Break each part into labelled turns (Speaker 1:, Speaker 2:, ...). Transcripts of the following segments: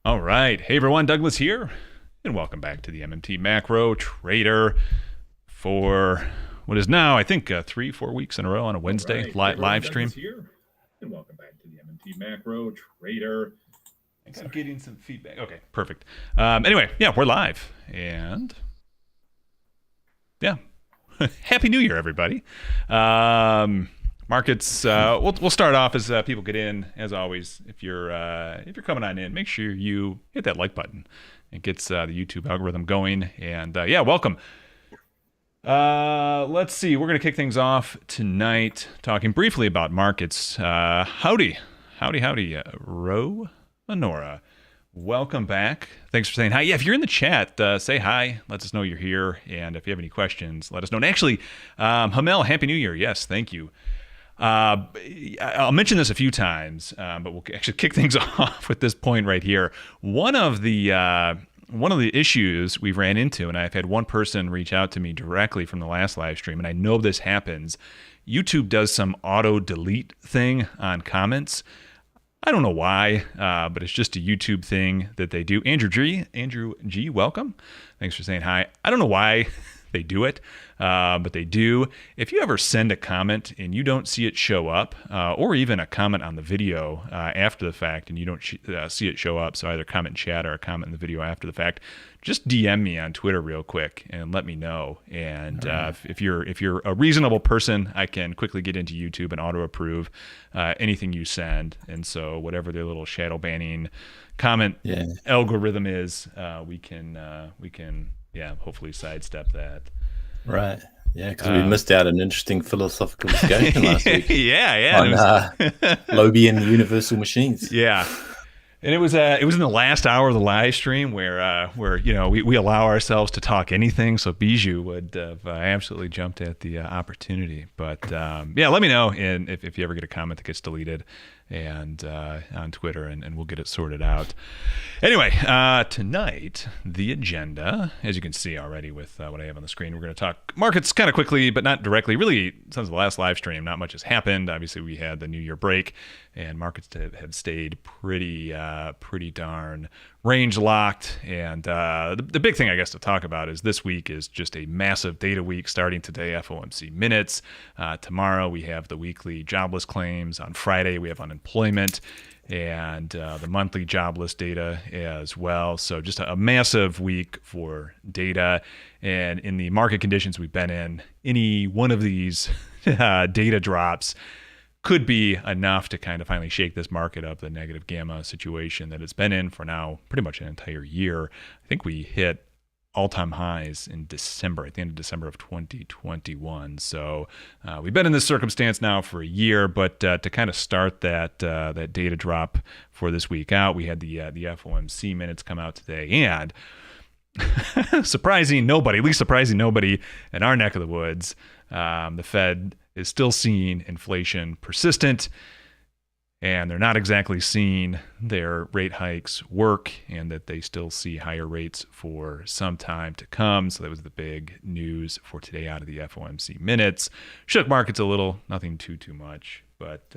Speaker 1: All right. Hey, everyone. Douglas here, and welcome back to the MMT Macro Trader for what is now, I think, 3, 4 weeks in a row on a
Speaker 2: All
Speaker 1: Wednesday
Speaker 2: right. Hey, everyone.
Speaker 1: live
Speaker 2: Douglas
Speaker 1: stream.
Speaker 2: here, and welcome back to the MMT Macro Trader.
Speaker 1: I think I'm getting some feedback. Okay, perfect. Anyway, yeah, we're live. And yeah, Happy New Year, everybody. Markets. We'll start off as people get in. As always, if you're coming on in, make sure you hit that like button. It gets the YouTube algorithm going. And yeah, welcome. Let's see. We're going to kick things off tonight talking briefly about markets. Howdy, Ro Honora. Welcome back. Thanks for saying hi. Yeah, if you're in the chat, say hi. Let us know you're here. And if you have any questions, let us know. And actually, Hamel, Happy New Year. Yes, thank you. I'll mention this a few times, but we'll actually kick things off with this point right here. One of the issues we've ran into, and I've had one person reach out to me directly from the last live stream, and I know this happens. YouTube does some auto delete thing on comments. I don't know why, but it's just a YouTube thing that they do. Andrew G, welcome. Thanks for saying hi. I don't know why they do it, but they do. If you ever send a comment and you don't see it show up, or even a comment on the video after the fact and you don't see it show up, so either comment in chat or a comment in the video after the fact, just DM me on Twitter real quick and let me know. And if you're a reasonable person, I can quickly get into YouTube and auto approve anything you send. And so whatever their little shadow banning comment algorithm is, we can hopefully sidestep that.
Speaker 3: Right. Yeah, because we missed out an interesting philosophical discussion last week.
Speaker 1: Yeah.
Speaker 3: On Lobian universal machines.
Speaker 1: Yeah. And it was in the last hour of the live stream where we allow ourselves to talk anything. So Bijou would have absolutely jumped at the opportunity. But yeah, let me know if you ever get a comment that gets deleted and on Twitter, and we'll get it sorted out. Anyway, tonight, the agenda, as you can see already with what I have on the screen, we're going to talk markets kind of quickly, but not directly. Really, since the last live stream, not much has happened. Obviously, we had the New Year break, and markets have stayed pretty darn range locked. And the big thing, I guess, to talk about is this week is just a massive data week starting today, FOMC minutes. Tomorrow, we have the weekly jobless claims. On Friday, we have unemployment and the monthly jobless data as well. So just a massive week for data. And in the market conditions we've been in, any one of these data drops could be enough to kind of finally shake this market up, the negative gamma situation that it's been in for now pretty much an entire year. I think we hit all-time highs in December, at the end of December of 2021. So we've been in this circumstance now for a year, but to kind of start that data drop for this week out, we had the FOMC minutes come out today, and surprising nobody in our neck of the woods, the Fed is still seeing inflation persistent, and they're not exactly seeing their rate hikes work, and that they still see higher rates for some time to come. So that was the big news for today out of the FOMC minutes. Shook markets a little, nothing too much, but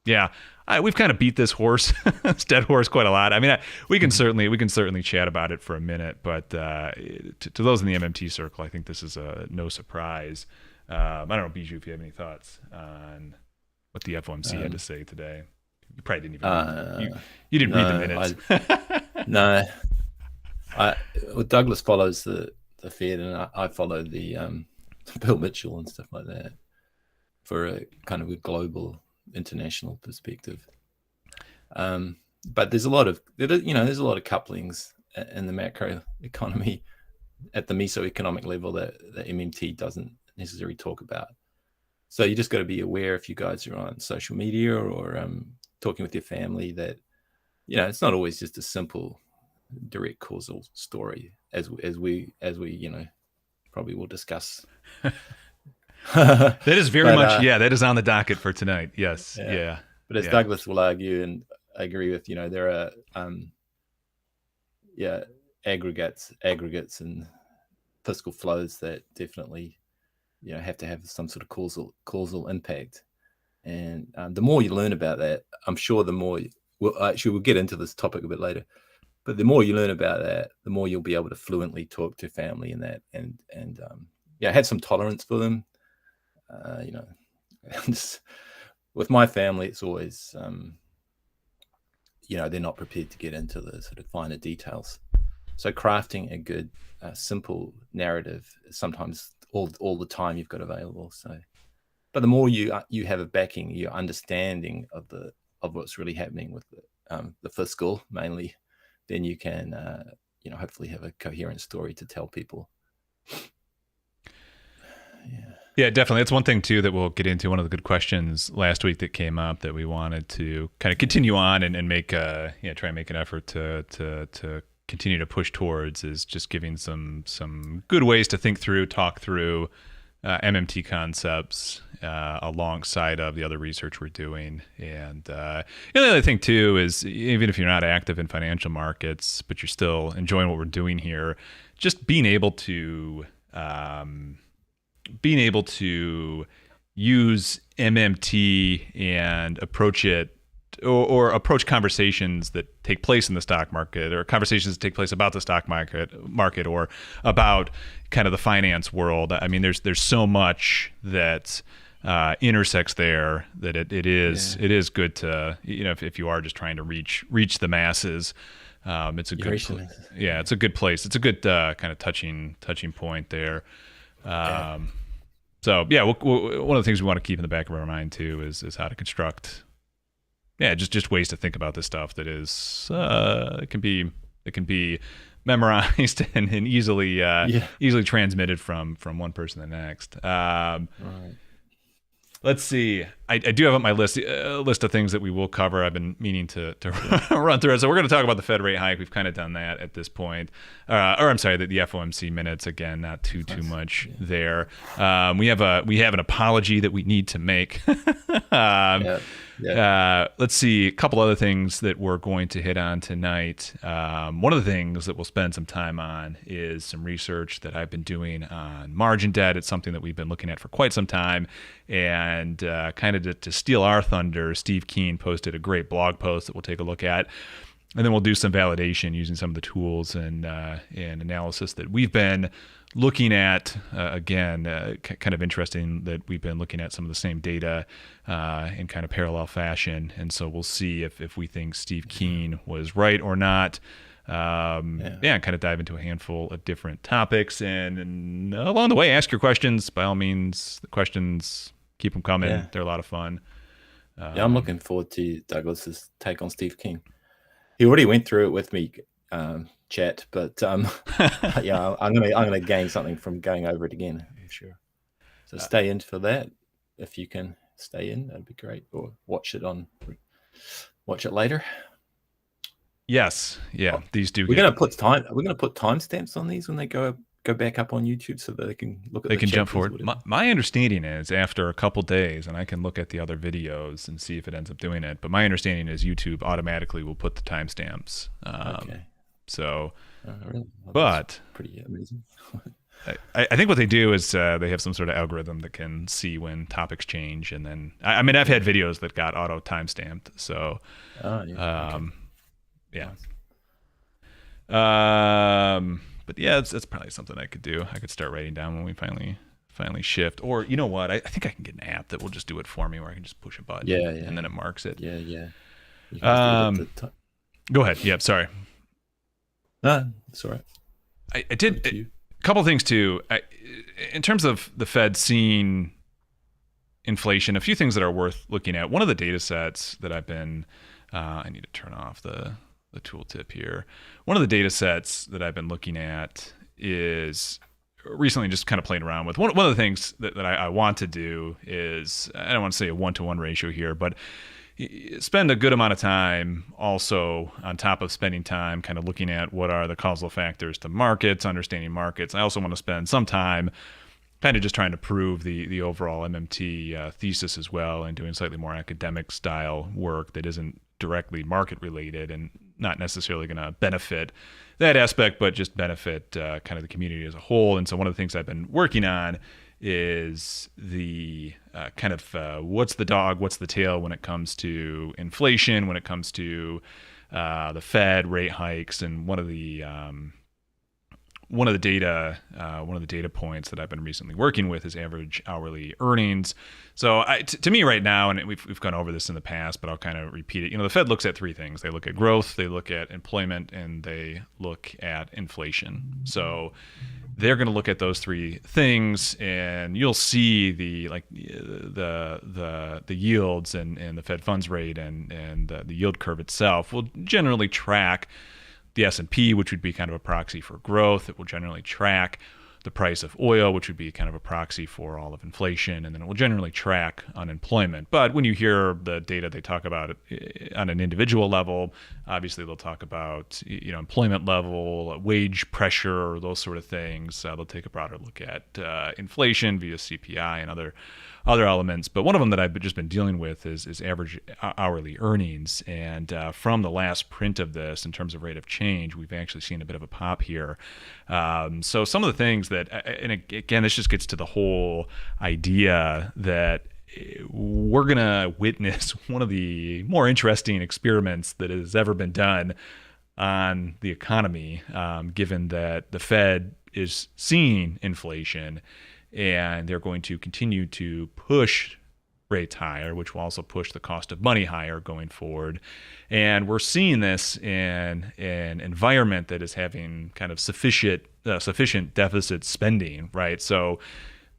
Speaker 1: yeah, we've kind of beat this horse, this dead horse, quite a lot. I mean, we can certainly chat about it for a minute, but to those in the MMT circle, I think this is no surprise. I don't know, Bijou, if you have any thoughts on what the FOMC had to say today. You probably didn't even you didn't read the minutes.
Speaker 3: No. Well, Douglas follows the Fed, and I follow the Bill Mitchell and stuff like that for a kind of a global international perspective. But there's a lot of couplings in the macro economy at the mesoeconomic level that the MMT doesn't necessarily talk about. So you just got to be aware, if you guys are on social media or talking with your family, that it's not always just a simple direct causal story, as we probably will discuss.
Speaker 1: That is very much that is on the docket for tonight. Yes. Yeah.
Speaker 3: But as Douglas will argue, and I agree with, there are aggregates and fiscal flows that definitely have to have some sort of causal impact. And the more you learn about that, I'm sure the more we'll get into this topic a bit later. But the more you learn about that, the more you'll be able to fluently talk to family and that, and have some tolerance for them. With my family, it's always, they're not prepared to get into the sort of finer details. So crafting a good, simple narrative is sometimes all the time you've got available. So, but the more you have a backing, your understanding of what's really happening with the fiscal mainly, then you can, hopefully have a coherent story to tell people.
Speaker 1: Yeah, definitely. That's one thing too that we'll get into. One of the good questions last week that came up that we wanted to kind of continue on and make try and make an effort to continue to push towards is just giving some good ways to think through, talk through MMT concepts alongside of the other research we're doing. And the other thing too is, even if you're not active in financial markets, but you're still enjoying what we're doing here, just being able to use MMT and approach it or approach conversations that take place in the stock market, or conversations that take place about the stock market or about kind of the finance world. I mean, there's so much that intersects there that it is good to, if you are just trying to reach the masses. It's a good it's a good place. It's a good kind of touching point there. So yeah, one of the things we want to keep in the back of our mind too is how to construct, just ways to think about this stuff that is it can be memorized and easily transmitted from one person to the next. Right. Let's see. I do have on my list a list of things that we will cover. I've been meaning to run through it. So we're going to talk about the Fed rate hike. We've kind of done that at this point. The FOMC minutes, again, not too much there. We have an apology that we need to make. Let's see, a couple other things that we're going to hit on tonight. One of the things that we'll spend some time on is some research that I've been doing on margin debt. It's something that we've been looking at for quite some time. And kind of to steal our thunder, Steve Keen posted a great blog post that we'll take a look at. And then we'll do some validation using some of the tools and analysis that we've been looking at. Kind of interesting that we've been looking at some of the same data in kind of parallel fashion. And so we'll see if we think Steve Keen was right or not. And kind of dive into a handful of different topics. And along the way, ask your questions. By all means, the questions, keep them coming. Yeah. They're a lot of fun.
Speaker 3: I'm looking forward to Douglas's take on Steve Keen. He already went through it with me, chat, but I'm gonna gain something from going over it again, I'm sure. So stay in for that. If you can stay in, that'd be great. Or watch it later.
Speaker 1: Yes, yeah, these do.
Speaker 3: We're gonna put timestamps on these when they go back up on YouTube so that they can look at.
Speaker 1: They can jump forward. My understanding is after a couple days, and I can look at the other videos and see if it ends up doing it. But my understanding is YouTube automatically will put the timestamps. Okay. So, really? Well, but
Speaker 3: pretty amazing.
Speaker 1: I think what they do is they have some sort of algorithm that can see when topics change, and then I've had videos that got auto timestamped. So, but yeah, it's probably something I could do. I could start writing down when we finally shift. Or you know what? I think I can get an app that will just do it for me, where I can just push a button, and then it marks it. Go ahead. Yep. Sorry.
Speaker 3: No, it's all right.
Speaker 1: I did a couple things too. In terms of the Fed seeing inflation, a few things that are worth looking at. One of the data sets that I've been, I need to turn off the tooltip here. One of the data sets that I've been looking at is recently just kind of playing around with. One of the things that I want to do is, I don't want to say a 1-to-1 ratio here, but spend a good amount of time also on top of spending time kind of looking at what are the causal factors to markets, understanding markets. I also want to spend some time kind of just trying to prove the overall MMT thesis as well, and doing slightly more academic style work that isn't directly market related and not necessarily going to benefit that aspect, but just benefit kind of the community as a whole. And so one of the things I've been working on is the kind of what's the dog, what's the tail when it comes to inflation, when it comes to the Fed rate hikes, and one of the data points that I've been recently working with is average hourly earnings. So to me right now, and we've gone over this in the past, but I'll kind of repeat it. The Fed looks at three things. They look at growth, they look at employment, and they look at inflation. So they're going to look at those three things, and you'll see the yields and the Fed funds rate and the yield curve itself will generally track the S&P, which would be kind of a proxy for growth. It will generally track the price of oil, which would be kind of a proxy for all of inflation, and then it will generally track unemployment. But when you hear the data, they talk about it on an individual level. Obviously, they'll talk about employment level, wage pressure, those sort of things. They'll take a broader look at inflation via CPI and other elements. But one of them that I've just been dealing with is average hourly earnings. And from the last print of this, in terms of rate of change, we've actually seen a bit of a pop here. So some of the things that, and again, this just gets to the whole idea that we're going to witness one of the more interesting experiments that has ever been done on the economy, given that the Fed is seeing inflation and they're going to continue to push rates higher, which will also push the cost of money higher going forward. And we're seeing this in an environment that is having kind of sufficient deficit spending, right? So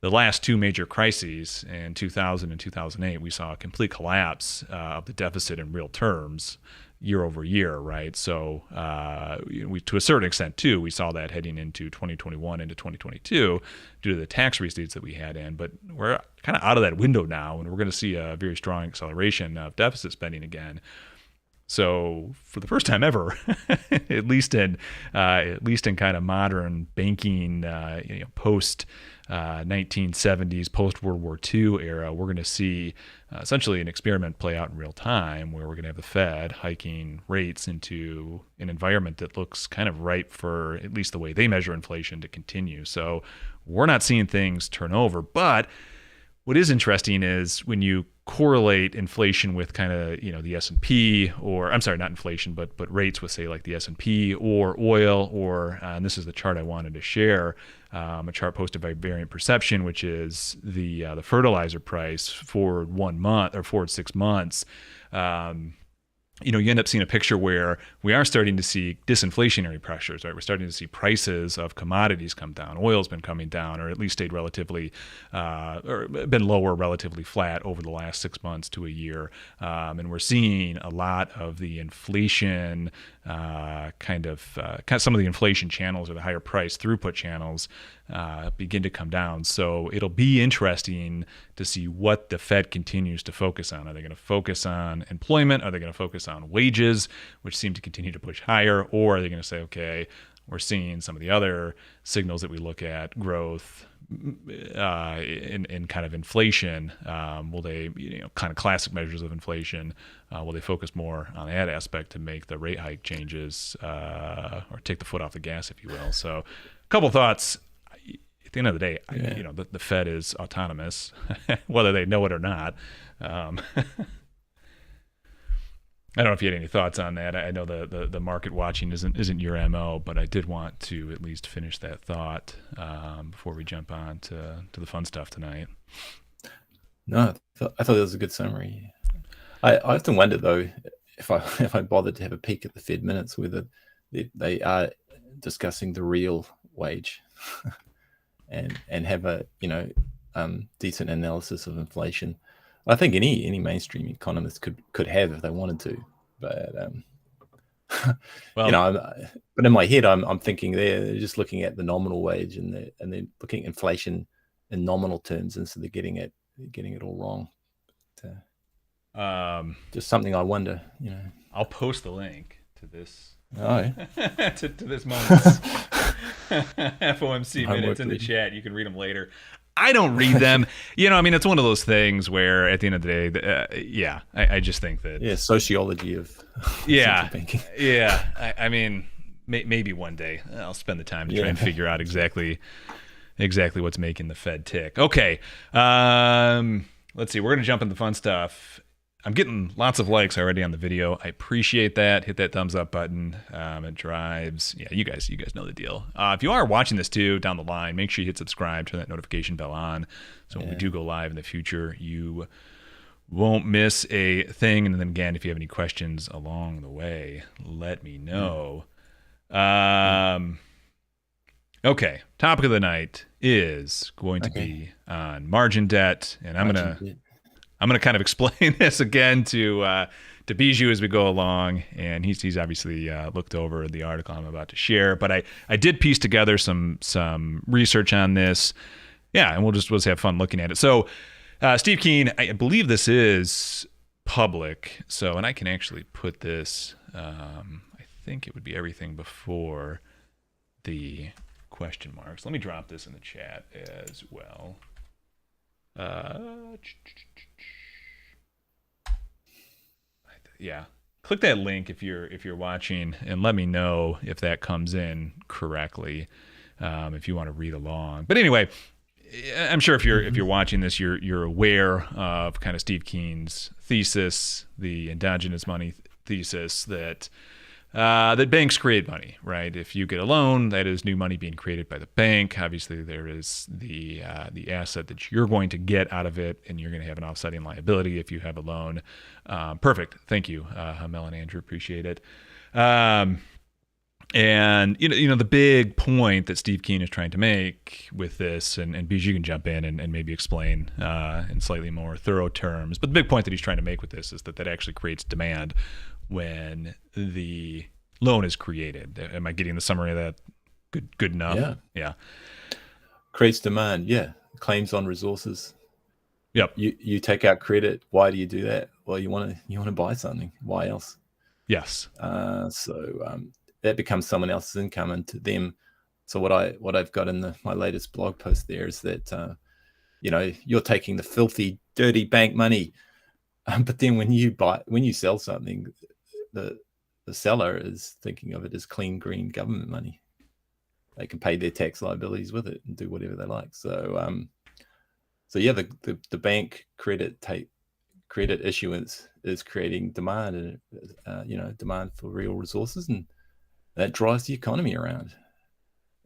Speaker 1: the last two major crises in 2000 and 2008, we saw a complete collapse of the deficit in real terms year over year, right? So to a certain extent, too, we saw that heading into 2021 into 2022 due to the tax receipts that we had in. But we're kind of out of that window now, and we're going to see a very strong acceleration of deficit spending again. So for the first time ever, at least in kind of modern banking, post 1970s, post World War II era, we're going to see essentially an experiment play out in real time, where we're going to have the Fed hiking rates into an environment that looks kind of ripe for, at least the way they measure inflation, to continue. So we're not seeing things turn over. But what is interesting is when you correlate inflation with kind of the S&P, or I'm sorry, not inflation, but rates with, say, like the S&P or oil, or and this is the chart I wanted to share, a chart posted by Variant Perception, which is the fertilizer price for 1 month or forward 6 months. You end up seeing a picture where we are starting to see disinflationary pressures, right? We're starting to see prices of commodities come down. Oil's been coming down, or at least stayed relatively, or been lower, relatively flat over the last 6 months to a year. And we're seeing a lot of the inflation, kind of some of the inflation channels, or the higher price throughput channels, begin to come down. So it'll be interesting to see what the Fed continues to focus on. Are they going to focus on employment? Are they going to focus on wages, which seem to continue to push higher? Or are they going to say, okay, we're seeing some of the other signals that we look at, growth, in kind of inflation, will they, kind of classic measures of inflation, will they focus more on that aspect to make the rate hike changes, or take the foot off the gas, if you will? So a couple thoughts. At the end of the day, the Fed is autonomous, whether they know it or not. I don't know if you had any thoughts on that. I know the market watching isn't your MO, but I did want to at least finish that thought before we jump on to the fun stuff tonight.
Speaker 3: No, I thought that was a good summary. I often wonder, though, if I bothered to have a peek at the Fed minutes, whether they are discussing the real wage and have a decent analysis of inflation. I think any mainstream economist could have if they wanted to, but well, but in my head I'm thinking they're just looking at the nominal wage and they're looking at inflation in nominal terms, and so they're getting it all wrong. Just something I wonder.
Speaker 1: I'll post the link to this.
Speaker 3: Oh,
Speaker 1: to this moment's FOMC minutes in the chat. You can read them later. I don't read them. It's one of those things where at the end of the day, I just think that.
Speaker 3: Sociology of banking.
Speaker 1: Yeah. Maybe one day I'll spend the time to try and figure out exactly exactly what's making the Fed tick. Okay, let's see. We're gonna jump into the fun stuff. I'm getting lots of likes already on the video. I appreciate that. Hit that thumbs up button. It drives. Yeah, you guys know the deal. If you are watching this too down the line, make sure you hit subscribe, turn that notification bell on, so when we do go live in the future, you won't miss a thing. And then again, if you have any questions along the way, let me know. Okay, topic of the night is going to be on margin debt, and I'm gonna kind of explain this again to Bijou as we go along, and he's obviously looked over the article I'm about to share. But I did piece together some research on this, and we'll just have fun looking at it. So Steve Keen, I believe this is public, and I can actually put this. I think it would be everything before the question marks. Let me drop this in the chat as well. Yeah, click that link if you're watching, and let me know if that comes in correctly, if you want to read along. But anyway, I'm sure if you're watching this, you're aware of kind of Steve Keen's thesis, the endogenous money thesis, that banks create money, right? If you get a loan, that is new money being created by the bank. Obviously, there is the asset that you're going to get out of it, and you're going to have an offsetting liability if you have a loan. Perfect. Thank you, Mel and Andrew. Appreciate it. And the big point that Steve Keen is trying to make with this, and Bijou, you can jump in and maybe explain in slightly more thorough terms. But the big point that he's trying to make with this is that actually creates demand when the loan is created. Am I getting the summary of that good enough? Yeah.
Speaker 3: Creates demand. Yeah. Claims on resources.
Speaker 1: Yep.
Speaker 3: You take out credit. Why do you do that? Well, you want to buy something. Why else?
Speaker 1: Yes.
Speaker 3: So that becomes someone else's income, and to them. So what I've got in my latest blog post there is that you're taking the filthy, dirty bank money, but then when you sell something, the seller is thinking of it as clean, green government money. They can pay their tax liabilities with it and do whatever they like. So the bank credit issuance is creating demand, and demand for real resources, and that drives the economy around.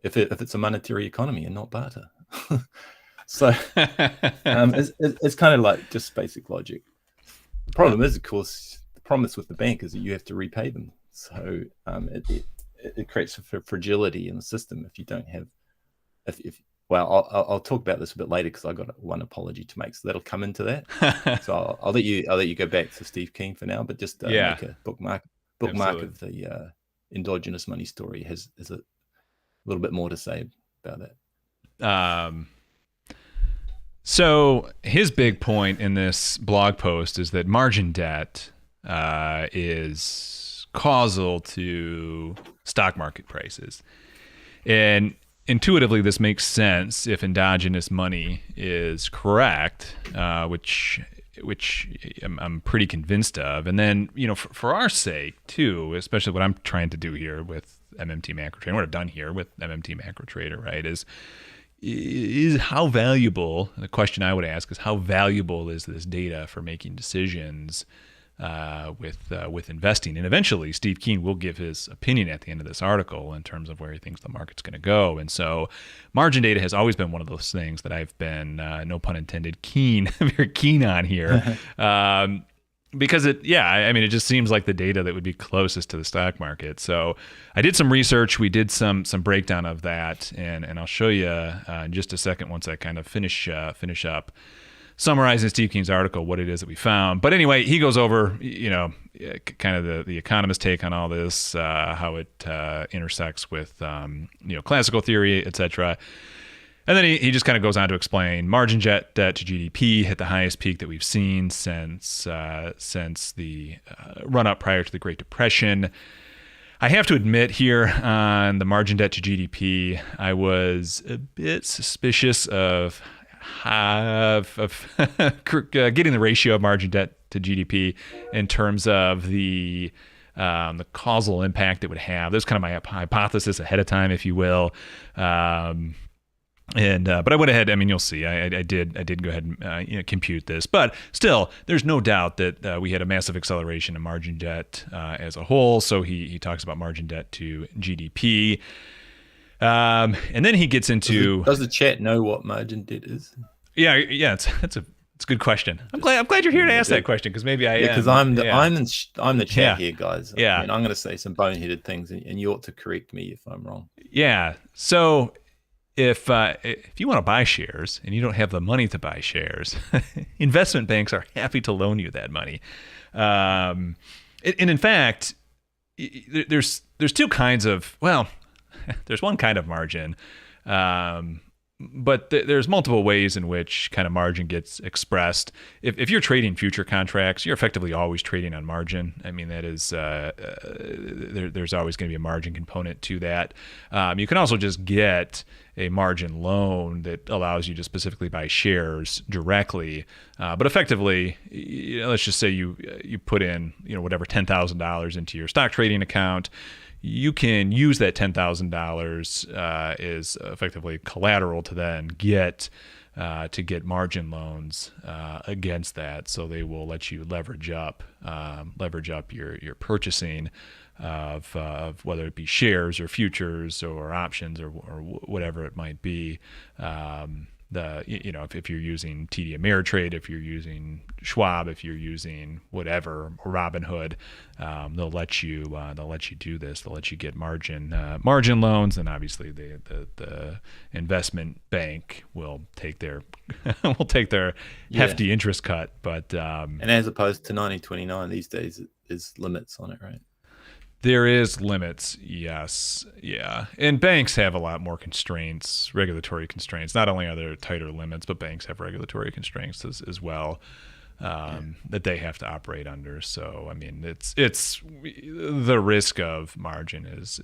Speaker 3: If it's a monetary economy and not barter, so it's kind of like just basic logic. The problem is, of course, the promise with the bank is that you have to repay them. So it creates a fragility in the system if you don't have. I'll talk about this a bit later because I got one apology to make, so that'll come into that. So I'll let you go back to Steve Keen for now, but just make a bookmark
Speaker 1: Absolutely.
Speaker 3: of the endogenous money story has a little bit more to say about that.
Speaker 1: So his big point in this blog post is that margin debt is causal to stock market prices. And intuitively, this makes sense if endogenous money is correct, which I'm pretty convinced of. And then, for our sake too, especially what I'm trying to do here with MMT Macro Trader, what I've done here with MMT Macro Trader, right, is how valuable, the question I would ask is, how valuable is this data for making decisions with investing? And eventually Steve Keen will give his opinion at the end of this article in terms of where he thinks the market's going to go. And so margin data has always been one of those things that I've been, no pun intended, very keen on here. Because it just seems like the data that would be closest to the stock market. So I did some research. We did some breakdown of that, and I'll show you in just a second once I kind of finish up summarizing Steve Keen's article what it is that we found. But anyway, he goes over kind of the economist take on all this, how it intersects with classical theory, etc. And then he just kind of goes on to explain margin debt to GDP hit the highest peak that we've seen since the run-up prior to the Great Depression. I have to admit here on the margin debt to GDP, I was a bit suspicious of getting the ratio of margin debt to GDP in terms of the causal impact it would have. That's kind of my hypothesis ahead of time, if you will. And but I went ahead. I mean, you'll see. I did go ahead and compute this, but still, there's no doubt that we had a massive acceleration in margin debt as a whole. So he talks about margin debt to GDP, and then he gets into.
Speaker 3: Does the chat know what margin debt is?
Speaker 1: Yeah. It's a good question. I'm glad you're here to ask that question, because maybe I am.
Speaker 3: Because I'm the chat here, guys.
Speaker 1: Yeah.
Speaker 3: I mean, I'm going to say some boneheaded things, and you ought to correct me if I'm wrong.
Speaker 1: Yeah. So. If you want to buy shares and you don't have the money to buy shares, investment banks are happy to loan you that money. And in fact, there's two kinds of, well, there's one kind of margin, but there's multiple ways in which kind of margin gets expressed. If you're trading future contracts, you're effectively always trading on margin. I mean, that is there's always going to be a margin component to that. You can also just get a margin loan that allows you to specifically buy shares directly. But effectively, let's just say you put in whatever $10,000 into your stock trading account. You can use that $10,000 as effectively collateral to then get margin loans against that. So they will let you leverage up your purchasing of whether it be shares or futures or options or whatever it might be. If you're using TD Ameritrade, if you're using Schwab, if you're using whatever, or Robinhood, they'll let you do this. They'll let you get margin loans, and obviously the investment bank will take their hefty interest cut. But
Speaker 3: and as opposed to 1929 these days, there's limits on it, right?
Speaker 1: There is limits, yes. Yeah. And banks have a lot more constraints, regulatory constraints. Not only are there tighter limits, but banks have regulatory constraints as well that they have to operate under. So, I mean, it's the risk of margin is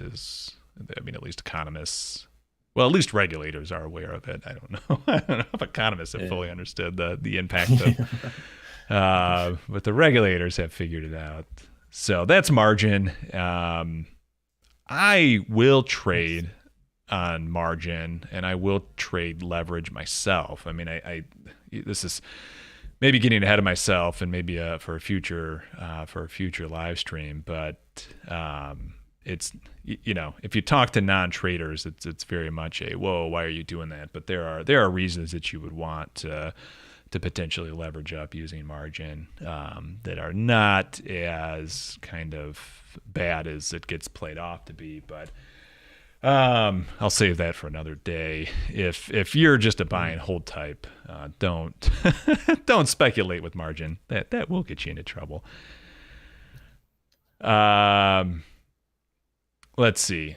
Speaker 1: I mean, at least economists, well, at least regulators are aware of it. I don't know. I don't know if economists have fully understood the impact of but the regulators have figured it out. So that's margin. I will trade on margin, and I will trade leverage myself. I mean, this is maybe getting ahead of myself, and maybe for a future live stream. But it's if you talk to non-traders, it's very much a whoa, why are you doing that? But there are reasons that you would want to potentially leverage up using margin that are not as kind of bad as it gets played off to be. But I'll save that for another day. If you're just a buy and hold type, don't don't speculate with margin. That will get you into trouble. Let's see.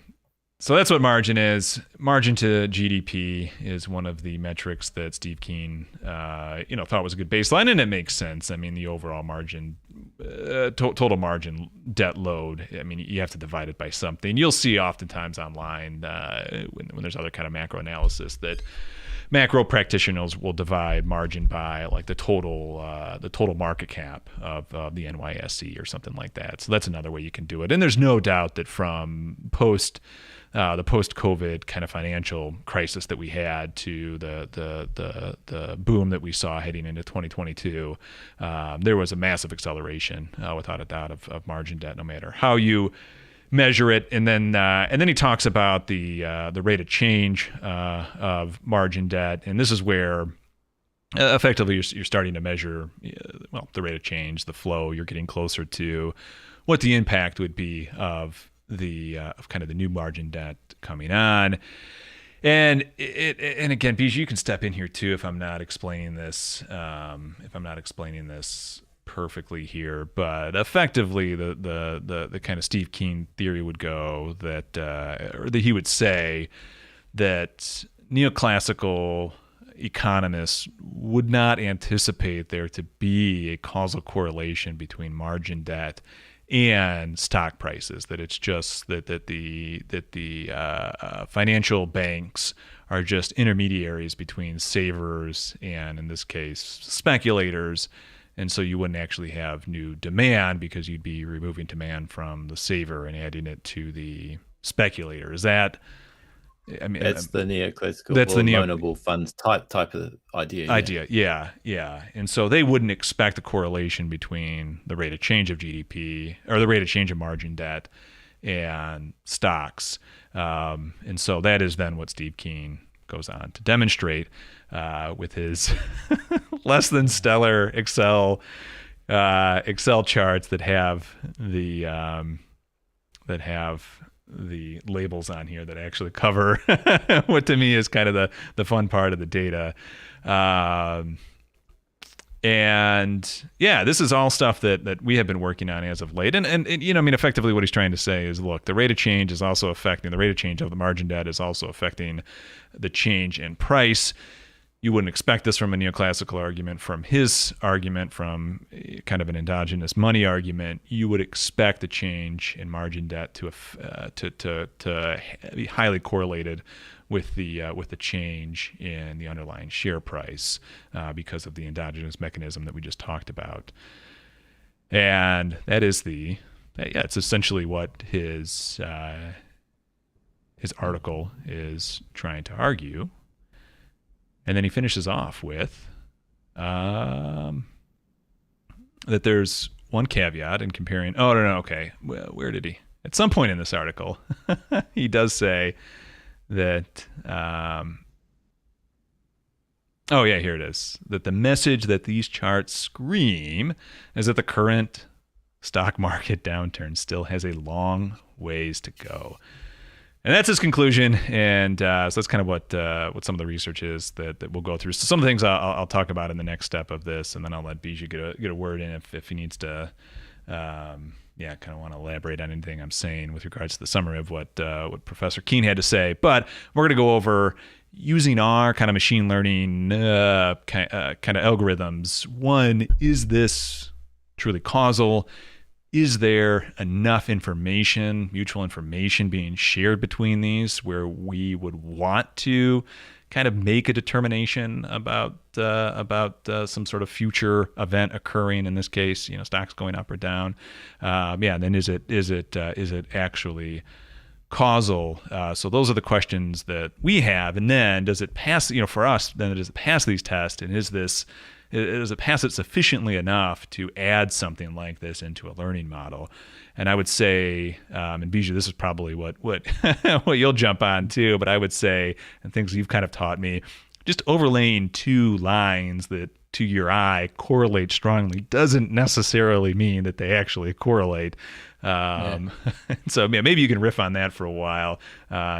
Speaker 1: So that's what margin is. Margin to GDP is one of the metrics that Steve Keen, thought was a good baseline, and it makes sense. I mean, the overall margin, total margin debt load. I mean, you have to divide it by something. You'll see oftentimes online when there's other kind of macro analysis that macro practitioners will divide margin by like the total market cap of the NYSE or something like that. So that's another way you can do it. And there's no doubt that from the post-COVID kind of financial crisis that we had to the boom that we saw heading into 2022, there was a massive acceleration, without a doubt, of margin debt, no matter how you measure it. And then he talks about the rate of change of margin debt, and this is where effectively you're starting to measure the rate of change, the flow. You're getting closer to what the impact would be of kind of the new margin debt coming on. And again, Bijou, you can step in here too if I'm not explaining this perfectly here. But effectively, the kind of Steve Keen theory would go that he would say that neoclassical economists would not anticipate there to be a causal correlation between margin debt and stock prices, that it's just that the financial banks are just intermediaries between savers and, in this case, speculators, and so you wouldn't actually have new demand because you'd be removing demand from the saver and adding it to the speculator. Is that I mean,
Speaker 3: That's the neoclassical
Speaker 1: that's
Speaker 3: or
Speaker 1: the
Speaker 3: loanable funds type of idea.
Speaker 1: Yeah. And so they wouldn't expect a correlation between the rate of change of GDP or the rate of change of margin debt and stocks. And so that is then what Steve Keen goes on to demonstrate with his less than stellar Excel charts that have the labels on here that actually cover what to me is kind of the fun part of the data. And yeah, this is all stuff that we have been working on as of late. And you know, I mean, effectively what he's trying to say is, look, the rate of change is also affecting, the rate of change of the margin debt is also affecting the change in price. You wouldn't expect this from a neoclassical argument. From his argument, from kind of an endogenous money argument, you would expect the change in margin debt to be highly correlated with the change in the underlying share price because of the endogenous mechanism that we just talked about. And that is it's essentially what his article is trying to argue. And then he finishes off with that there's one caveat in comparing. Oh, no, okay. Well, where did he? At some point in this article, he does say that, oh, yeah, here it is. That the message that these charts scream is that the current stock market downturn still has a long ways to go. And that's his conclusion, and so that's kind of what some of the research is that we'll go through. So some of the things I'll talk about in the next step of this, and then I'll let Bijou get a word in if he needs to, kind of want to elaborate on anything I'm saying with regards to the summary of what Professor Keen had to say. But we're going to go over using our kind of machine learning kind of algorithms. One, is this truly causal? Is there enough information, mutual information being shared between these where we would want to kind of make a determination about some sort of future event occurring? In this case, you know, stocks going up or down. Then is it actually causal? So those are the questions that we have. And then does it pass? You know, for us, then does it pass these tests? And does it pass it sufficiently enough to add something like this into a learning model? And I would say, and Bijou, this is probably what what you'll jump on too, but I would say, and things you've kind of taught me, just overlaying two lines that to your eye correlate strongly doesn't necessarily mean that they actually correlate. So maybe you can riff on that for a while,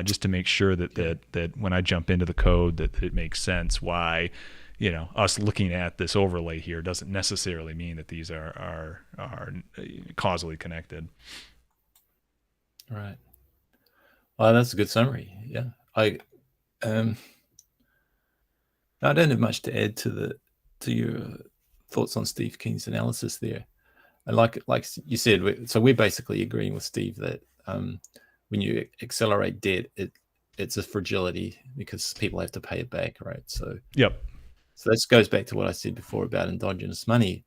Speaker 1: just to make sure that when I jump into the code that it makes sense why, you know, us looking at this overlay here doesn't necessarily mean that these are causally connected.
Speaker 3: Right. Well, that's a good summary. Yeah. I don't have much to add to your thoughts on Steve Keen's analysis there. And like you said, we're basically agreeing with Steve that when you accelerate debt, it's a fragility because people have to pay it back, right? So
Speaker 1: yep.
Speaker 3: So this goes back to what I said before about endogenous money,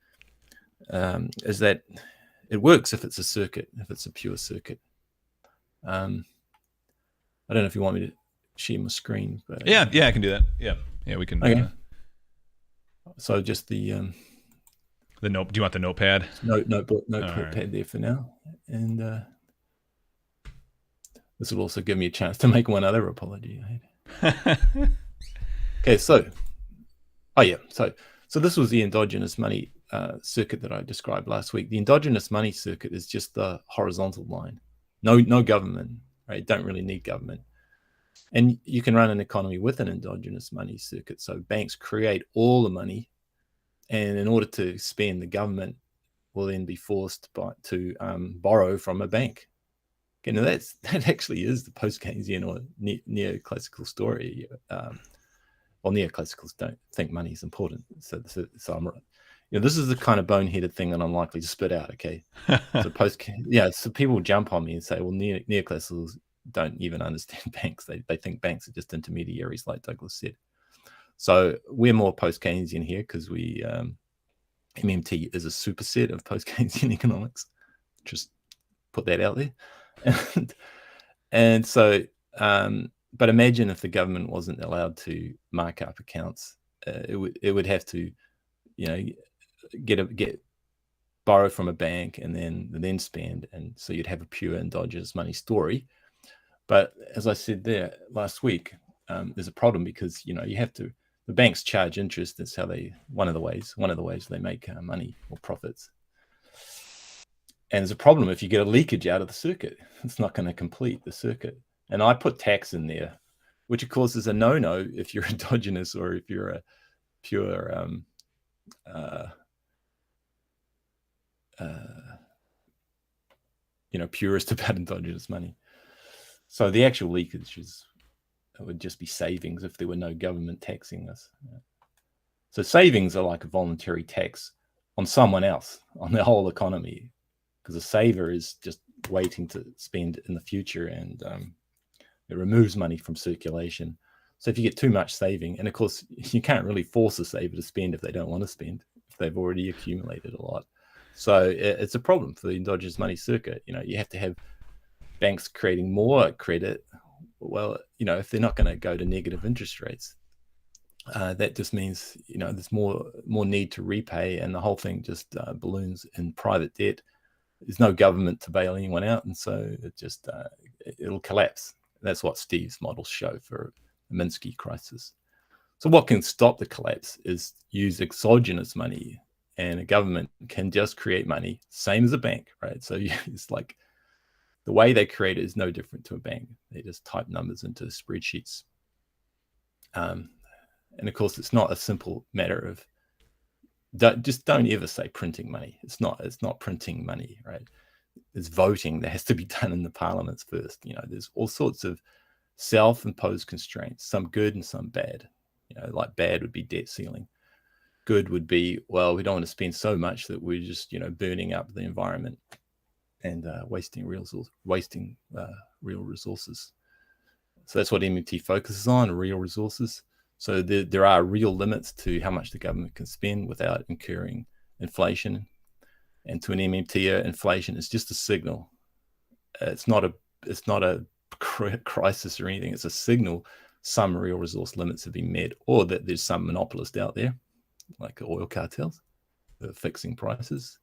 Speaker 3: is that it works if it's a circuit, if it's a pure circuit. I don't know if you want me to share my screen. But,
Speaker 1: yeah, I can do that. Yeah, we can.
Speaker 3: Okay. So just the
Speaker 1: note. Do you want the notepad?
Speaker 3: Notepad
Speaker 1: right.
Speaker 3: there for now, and this will also give me a chance to make one other apology. Okay, so. Oh yeah, so this was the endogenous money circuit that I described last week. The endogenous money circuit is just the horizontal line. No government, right? Don't really need government. And you can run an economy with an endogenous money circuit. So banks create all the money, and in order to spend, the government will then be forced to borrow from a bank. Okay, now that actually is the post-Keynesian or neoclassical story. Well, neoclassicals don't think money is important. So I'm right. You know, this is the kind of boneheaded thing that I'm likely to spit out. Okay, so people jump on me and say, well, neoclassicals don't even understand banks. They think banks are just intermediaries, like Douglas said. So we're more post-Keynesian here because we MMT is a superset of post-Keynesian economics. Just put that out there, and so. but imagine if the government wasn't allowed to mark up accounts. It would have to, get borrow from a bank and then spend, and so you'd have a pure endogenous money story. But as I said there last week, there's a problem because the banks charge interest. That's how one of the ways they make money or profits. And there's a problem if you get a leakage out of the circuit. It's not going to complete the circuit. And I put tax in there, which of course is a no-no if you're endogenous or if you're a pure purist about endogenous money. So the actual leakage would just be savings if there were no government taxing us. So savings are like a voluntary tax on someone else, on the whole economy, because a saver is just waiting to spend in the future, and it removes money from circulation. So if you get too much saving, and of course you can't really force a saver to spend if they don't want to spend, if they've already accumulated a lot. So it's a problem for the endogenous money circuit. You have to have banks creating more credit. Well, if they're not going to go to negative interest rates, that just means there's more need to repay, and the whole thing just balloons in private debt. There's no government to bail anyone out, and so it just it'll collapse. That's what Steve's models show for the Minsky crisis. So what can stop the collapse is use exogenous money, and a government can just create money, same as a bank, right? So it's like the way they create it is no different to a bank. They just type numbers into spreadsheets. And of course, it's not a simple matter of don't ever say printing money. It's not printing money, right? It's voting that has to be done in the parliaments first. There's all sorts of self-imposed constraints, some good and some bad. Like bad would be debt ceiling. Good would be, well, we don't want to spend so much that we're just, burning up the environment and wasting real resources. So that's what MMT focuses on, real resources. So there are real limits to how much the government can spend without incurring inflation. And to an MMT, inflation is just a signal. It's not a crisis or anything. It's a signal some real resource limits have been met, or that there's some monopolist out there, like oil cartels, that are fixing prices.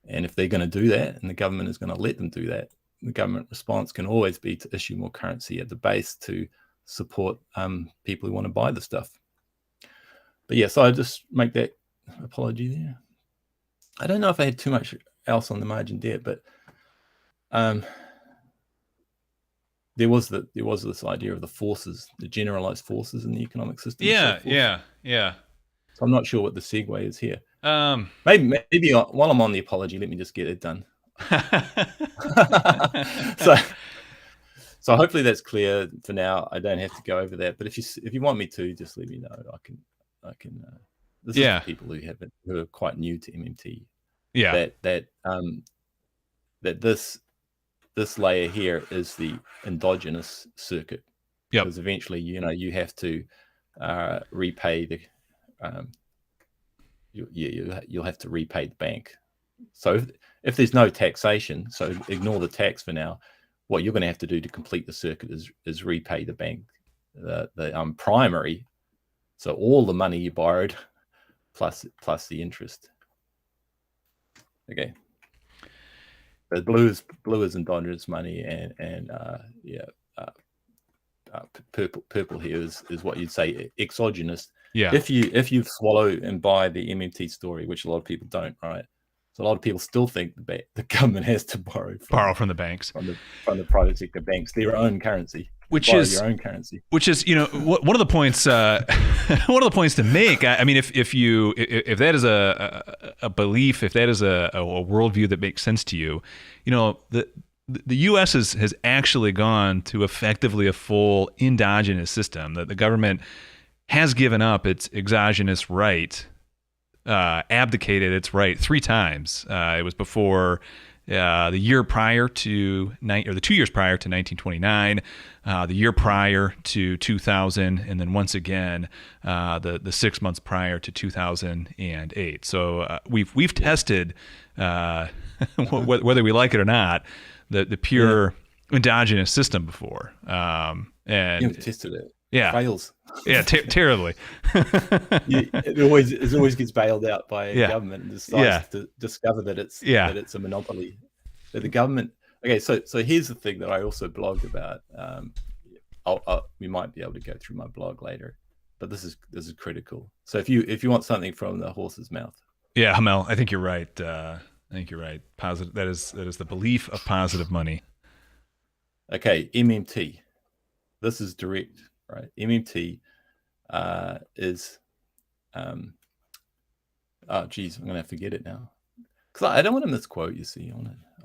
Speaker 3: And if they're going to do that, and the government is going to let them do that, the government response can always be to issue more currency at the base to support people who want to buy the stuff. But yeah, so I just make that apology there. I don't know if I had too much else on the margin debt, but there was this idea of the forces, the generalized forces in the economic system.
Speaker 1: Yeah.
Speaker 3: So I'm not sure what the segue is here. Maybe while I'm on the apology, let me just get it done. So hopefully that's clear for now. I don't have to go over that, but if you want me to, just let me know. I can. This is for people who are quite new to MMT.
Speaker 1: Yeah.
Speaker 3: That this layer here is the endogenous circuit.
Speaker 1: Yep.
Speaker 3: Because eventually, you have to repay the. You'll have to repay the bank. So if there's no taxation, so ignore the tax for now. What you're going to have to do to complete the circuit is repay the bank, the primary. So all the money you borrowed, plus the interest. Okay. The blue is endogenous money, and purple here is what you'd say exogenous.
Speaker 1: Yeah.
Speaker 3: If you swallow and buy the MMT story, which a lot of people don't, right? So a lot of people still think the government has to borrow
Speaker 1: from the banks,
Speaker 3: from the private sector banks, their own currency,
Speaker 1: which is
Speaker 3: your own currency.
Speaker 1: Which is, one of the points. One of the points to make. I mean, if that is a belief, if that is a worldview that makes sense to you, the U.S. has actually gone to effectively a full endogenous system. That the government has given up its exogenous right. Abdicated its right 3 times. It was before the year prior to the 2 years prior to 1929, the year prior to 2000, and then once again the 6 months prior to 2008. So we've tested whether we like it or not the pure endogenous system before, And
Speaker 3: You've tested it.
Speaker 1: yeah,
Speaker 3: Fails.
Speaker 1: yeah, terribly.
Speaker 3: It always gets bailed out by a
Speaker 1: Yeah.
Speaker 3: government and decides
Speaker 1: Yeah.
Speaker 3: to discover that it's
Speaker 1: Yeah.
Speaker 3: a monopoly. That the government. Okay, so here's the thing that I also blogged about. We might be able to go through my blog later, but this is critical. So if you want something from the horse's mouth,
Speaker 1: Yeah, Hamel, I think you're right. Positive. That is the belief of positive money.
Speaker 3: okay, MMT. This is direct, right? MMT is oh geez, I'm gonna forget it now because I don't want to misquote. You see, I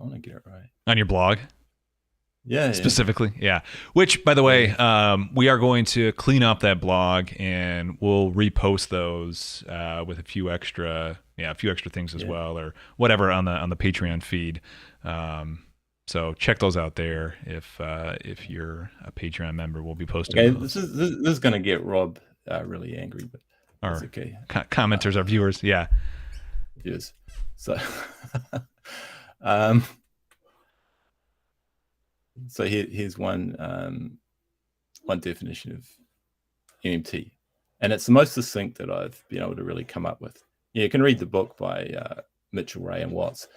Speaker 3: want to get it right
Speaker 1: On your blog?
Speaker 3: Yeah,
Speaker 1: specifically. Yeah. Which, by the way, we are going to clean up that blog and we'll repost those with a few extra things as well, or whatever on the Patreon feed. So check those out there. If you're a Patreon member, we'll be posting.
Speaker 3: Okay,
Speaker 1: those.
Speaker 3: this is going to get Rob really angry, but it's okay.
Speaker 1: Commenters, our viewers, yeah.
Speaker 3: Yes. So, so here's one definition of MMT, and it's the most succinct that I've been able to really come up with. Yeah, you can read the book by Mitchell, Ray, and Watts,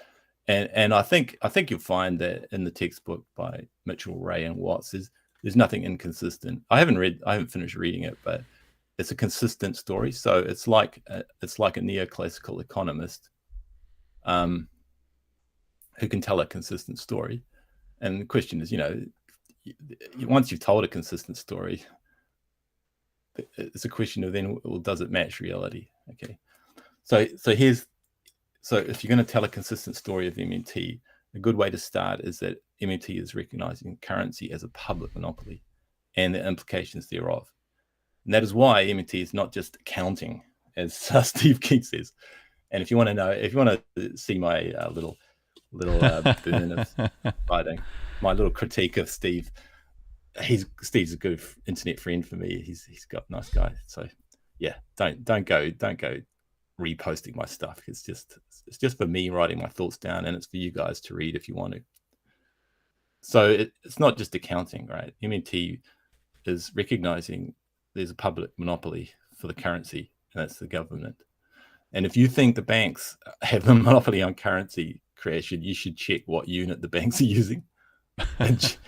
Speaker 3: and I think you'll find that in the textbook by Mitchell, Ray, and Watts, there's nothing inconsistent. I haven't finished reading it, but it's a consistent story. So it's like a neoclassical economist who can tell a consistent story. And the question is, once you've told a consistent story, it's a question of then, well, does it match reality? Okay. So if you're going to tell a consistent story of MMT, a good way to start is that MMT is recognizing currency as a public monopoly and the implications thereof. And that is why MMT is not just accounting, as Steve King says. And if you want to see my little burn of writing, my little critique of Steve, Steve's a good internet friend for me. He's got a nice guy. So yeah, don't go reposting my stuff. It's just for me writing my thoughts down, and it's for you guys to read if you want to. So it's not just accounting, right? MMT is recognizing there's a public monopoly for the currency, and that's the government. And if you think the banks have a monopoly on currency creation, you should check what unit the banks are using, and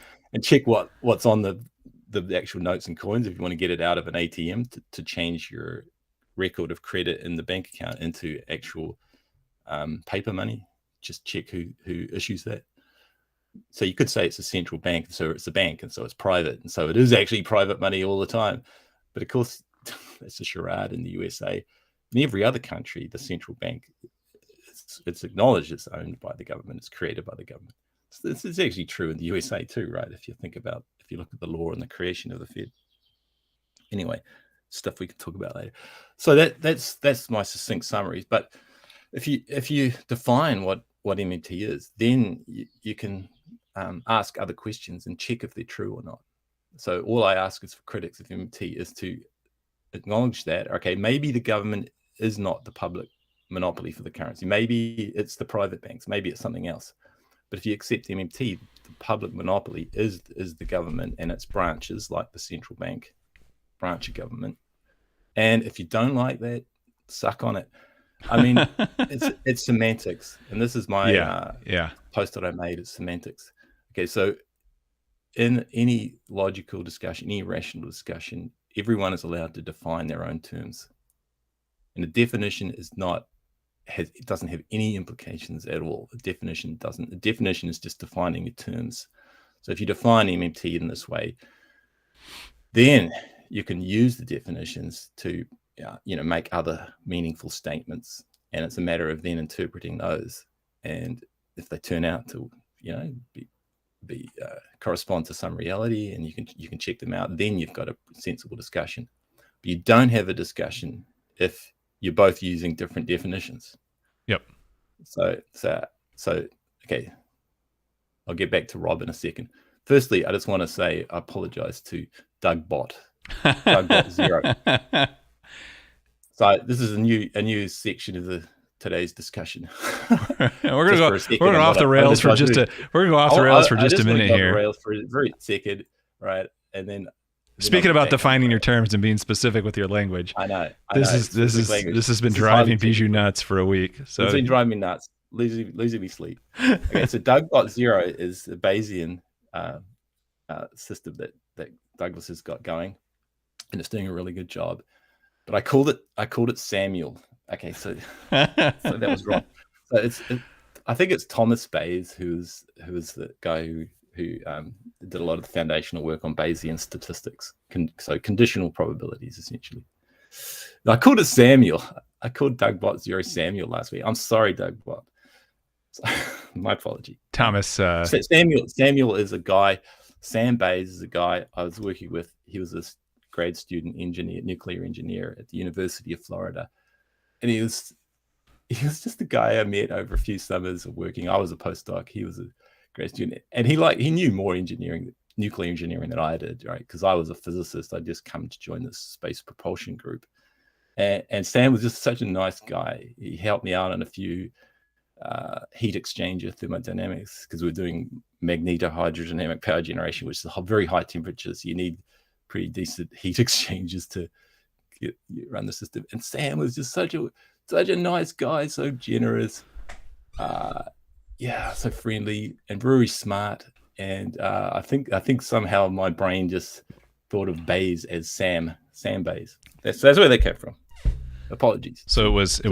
Speaker 3: check what's on the actual notes and coins if you want to get it out of an ATM to change your record of credit in the bank account into actual paper money. Just check who issues that. So you could say it's a central bank, so it's a bank, and so it's private, and so it is actually private money all the time. But of course, it's a charade in the USA. In every other country, the central bank, it's acknowledged it's owned by the government, it's created by the government. So this is actually true in the USA too, right? If you look at the law and the creation of the Fed. Anyway, stuff we can talk about later. So that's my succinct summary. But if you define what MMT is, then you can ask other questions and check if they're true or not. So all I ask is for critics of MMT is to acknowledge that, okay, maybe the government is not the public monopoly for the currency. Maybe it's the private banks. Maybe it's something else. But if you accept MMT, the public monopoly is the government and its branches, like the central bank branch of government. And if you don't like that, suck on it. I mean, it's semantics, and this is my post that I made. It's semantics. Okay, so in any logical discussion, any rational discussion, everyone is allowed to define their own terms, and the definition it doesn't have any implications at all. The definition doesn't. The definition is just defining your terms. So if you define MMT in this way, then you can use the definitions to make other meaningful statements, and it's a matter of then interpreting those. And if they turn out to be correspond to some reality, and you can check them out, then you've got a sensible discussion. But you don't have a discussion if you're both using different definitions.
Speaker 1: Yep.
Speaker 3: So okay, I'll get back to Rob in a second. Firstly, I just want to say I apologize to Doug Bott. Doug Bott 0. So this is a new section of today's discussion.
Speaker 1: We're gonna go off the rails for just a minute here.
Speaker 3: Rails for a very second, right? And then
Speaker 1: Speaking about defining your terms and being specific with your language,
Speaker 3: I know.
Speaker 1: this has been driving Bijou nuts for a week. So
Speaker 3: it's been driving me nuts, losing me sleep. Okay, so Doug.0 is the Bayesian system that Douglas has got going, and it's doing a really good job. But I called it Samuel. Okay, so that was wrong. So I think it's Thomas Bayes who is the guy who did a lot of the foundational work on Bayesian statistics, so conditional probabilities essentially. I called it Samuel. I called Dougbot0 Samuel last week. I'm sorry, Dougbot. My apology.
Speaker 1: Thomas.
Speaker 3: Samuel is a guy. Sam Bayes is a guy I was working with. He was a grad student nuclear engineer at the University of Florida, and he was just a guy I met over a few summers of working. I was a postdoc. He was a grad student, and he knew more nuclear engineering than I did, right? Because I was a physicist. I'd just come to join this space propulsion group, and Sam was just such a nice guy. He helped me out on a few heat exchanger thermodynamics because we're doing magnetohydrodynamic power generation, which is very high temperatures. You need pretty decent heat exchangers to run the system. And Sam was just such a nice guy, so generous, so friendly and very smart. And I think somehow my brain just thought of Bayes as Sam Bayes. That's where they came from. Apologies.
Speaker 1: So it was. I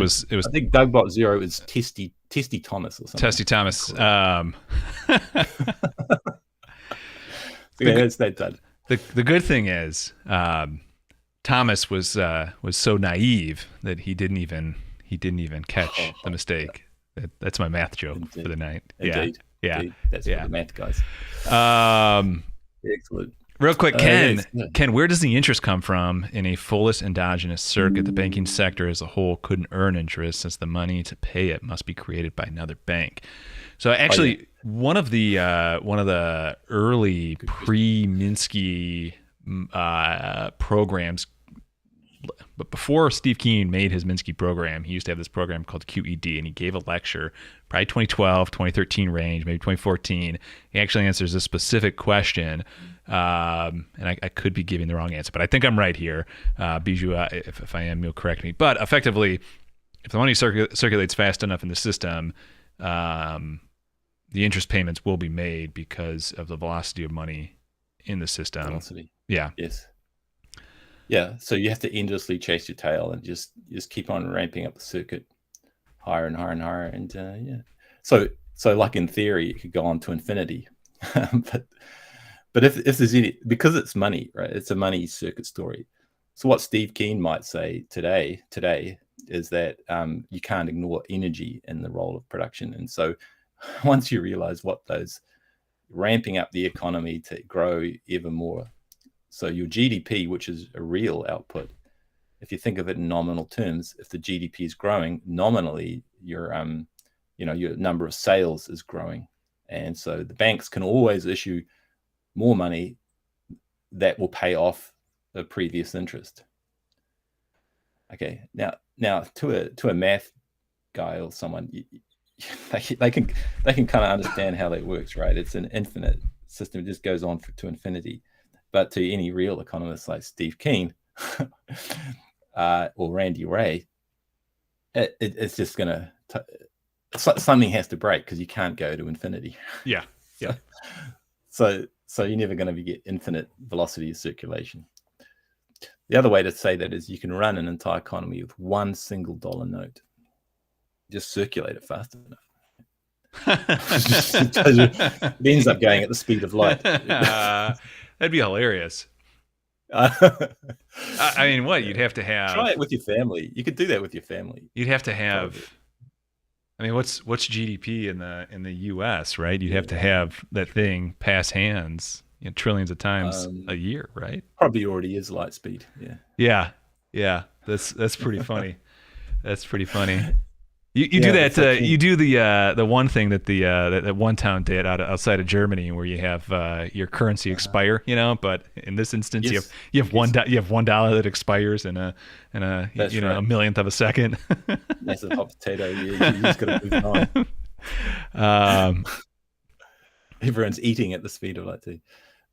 Speaker 3: think Dougbot0 is Testy Thomas or something.
Speaker 1: Testy Thomas.
Speaker 3: That's that done.
Speaker 1: The good thing is, Thomas was so naive that he didn't even catch the mistake. That's my math joke for the night.
Speaker 3: Indeed.
Speaker 1: Yeah.
Speaker 3: Indeed. That's for the math guys. Excellent.
Speaker 1: Real quick, Ken, where does the interest come from in a fullest endogenous circuit? The banking sector as a whole couldn't earn interest since the money to pay it must be created by another bank. So actually, one of the early pre-Minsky programs, but before Steve Keen made his Minsky program, he used to have this program called QED, and he gave a lecture, probably 2012, 2013 range, maybe 2014. He actually answers this specific question, and I could be giving the wrong answer, but I think I'm right here. Bijou, if I am, you'll correct me. But effectively, if the money circulates fast enough in the system, the interest payments will be made because of the velocity of money in the system.
Speaker 3: Velocity.
Speaker 1: Yeah.
Speaker 3: Yes. Yeah. So you have to endlessly chase your tail and just keep on ramping up the circuit higher and higher and higher. And So like in theory, it could go on to infinity. But if there's any, because it's money, right? It's a money circuit story. So what Steve Keen might say today is that you can't ignore energy in the role of production. And so once you realize what those ramping up the economy to grow even more. So your GDP, which is a real output, if you think of it in nominal terms, if the GDP is growing nominally, your number of sales is growing. And so the banks can always issue more money that will pay off the previous interest. Okay. Now to a math guy or someone, they can kind of understand how that works, right? It's an infinite system. It just goes on to infinity. But to any real economist like Steve Keen or Randy Ray, it's just going to something has to break because you can't go to infinity.
Speaker 1: Yeah.
Speaker 3: So you're never going to get infinite velocity of circulation. The other way to say that is you can run an entire economy with one single dollar note. Just circulate it fast enough. It ends up going at the speed of light.
Speaker 1: That'd be hilarious. I mean, what you'd have to have.
Speaker 3: Try it with your family. You could do that with your family.
Speaker 1: You'd have to have. Probably. I mean, what's GDP in the U.S., right? You'd have to have that thing pass hands trillions of times a year, right?
Speaker 3: Probably already is light speed. Yeah.
Speaker 1: Yeah. That's pretty funny. That's pretty funny. You do that. You do the one thing that that one town did outside of Germany, where you have your currency expire. But in this instance,
Speaker 3: yes.
Speaker 1: you have $1 that expires in a
Speaker 3: right.
Speaker 1: a millionth of a second.
Speaker 3: That's a hot potato. You just got to move on. Everyone's eating at the speed of light too.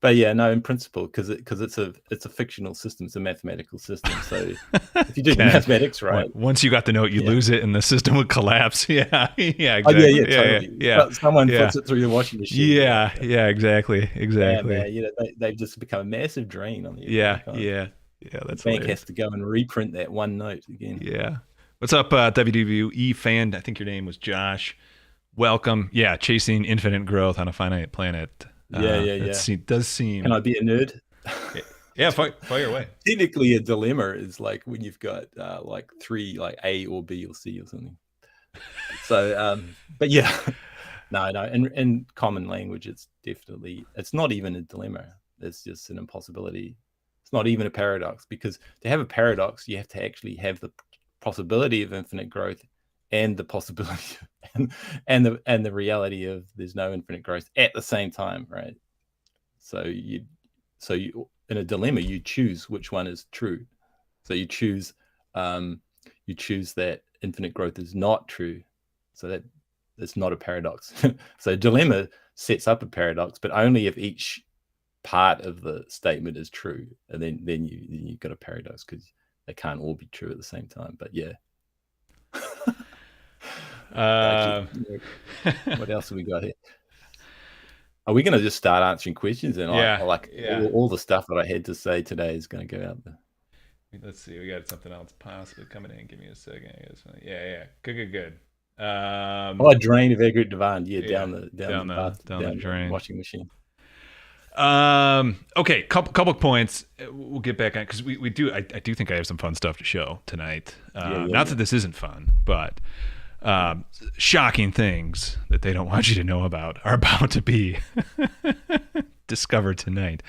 Speaker 3: But yeah, no, in principle, because it's a fictional system, it's a mathematical system. So if you do the
Speaker 1: Ken,
Speaker 3: mathematics right,
Speaker 1: once you got the note, you
Speaker 3: Yeah.
Speaker 1: lose it, and the system would collapse. Yeah, yeah,
Speaker 3: oh
Speaker 1: exactly.
Speaker 3: yeah, totally.
Speaker 1: Yeah,
Speaker 3: Someone
Speaker 1: yeah,
Speaker 3: puts it through the washing machine.
Speaker 1: yeah, yeah, exactly,
Speaker 3: Man,
Speaker 1: exactly.
Speaker 3: you know, they've just become a massive drain on the
Speaker 1: Yeah,
Speaker 3: economy.
Speaker 1: yeah, yeah.
Speaker 3: The
Speaker 1: That's
Speaker 3: bank
Speaker 1: hilarious.
Speaker 3: has to go and reprint that one note again.
Speaker 1: Yeah. What's up, WWE fan? I think your name was Josh. Welcome. Yeah, chasing infinite growth on a finite planet.
Speaker 3: Yeah.
Speaker 1: It does seem.
Speaker 3: Can I be a nerd?
Speaker 1: Yeah, fire away.
Speaker 3: Technically, a dilemma is like when you've got like three, like A or B or C or something. So, but yeah, no. In common language, it's not even a dilemma. It's just an impossibility. It's not even a paradox, because to have a paradox, you have to actually have the possibility of infinite growth and the possibility and the reality of there's no infinite growth at the same time, right? So you in a dilemma, you choose which one is true. So you choose that infinite growth is not true. So that it's not a paradox. So dilemma sets up a paradox, but only if each part of the statement is true, and then you've got a paradox, because they can't all be true at the same time. But yeah. What else have we got here? Are we going to just start answering questions? And all the stuff that I had to say today is going to go out there.
Speaker 1: Let's see. We got something else possibly coming in. Give me a second. I guess. Yeah. Good.
Speaker 3: A drain of aggregate demand. Yeah, down the
Speaker 1: drain.
Speaker 3: Washing machine.
Speaker 1: Okay, couple points. We'll get back on, because we do. I do think I have some fun stuff to show tonight. Not that this isn't fun, but shocking things that they don't want you to know about are about to be discovered tonight.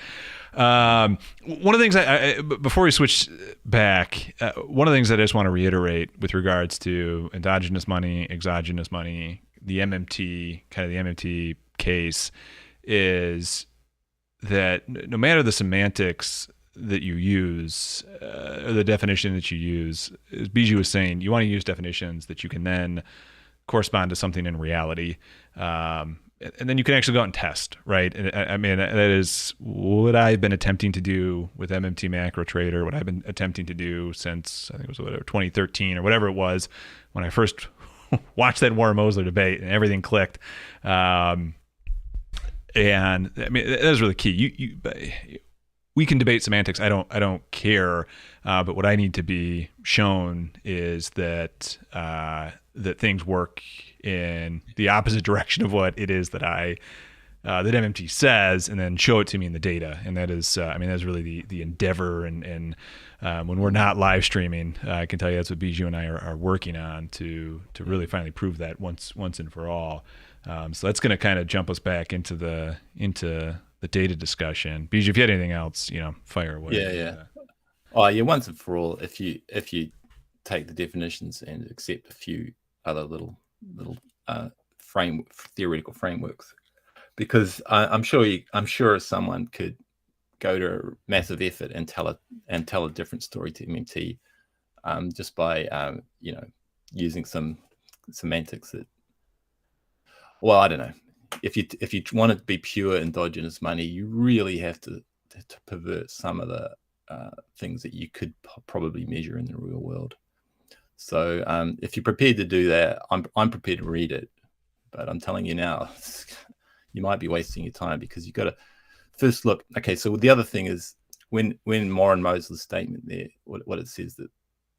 Speaker 1: One of the things I before we switch back, one of the things I just want to reiterate with regards to endogenous money, exogenous money, the MMT, kind of the MMT case, is that no matter the semantics that you use, or the definition that you use, as Bijou was saying, you want to use definitions that you can then correspond to something in reality. And then you can actually go out and test, right? And I mean, that is what I've been attempting to do with MMT Macro Trader, what I've been attempting to do since, I think it was 2013 or whatever it was, when I first watched that Warren Mosler debate and everything clicked. And I mean, that is really key. We can debate semantics. I don't care. But what I need to be shown is that that things work in the opposite direction of what it is that that MMT says, and then show it to me in the data. And that is, that's really the endeavor. And when we're not live streaming, I can tell you that's what Bijou and I are working on to really finally prove that once and for all. So that's going to kind of jump us back into the data discussion. Bijou, if you had anything else, fire away.
Speaker 3: Yeah. Once and for all, if you take the definitions and accept a few other little theoretical frameworks, because I'm sure someone could go to a massive effort and tell a different story to MMT, just by using some semantics that, well, I don't know. If you want it to be pure endogenous money, you really have to pervert some of the things that you could probably measure in the real world. So if you're prepared to do that, I'm prepared to read it. But I'm telling you now, you might be wasting your time, because you've got to first look. Okay, so the other thing is, when Warren Mosler's statement there, what it says, that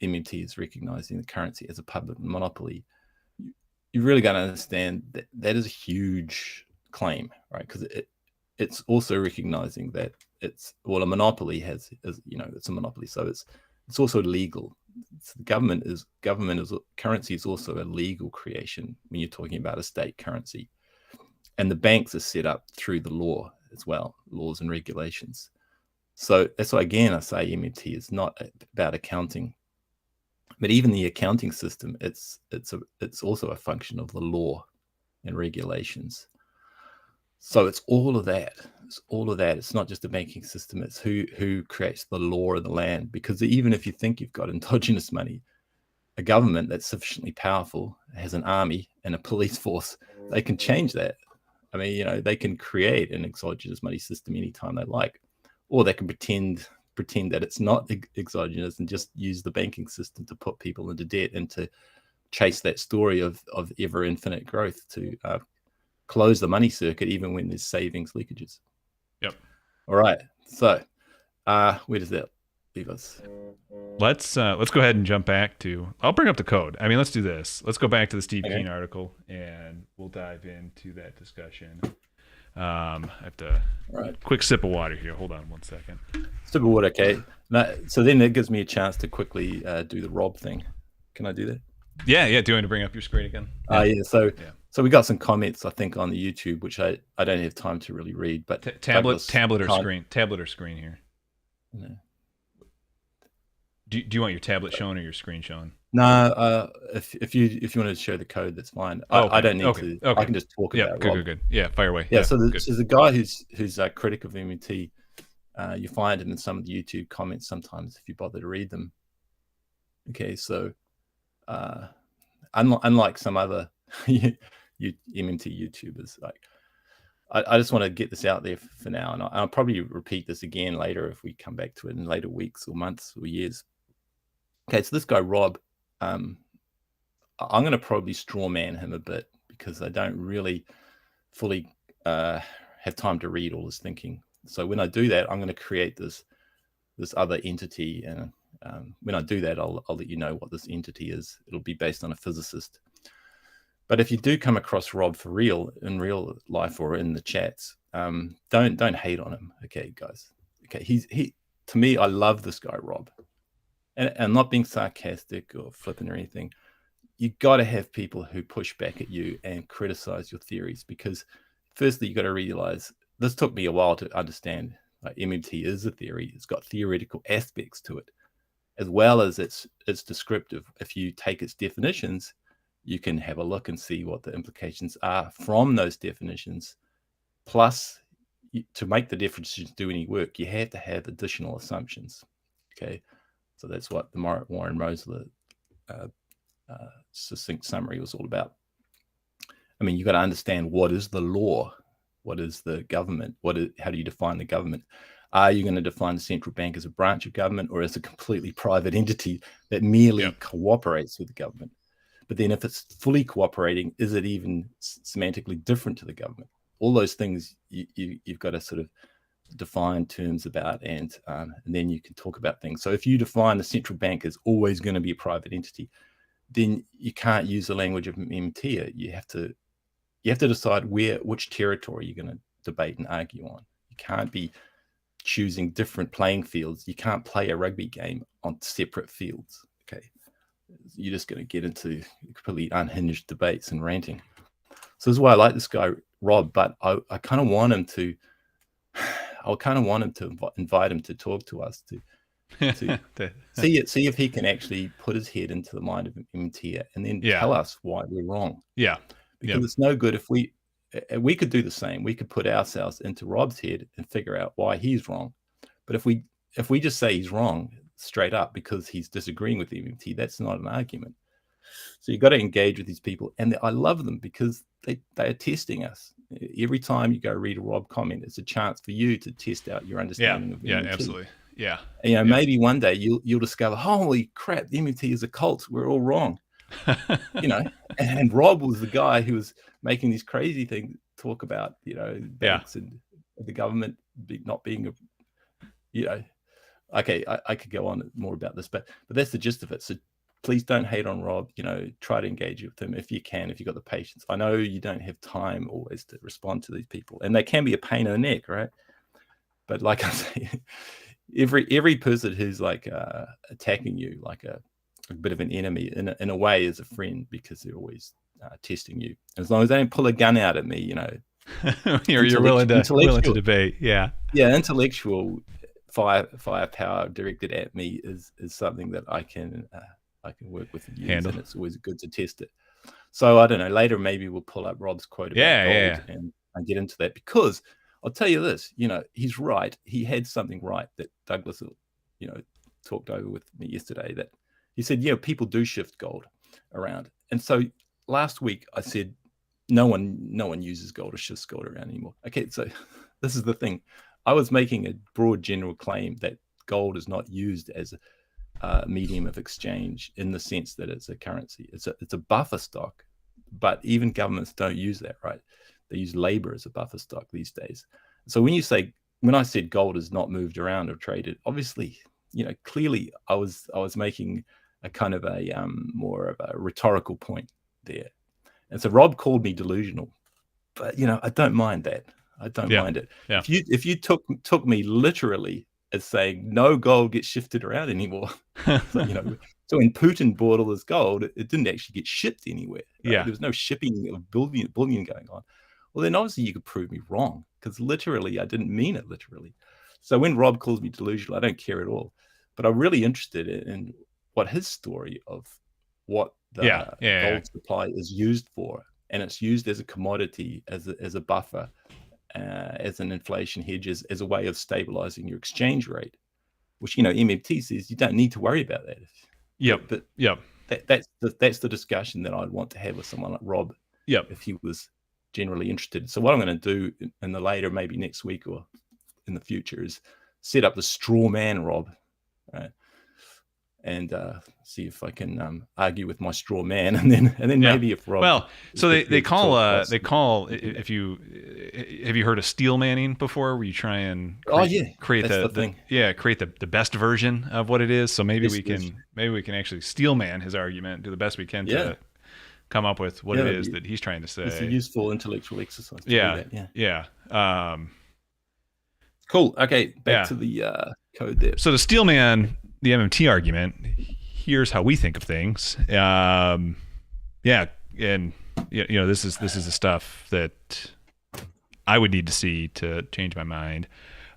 Speaker 3: MMT is recognizing the currency as a public monopoly, you've really got to understand that is a huge claim, right? Because it's also recognizing that a monopoly it's a monopoly, so it's also legal. So currency is also a legal creation when you're talking about a state currency, and the banks are set up through the law as well, laws and regulations. So that's why, again, I say MMT is not about accounting. But even the accounting system, it's also a function of the law and regulations. So it's all of that. It's not just a banking system. It's who creates the law of the land. Because even if you think you've got endogenous money, a government that's sufficiently powerful, has an army and a police force, they can change that I mean, they can create an exogenous money system anytime they like, or they can pretend that it's not exogenous and just use the banking system to put people into debt and to chase that story of ever infinite growth to close the money circuit even when there's savings leakages.
Speaker 1: Yep.
Speaker 3: All right. So where does that leave us?
Speaker 1: Let's go ahead and jump back to. I'll bring up the code. I mean, let's do this. Let's go back to the Steve Keen article, and we'll dive into that discussion. I have to. Quick sip of water here. Hold on one second.
Speaker 3: Sip of water, okay. So then that gives me a chance to quickly do the Rob thing. Can I do that?
Speaker 1: Yeah. Do you want to bring up your screen again?
Speaker 3: So we got some comments, I think, on the YouTube, which I don't have time to really read. But
Speaker 1: tablet or screen here.
Speaker 3: No.
Speaker 1: Do you want your tablet shown or your screen shown?
Speaker 3: No, if you want to show the code, that's fine. I don't need to. Okay. I can just talk about it.
Speaker 1: Good. Yeah, fire away.
Speaker 3: Yeah. So there's a guy who's a critic of MMT. You find him in some of the YouTube comments sometimes if you bother to read them. Okay, so unlike some other MMT YouTubers, like I just want to get this out there for now, and I'll probably repeat this again later if we come back to it in later weeks or months or years. Okay, so this guy Rob, I'm going to probably straw man him a bit because I don't really fully have time to read all his thinking. So when I do that, I'm going to create this other entity, and when I do that, I'll let you know what this entity is. It'll be based on a physicist. But if you do come across Rob for real in real life or in the chats, don't hate on him, okay, guys. Okay, he to me, I love this guy Rob, and I'm not being sarcastic or flippant or anything. You got to have people who push back at you and criticize your theories, because firstly, you got to realize this took me a while to understand. Like MMT is a theory; it's got theoretical aspects to it, as well as it's descriptive. If you take its definitions, you can have a look and see what the implications are from those definitions. Plus, to make the definitions do any work, you have to have additional assumptions. Okay, so that's what the Warren Mosler succinct summary was all about. I mean, you got to understand, what is the law? What is the government? How do you define the government? Are you going to define the central bank as a branch of government or as a completely private entity that merely cooperates with the government? But then if it's fully cooperating, is it even semantically different to the government? All those things you've got to sort of define terms about, and then you can talk about things. So if you define the central bank as always going to be a private entity, then you can't use the language of MMT. You have to decide which territory you're going to debate and argue on. You can't be choosing different playing fields. You can't play a rugby game on separate fields. Okay. You're just going to get into completely unhinged debates and ranting. So this is why I like this guy Rob, but I kind of want him to. Invite him to talk to us to see if he can actually put his head into the mind of MMT and then tell us why we're wrong.
Speaker 1: Yeah,
Speaker 3: because it's no good if we could do the same. We could put ourselves into Rob's head and figure out why he's wrong. But if we just say he's wrong straight up because he's disagreeing with MMT, that's not an argument. So you've got to engage with these people, and I love them because they are testing us. Every time you go read a Rob comment, it's a chance for you to test out your understanding of MMT.
Speaker 1: Yeah, absolutely. Yeah.
Speaker 3: And, maybe one day you'll discover, holy crap, the MMT is a cult. We're all wrong. And Rob was the guy who was making these crazy things, talk about, banks and the government not being okay, I could go on more about this, but that's the gist of it. So please don't hate on Rob. Try to engage with him if you can, if you've got the patience. I know you don't have time always to respond to these people, and they can be a pain in the neck, right? But like I say, every person who's like attacking you like a bit of an enemy in a way is a friend, because they're always testing you. As long as they don't pull a gun out at me,
Speaker 1: you're willing to debate. Yeah,
Speaker 3: intellectual firepower directed at me is something that I can work with and use, and it's always good to test it. So I don't know, later maybe we'll pull up Rob's quote about gold and get into that, because I'll tell you this, he's right. He had something right that Douglas, talked over with me yesterday, that he said, people do shift gold around. And so last week I said, no one uses gold or shifts gold around anymore. Okay, so this is the thing. I was making a broad general claim that gold is not used as a medium of exchange in the sense that it's a currency. It's a buffer stock, but even governments don't use that, right? They use labor as a buffer stock these days. So when I said gold is not moved around or traded, obviously, clearly I was making a kind of a more of a rhetorical point there. And so Rob called me delusional, but I don't mind that. I don't mind it.
Speaker 1: Yeah.
Speaker 3: If you took me literally as saying no gold gets shifted around anymore, so when Putin bought all this gold, it didn't actually get shipped anywhere. Right?
Speaker 1: Yeah,
Speaker 3: there was no shipping of bullion going on. Well, then obviously you could prove me wrong, because literally I didn't mean it literally. So when Rob calls me delusional, I don't care at all. But I'm really interested in what his story of what the gold supply is used for, and it's used as a commodity, as a buffer, as an inflation hedge, as a way of stabilizing your exchange rate, which MMT says you don't need to worry about that. But that's the discussion that I'd want to have with someone like Rob. If he was generally interested. So what I'm going to do in the later, maybe next week or in the future, is set up the straw man Rob, right? And see if I can argue with my straw man, and then maybe if Rob.
Speaker 1: Well, so they call if you have you heard of steel manning before, where you try and create the best version of what it is. So maybe we can actually steel man his argument, do the best we can to come up with what it is that he's trying to say.
Speaker 3: It's a useful intellectual exercise. Cool. Okay, back to the code there.
Speaker 1: So to steel man the MMT argument, here's how we think of things. And this is the stuff that I would need to see to change my mind.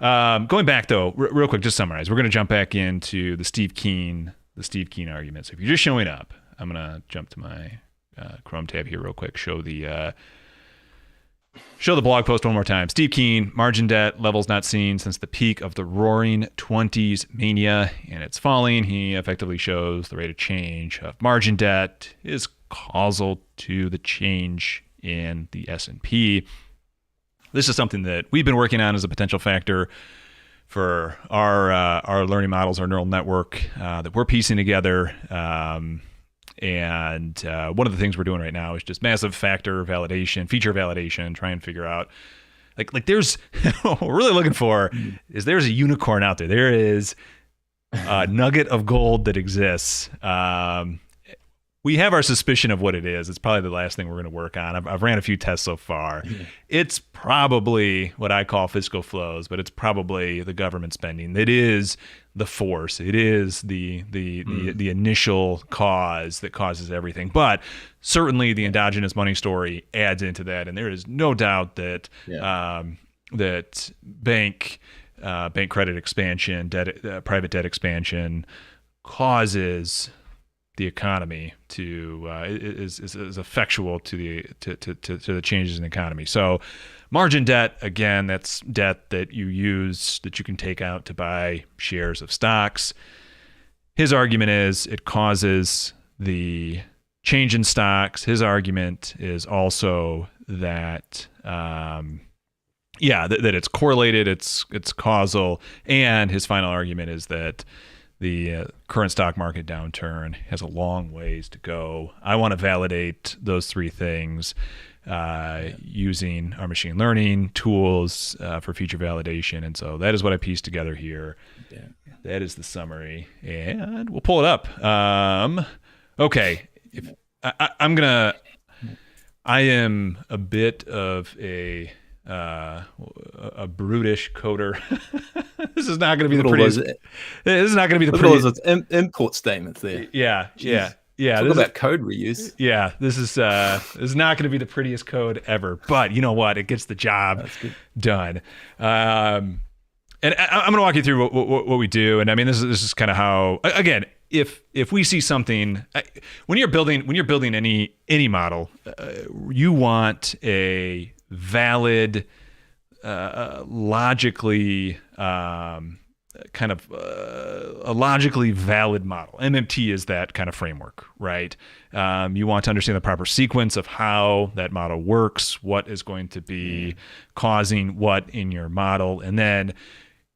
Speaker 1: Going back though, real quick, just summarize. We're going to jump back into the Steve Keen argument. So if you're just showing up, I'm going to jump to my Chrome tab here real quick. Show the blog post one more time. Steve Keen, margin debt levels not seen since the peak of the roaring 20s mania, and it's falling. He effectively shows the rate of change of margin debt is causal to the change in the S&P. This is something that we've been working on as a potential factor for our learning models, our neural network that we're piecing together. And one of the things we're doing right now is just massive factor validation, feature validation, try and figure out like there's what we're really looking for is there's a unicorn out there. There is a nugget of gold that exists. We have our suspicion of what it is. It's probably the last thing we're going to work on. I've ran a few tests so far. Yeah. It's probably what I call fiscal flows, but it's probably the government spending. It is the force. It is the initial cause that causes everything. But certainly the endogenous money story adds into that, and there is no doubt that that bank credit expansion, private debt expansion causes the economy to is effectual to the changes in the economy. So margin debt, again, that's debt that you use, that you can take out to buy shares of stocks. His argument is it causes the change in stocks. His argument is also that that it's correlated, it's causal, and his final argument is that the current stock market downturn has a long ways to go. I want to validate those three things using our machine learning tools for feature validation. And so that is what I pieced together here. Yeah. That is the summary. And we'll pull it up. Okay. I am a bit of a brutish coder. This is not going to be the prettiest. This is not going to be the prettiest.
Speaker 3: Import statements there.
Speaker 1: Yeah.
Speaker 3: Talk
Speaker 1: this
Speaker 3: about code reuse.
Speaker 1: Yeah, this is not going to be the prettiest code ever, but you know what? It gets the job done. And I'm going to walk you through what we do. And I mean, this is kind of how, again, if we see something, when you're building any model, you want a valid, logically kind of a logically valid model. MMT is that kind of framework, right? You want to understand the proper sequence of how that model works, what is going to be causing what in your model, and then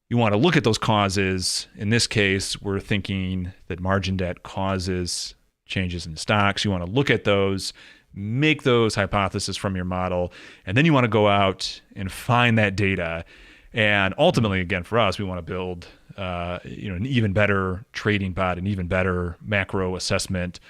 Speaker 1: you want to look at those causes. In this case, we're thinking that margin debt causes changes in stocks. You want to look at those, make those hypotheses from your model, and then you want to go out and find that data. And ultimately, again, for us, we want to build an even better trading bot, an even better macro assessment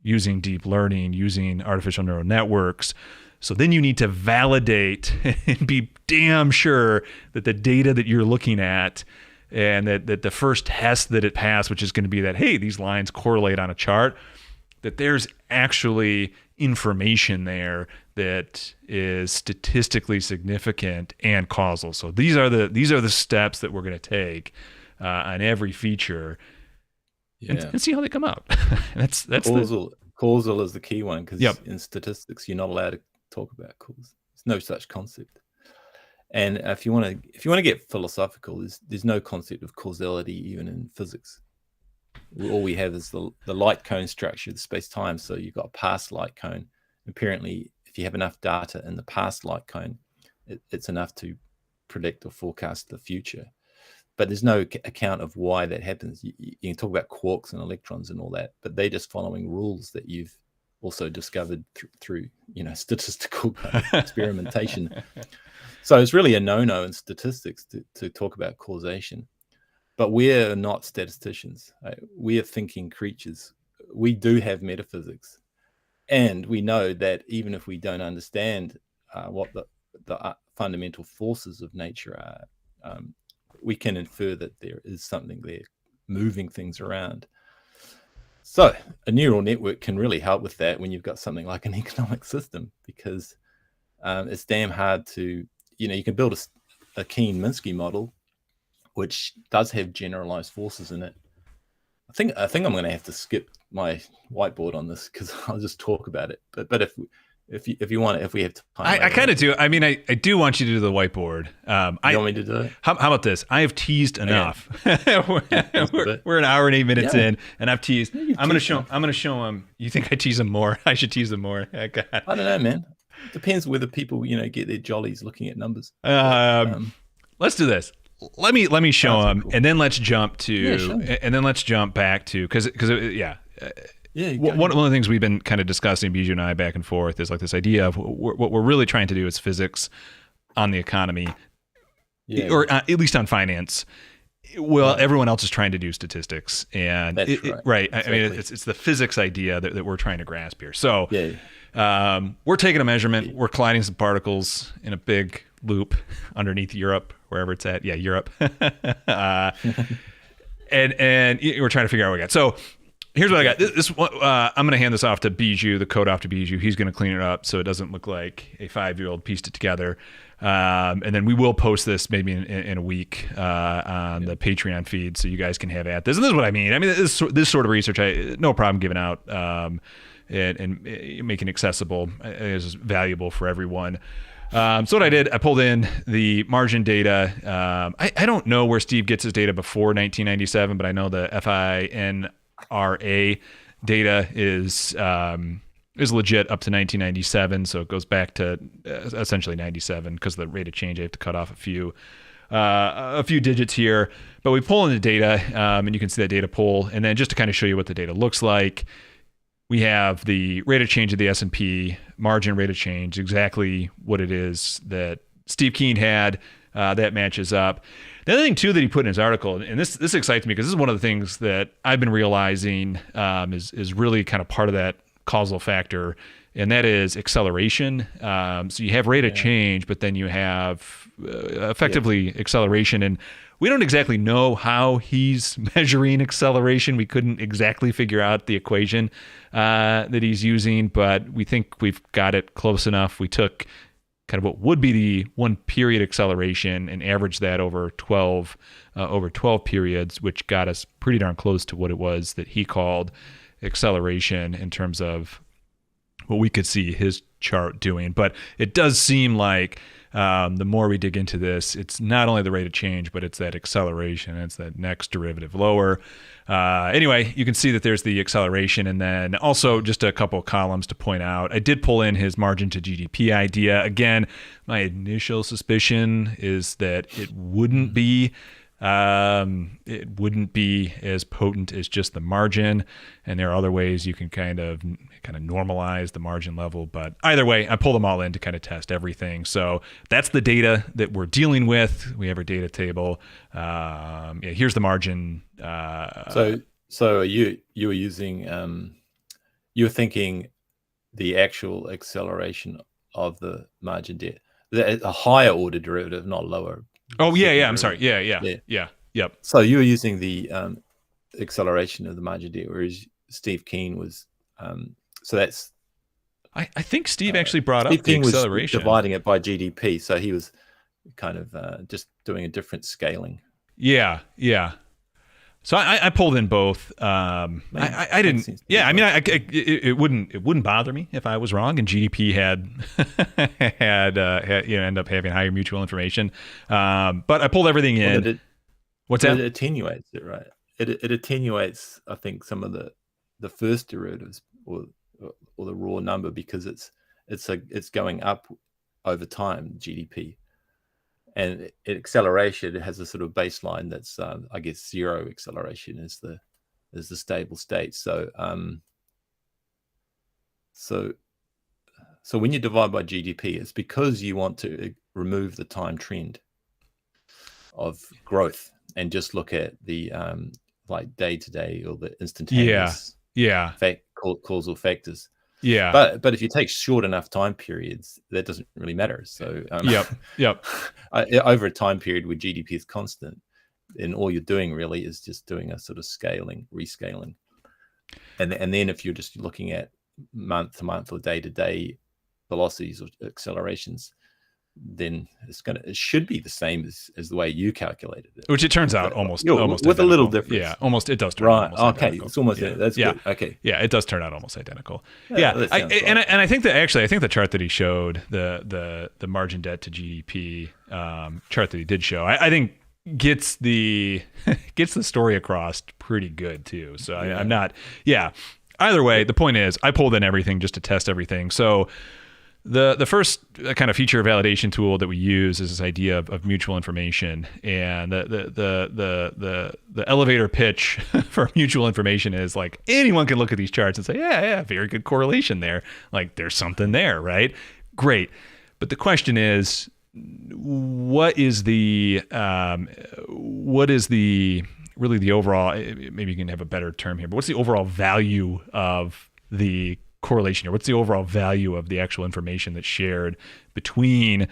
Speaker 1: using deep learning, using artificial neural networks. So then you need to validate and be damn sure that the data that you're looking at and that the first test that it passed, which is going to be that, hey, these lines correlate on a chart, that there's actually information there that is statistically significant and causal. So these are the steps that we're going to take on every feature, and see how they come out. that's
Speaker 3: causal is the key one, because
Speaker 1: Yep.
Speaker 3: in statistics you're not allowed to talk about cause. There's no such concept. And if you want to get philosophical, there's no concept of causality even in physics. All we have is the light cone structure of space-time. So you've got a past light cone. Apparently, if you have enough data in the past light cone, it's enough to predict or forecast the future. But there's no account of why that happens. You can talk about quarks and electrons and all that, but they're just following rules that you've also discovered through statistical kind of experimentation. So it's really a no-no in statistics to talk about causation. But we're not statisticians. Right? We are thinking creatures. We do have metaphysics. And we know that even if we don't understand what the fundamental forces of nature are, we can infer that there is something there moving things around. So a neural network can really help with that when you've got something like an economic system, because it's damn hard to, you can build a Keen-Minsky model, which does have generalized forces in it. I think I'm going to have to skip my whiteboard on this because I'll just talk about it. But if you want it, if we have time,
Speaker 1: I kind of do. I mean, I do want you to do the whiteboard.
Speaker 3: You want me to do it?
Speaker 1: How about this? I have teased enough. we're an hour and 8 minutes in, and I've teased. I'm going to show him. You think I tease him more? I should tease him more. Oh, God.
Speaker 3: I don't know, man. Depends whether people get their jollies looking at numbers.
Speaker 1: Let's do this. Let me show him,
Speaker 3: cool.
Speaker 1: and then let's jump back to because one of the things we've been kind of discussing, Bijou and I, back and forth, is like this idea of what we're really trying to do is physics on the economy, or at least on finance. Well, everyone else is trying to do statistics, and
Speaker 3: That's
Speaker 1: right.
Speaker 3: Exactly.
Speaker 1: I mean, it's the physics idea that we're trying to grasp here. So we're taking a measurement. We're colliding some particles in a big loop underneath Europe, wherever it's at. Yeah, Europe. and we're trying to figure out what we got. So here's what I got. This I'm going to hand this off to Bijou, the code off to Bijou. He's going to clean it up so it doesn't look like a 5-year-old pieced it together. And then we will post this maybe in a week on the Patreon feed, so you guys can have at this. And this is what I mean. I mean, this sort of research, no problem giving out and making accessible is valuable for everyone. So what I did, I pulled in the margin data. I don't know where Steve gets his data before 1997, but I know the FINRA data is legit up to 1997. So it goes back to essentially 97 because the rate of change, I have to cut off a few digits here. But we pull in the data, and you can see that data pull. And then just to kind of show you what the data looks like, we have the rate of change of the S&P, margin rate of change, exactly what it is that Steve Keen had. That matches up. The other thing, too, that he put in his article, and this excites me because this is one of the things that I've been realizing is really kind of part of that causal factor, and that is acceleration. So you have rate of change, but then you have effectively acceleration. And we don't exactly know how he's measuring acceleration. We couldn't exactly figure out the equation that he's using, but we think we've got it close enough. We took kind of what would be the one period acceleration and averaged that over 12 periods, which got us pretty darn close to what it was that he called acceleration in terms of what we could see his chart doing. But it does seem like the more we dig into this, it's not only the rate of change, but it's that acceleration. It's that next derivative lower. Anyway, you can see that there's the acceleration, and then also just a couple of columns to point out. I did pull in his margin to GDP idea. Again, my initial suspicion is that it wouldn't be as potent as just the margin, and there are other ways you can kind of normalize the margin level. But either way, I pull them all in to kind of test everything. So that's the data that we're dealing with. We have our data table. Here's the margin.
Speaker 3: So you were using you were thinking the actual acceleration of the margin debt, a higher order derivative, not lower.
Speaker 1: Oh yeah. I'm sorry. Yeah. Yep.
Speaker 3: So you were using the acceleration of the margin debt, whereas Steve Keen was. So that's.
Speaker 1: I think Steve actually brought
Speaker 3: Steve
Speaker 1: up the
Speaker 3: Keen
Speaker 1: acceleration,
Speaker 3: was dividing it by GDP. So he was kind of just doing a different scaling.
Speaker 1: Yeah. So I pulled in both. I didn't. Yeah, I mean, it wouldn't bother me if I was wrong and GDP had end up having higher mutual information. But I pulled everything in. What's that?
Speaker 3: It attenuates it, right? It attenuates, I think, some of the first derivatives or the raw number, because it's going up over time, GDP. And acceleration, it has a sort of baseline that's, I guess, zero acceleration is the stable state. So, so when you divide by GDP, it's because you want to remove the time trend of growth and just look at the like day to day or the instantaneous causal factors.
Speaker 1: Yeah.
Speaker 3: But if you take short enough time periods, that doesn't really matter. So
Speaker 1: Yep.
Speaker 3: Over a time period where GDP is constant, then all you're doing really is just doing a sort of rescaling. And then if you're just looking at month to month or day to day velocities or accelerations, then it should be the same as the way you calculated it.
Speaker 1: Which it turns out almost
Speaker 3: with
Speaker 1: identical.
Speaker 3: a little difference.
Speaker 1: Yeah, almost. It does turn out almost identical.
Speaker 3: It's almost that's good. Okay.
Speaker 1: Yeah, it does turn out almost identical. I think the chart that he showed, the margin debt to GDP chart that he did show, I think gets the story across pretty good too. So I'm not. Yeah. Either way, the point is, I pulled in everything just to test everything. So. The first kind of feature validation tool that we use is this idea of mutual information, and the elevator pitch for mutual information is like anyone can look at these charts and say, yeah, very good correlation there. Like there's something there, right? Great, but the question is, what is the really the overall? Maybe you can have a better term here, but what's the overall value of the correlation here? What's the overall value of the actual information that's shared between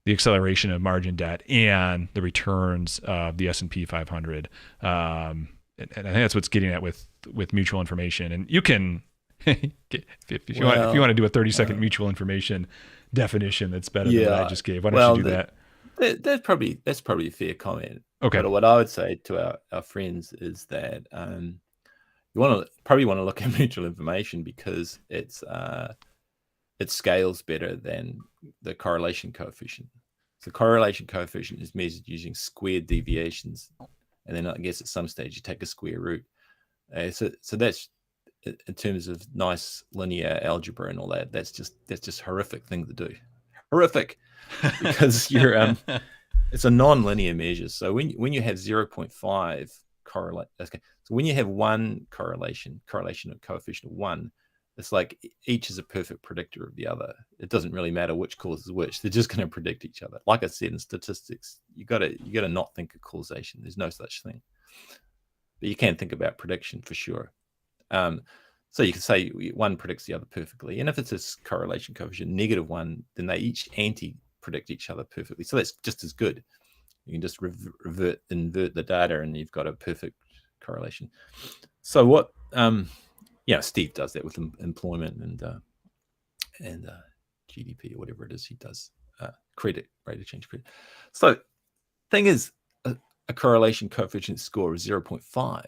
Speaker 1: the acceleration of margin debt and the returns of the S&P 500? And I think that's what's getting at with mutual information. And you can, if you want to do a 30-second mutual information definition that's better than what I just gave, why don't you do that?
Speaker 3: That's probably a fair comment.
Speaker 1: Okay.
Speaker 3: But what I would say to our friends is that you probably want to look at mutual information because it scales better than the correlation coefficient. So correlation coefficient is measured using squared deviations, and then I guess at some stage you take a square root. So that's in terms of nice linear algebra and all that. That's just horrific thing to do. Horrific, because you're it's a non-linear measure. So when you have 0.5 correlate, okay. So when you have one correlation of coefficient of 1, it's like each is a perfect predictor of the other. It doesn't really matter which causes which. They're just going to predict each other. Like I said, in statistics, you got to not think of causation. There's no such thing. But you can think about prediction for sure. So you can say one predicts the other perfectly. And if it's a correlation coefficient -1, then they each anti-predict each other perfectly. So that's just as good. You can just invert the data, and you've got a perfect correlation. So what? Steve does that with employment and GDP or whatever it is he does. Credit, rate of change credit. So, thing is, a correlation coefficient score of 0.5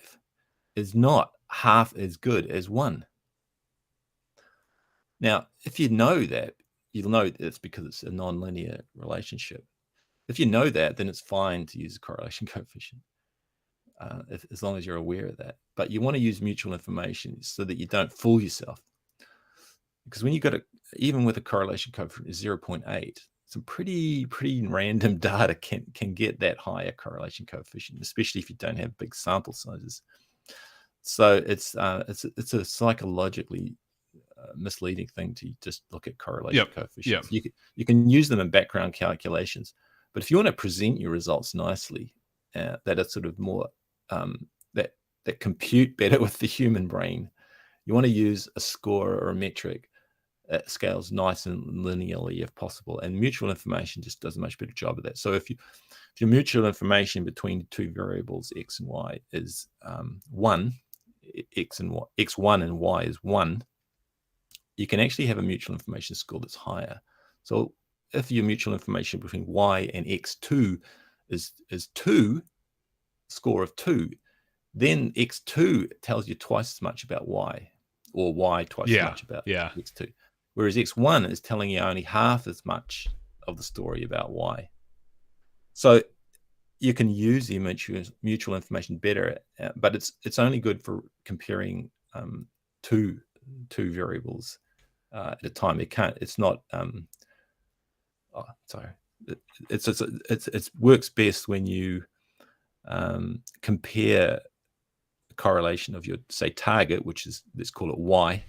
Speaker 3: is not half as good as 1. Now, if you know that, you'll know it's because it's a nonlinear relationship. If you know that, then it's fine to use a correlation coefficient, as long as you're aware of that. But you want to use mutual information so that you don't fool yourself. Because when you got even with a correlation coefficient of 0.8, some pretty random data can get that higher correlation coefficient, especially if you don't have big sample sizes. So it's a psychologically misleading thing to just look at correlation coefficients. You can use them in background calculations, but if you want to present your results nicely, that are sort of more that compute better with the human brain, you want to use a score or a metric that scales nice and linearly if possible. And mutual information just does a much better job of that. So if your mutual information between two variables x and y is 1, x1 and y is 1, you can actually have a mutual information score that's higher. So if your mutual information between y and x2 is 2, score of 2, then x2 tells you twice as much about y, or y twice as much about x2. Whereas x1 is telling you only half as much of the story about y. So you can use the mutual information better, but it's only good for comparing two variables at a time. It's not. It works best when you compare the correlation of your, say, target, which is, let's call it y,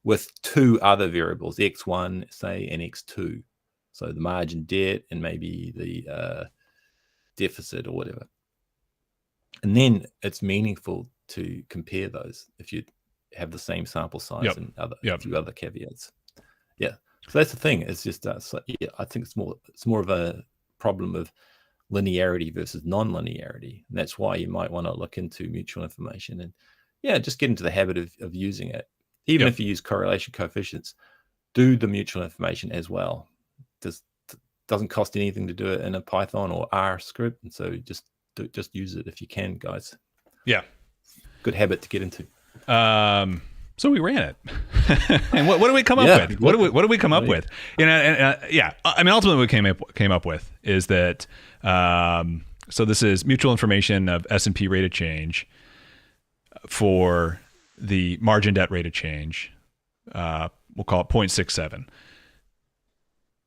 Speaker 3: with two other variables, x1, say, and x2. So the margin debt and maybe the deficit or whatever. And then it's meaningful to compare those if you have the same sample size and a few other caveats. Yeah. So that's the thing. It's just, I think it's more of a problem of linearity versus non-linearity. And that's why you might want to look into mutual information and just get into the habit of using it. Even if you use correlation coefficients, do the mutual information as well. Doesn't cost anything to do it in a Python or R script. And so just use it if you can, guys. Yeah. Good habit to get into.
Speaker 1: So we ran it. And what do we come up with? What do we come up with? I mean, ultimately what we came up with is that, so this is mutual information of S&P rate of change for the margin debt rate of change. We'll call it 0.67.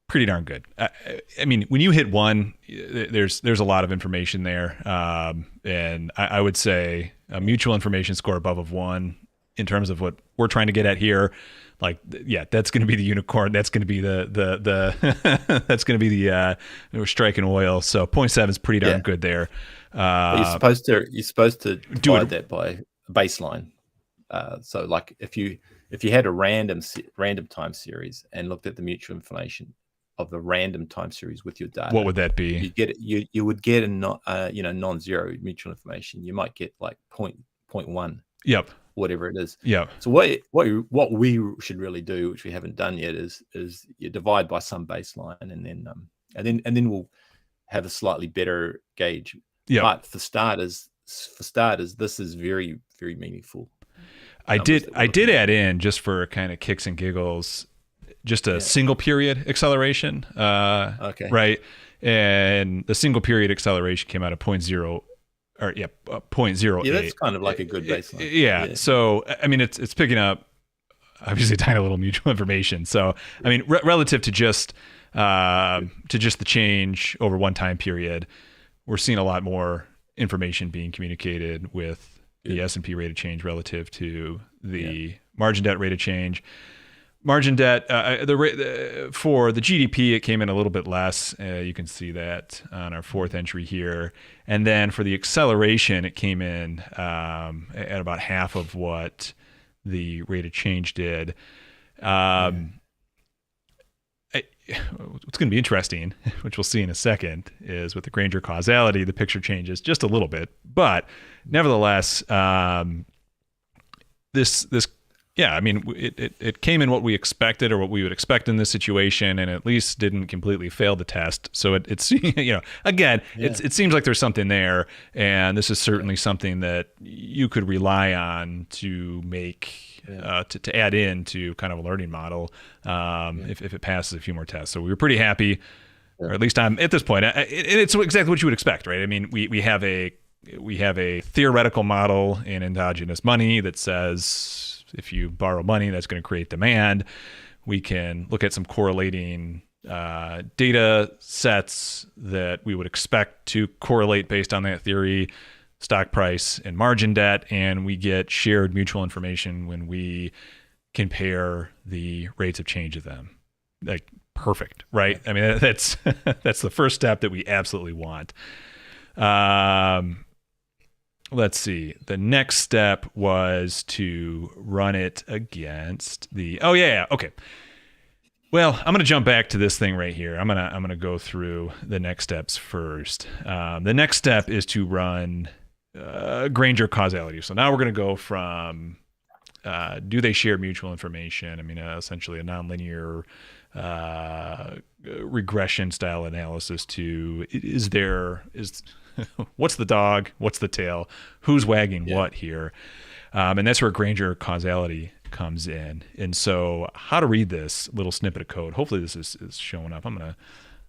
Speaker 1: Pretty darn good. I mean, when you hit 1, there's a lot of information there. And I would say a mutual information score above 1 in terms of what we're trying to get at here, like, that's going to be the unicorn. That's going to be the that's going to be the we're striking oil. So 0.7 is pretty darn good there.
Speaker 3: But you're supposed to divide that by baseline. So like if you had a random time series and looked at the mutual information of the random time series with your data,
Speaker 1: what would that be?
Speaker 3: You would get a non-zero mutual information. You might get like 0.1.
Speaker 1: Yep.
Speaker 3: Whatever it is.
Speaker 1: Yeah.
Speaker 3: So what we should really do, which we haven't done yet, is you divide by some baseline, and then we'll have a slightly better gauge. Yeah. But for starters, this is very, very meaningful.
Speaker 1: I did add in, just for kind of kicks and giggles, just a single period acceleration. Okay. Right. And the single period acceleration came out of 0.0. Or 0.08.
Speaker 3: Yeah, that's kind of like a good baseline.
Speaker 1: Yeah. So I mean, it's picking up obviously tiny little mutual information. So I mean, relative to just the change over one time period, we're seeing a lot more information being communicated with the S&P rate of change relative to the margin debt rate of change. Margin debt, for the GDP, it came in a little bit less. You can see that on our fourth entry here. And then for the acceleration, it came in at about half of what the rate of change did. What's going to be interesting, which we'll see in a second, is with the Granger causality, the picture changes just a little bit. But nevertheless, this yeah, I mean, it came in what we expected or what we would expect in this situation, and at least didn't completely fail the test. So it's again, it seems like there's something there, and this is certainly something that you could rely on to make to add in to kind of a learning model if it passes a few more tests. So we were pretty happy, or at least I'm at this point. It's exactly what you would expect, right? I mean, we have a theoretical model in endogenous money that says if you borrow money, that's going to create demand. We can look at some correlating data sets that we would expect to correlate based on that theory, stock price and margin debt, and we get shared mutual information when we compare the rates of change of them. Like, perfect, right? I mean, that's the first step that we absolutely want. Let's see. The next step was to run it against the. Oh yeah. Okay. Well, I'm going to jump back to this thing right here. I'm gonna go through the next steps first. The next step is to run Granger causality. So now we're going to go from do they share mutual information? I mean, essentially a nonlinear regression style analysis to what's the dog? What's the tail? Who's wagging what here? And that's where Granger causality comes in. And so, how to read this little snippet of code? Hopefully, this is showing up. I'm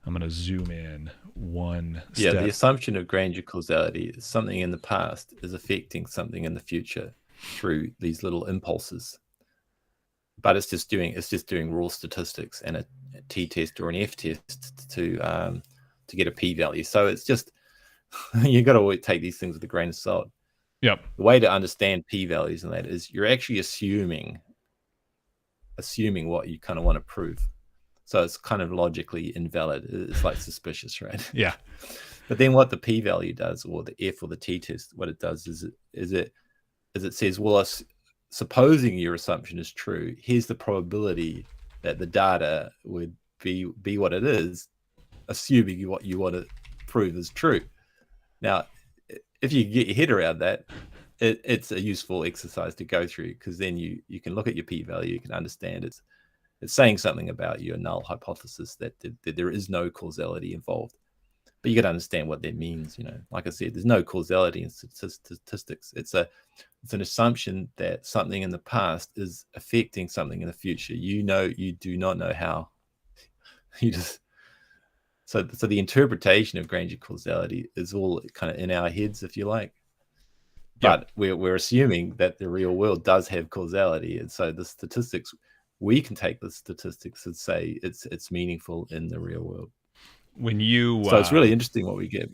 Speaker 1: gonna zoom in one step.
Speaker 3: Yeah, the assumption of Granger causality is something in the past is affecting something in the future through these little impulses. But it's just doing raw statistics and a t-test or an f-test to get a p-value. So it's just you got to take these things with a grain of salt.
Speaker 1: Yep.
Speaker 3: The way to understand p-values and that is you're actually assuming what you kind of want to prove. So it's kind of logically invalid. It's like suspicious, right?
Speaker 1: Yeah.
Speaker 3: But then what the p-value does, or the f or the t-test, what it does is it says, well, supposing your assumption is true, here's the probability that the data would be what it is, assuming what you want to prove is true. Now, if you get your head around that, it's a useful exercise to go through, because then you can look at your p-value, you can understand it's saying something about your null hypothesis that there is no causality involved. But you got to understand what that means. Like I said, there's no causality in statistics. It's an assumption that something in the past is affecting something in the future. You do not know how. So the interpretation of Granger causality is all kind of in our heads, if you like. But we're assuming that the real world does have causality, and so the statistics, we can take the statistics and say it's meaningful in the real world. So it's really interesting what we get.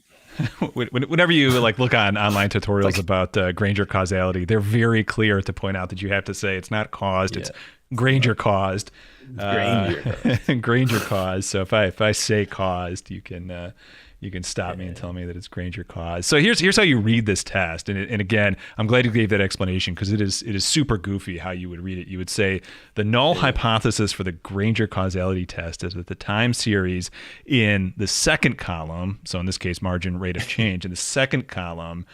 Speaker 1: Whenever you look on online tutorials about Granger causality, they're very clear to point out that you have to say it's not caused, it's Granger caused. Granger caused. So if I say caused, you can stop me and tell me that it's Granger caused. So here's how you read this test. And again, I'm glad you gave that explanation, because it is super goofy how you would read it. You would say the null hypothesis for the Granger causality test is that the time series in the second column, so in this case margin rate of change, in the second column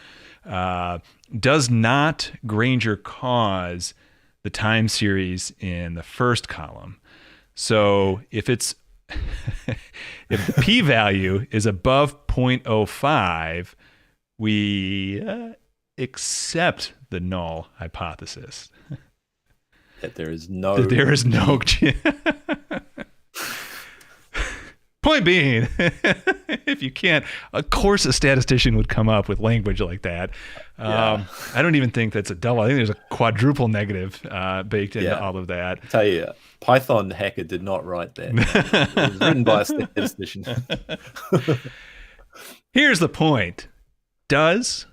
Speaker 1: does not Granger cause the time series in the first column. So if the p-value is above 0.05, we accept the null hypothesis.
Speaker 3: That there is no
Speaker 1: Point being, if you can't, of course a statistician would come up with language like that. I don't even think that's a double. I think there's a quadruple negative baked into all of that.
Speaker 3: I'll tell you, Python hacker did not write that. It was written by a statistician.
Speaker 1: Here's the point. Does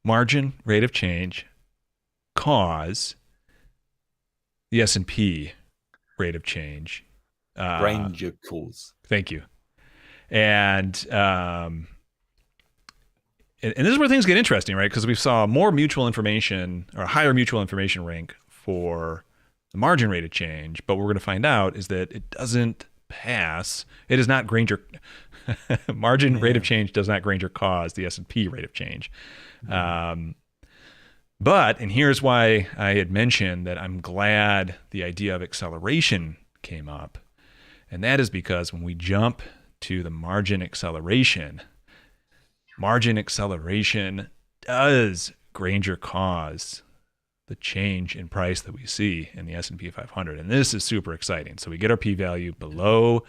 Speaker 1: margin rate of change cause the S&P rate of change?
Speaker 3: Granger cause.
Speaker 1: Thank you. And this is where things get interesting, right? Because we saw more mutual information, or a higher mutual information rank for the margin rate of change. But what we're going to find out is that it doesn't pass. It is not Granger. Margin rate of change does not Granger cause the S&P rate of change. But, and here's why I had mentioned that I'm glad the idea of acceleration came up. And that is because when we jump to the margin acceleration does Granger cause the change in price that we see in the S&P 500. And this is super exciting. So we get our p-value below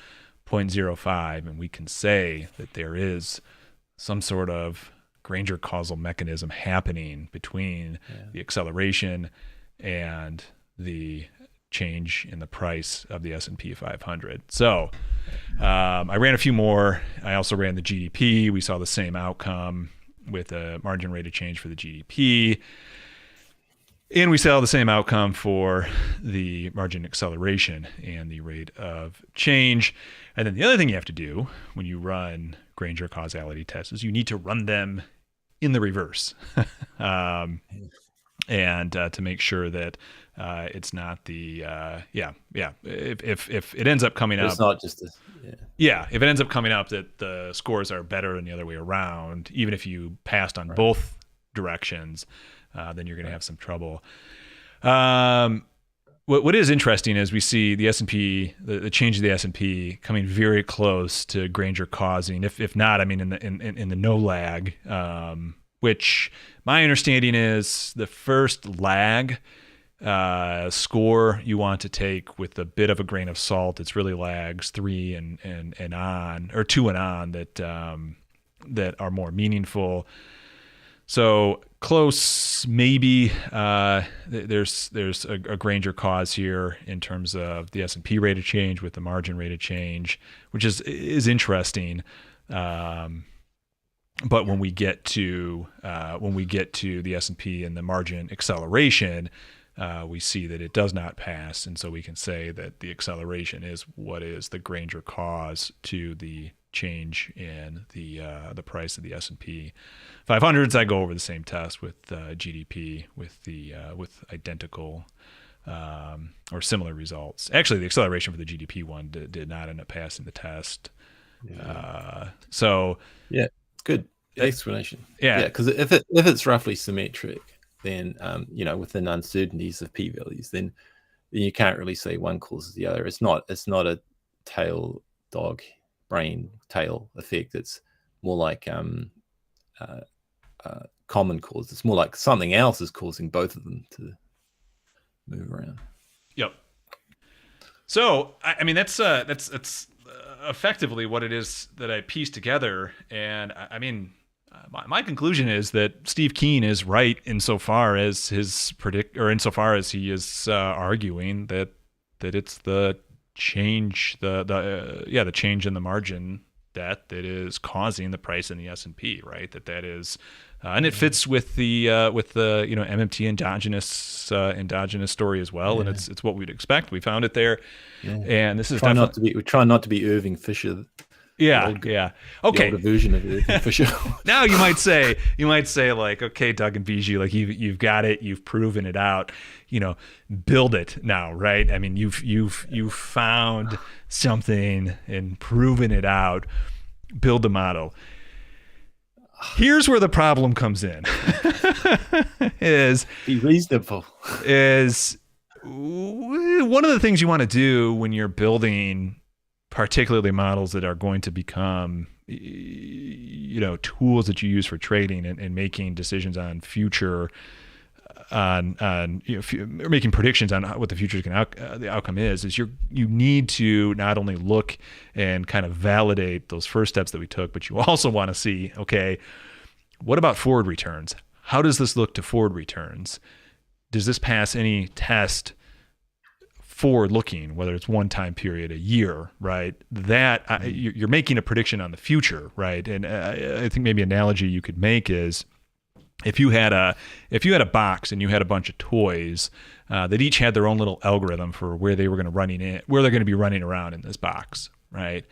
Speaker 1: 0.05, and we can say that there is some sort of Granger causal mechanism happening between the acceleration and the change in the price of the S&P 500. So I ran a few more. I also ran the GDP. We saw the same outcome with a margin rate of change for the GDP. And we saw the same outcome for the margin acceleration and the rate of change. And then the other thing you have to do when you run Granger causality tests is you need to run them in the reverse. And to make sure that it's not the if it ends up coming up,
Speaker 3: it's not just this.
Speaker 1: If it ends up coming up that the scores are better than the other way around, even if you passed on both directions, then you're going to have some trouble. What is interesting is we see the S&P, the change of the S&P coming very close to Granger causing, if not, I mean, in the no lag, which my understanding is the first lag score you want to take with a bit of a grain of salt. It's really lags 3 and on, or 2 and on that are more meaningful. So close, maybe. There's a Granger cause here in terms of the S&P rate of change with the margin rate of change, which is interesting. But when we get to the S&P and the margin acceleration, we see that it does not pass, and so we can say that the acceleration is what is the Granger cause to the change in the price of the S&P 500s. I go over the same test with GDP with identical or similar results. Actually, the acceleration for the GDP one did not end up passing the test. So
Speaker 3: yeah, good explanation.
Speaker 1: Yeah,
Speaker 3: because if it's roughly symmetric, then within uncertainties of p-values, then you can't really say one causes the other. It's not a tail dog brain tail effect. It's more like common cause. It's more like something else is causing both of them to move around.
Speaker 1: Yep. So I mean that's effectively what it is that I pieced together, and I mean my conclusion is that Steve Keen is right insofar as insofar as he is arguing that it's the change the change in the margin debt that is causing the price in the S&P, right? That is and it fits with the MMT endogenous story as well, and it's what we'd expect. We found it there, and this is
Speaker 3: we try not to be Irving Fisher.
Speaker 1: Okay.
Speaker 3: The older version of Irving Fisher.
Speaker 1: Now you might say like, okay, Doug and Bijou, like you've got it, you've proven it out, build it now, right? I mean, you've found something and proven it out. Build a model. Here's where the problem comes in.
Speaker 3: Be reasonable.
Speaker 1: Is one of the things you want to do when you're building particularly models that are going to become tools that you use for trading and making decisions on future making predictions on what the future the outcome is you need to not only look and kind of validate those first steps that we took, but you also want to see, okay, what about forward returns? How does this look to forward returns? Does this pass any test forward looking, whether it's one time period, a year, right? That you're making a prediction on the future, right? And I think maybe an analogy you could make is if you had a box and you had a bunch of toys that each had their own little algorithm for where they're going to be running around in this box, right?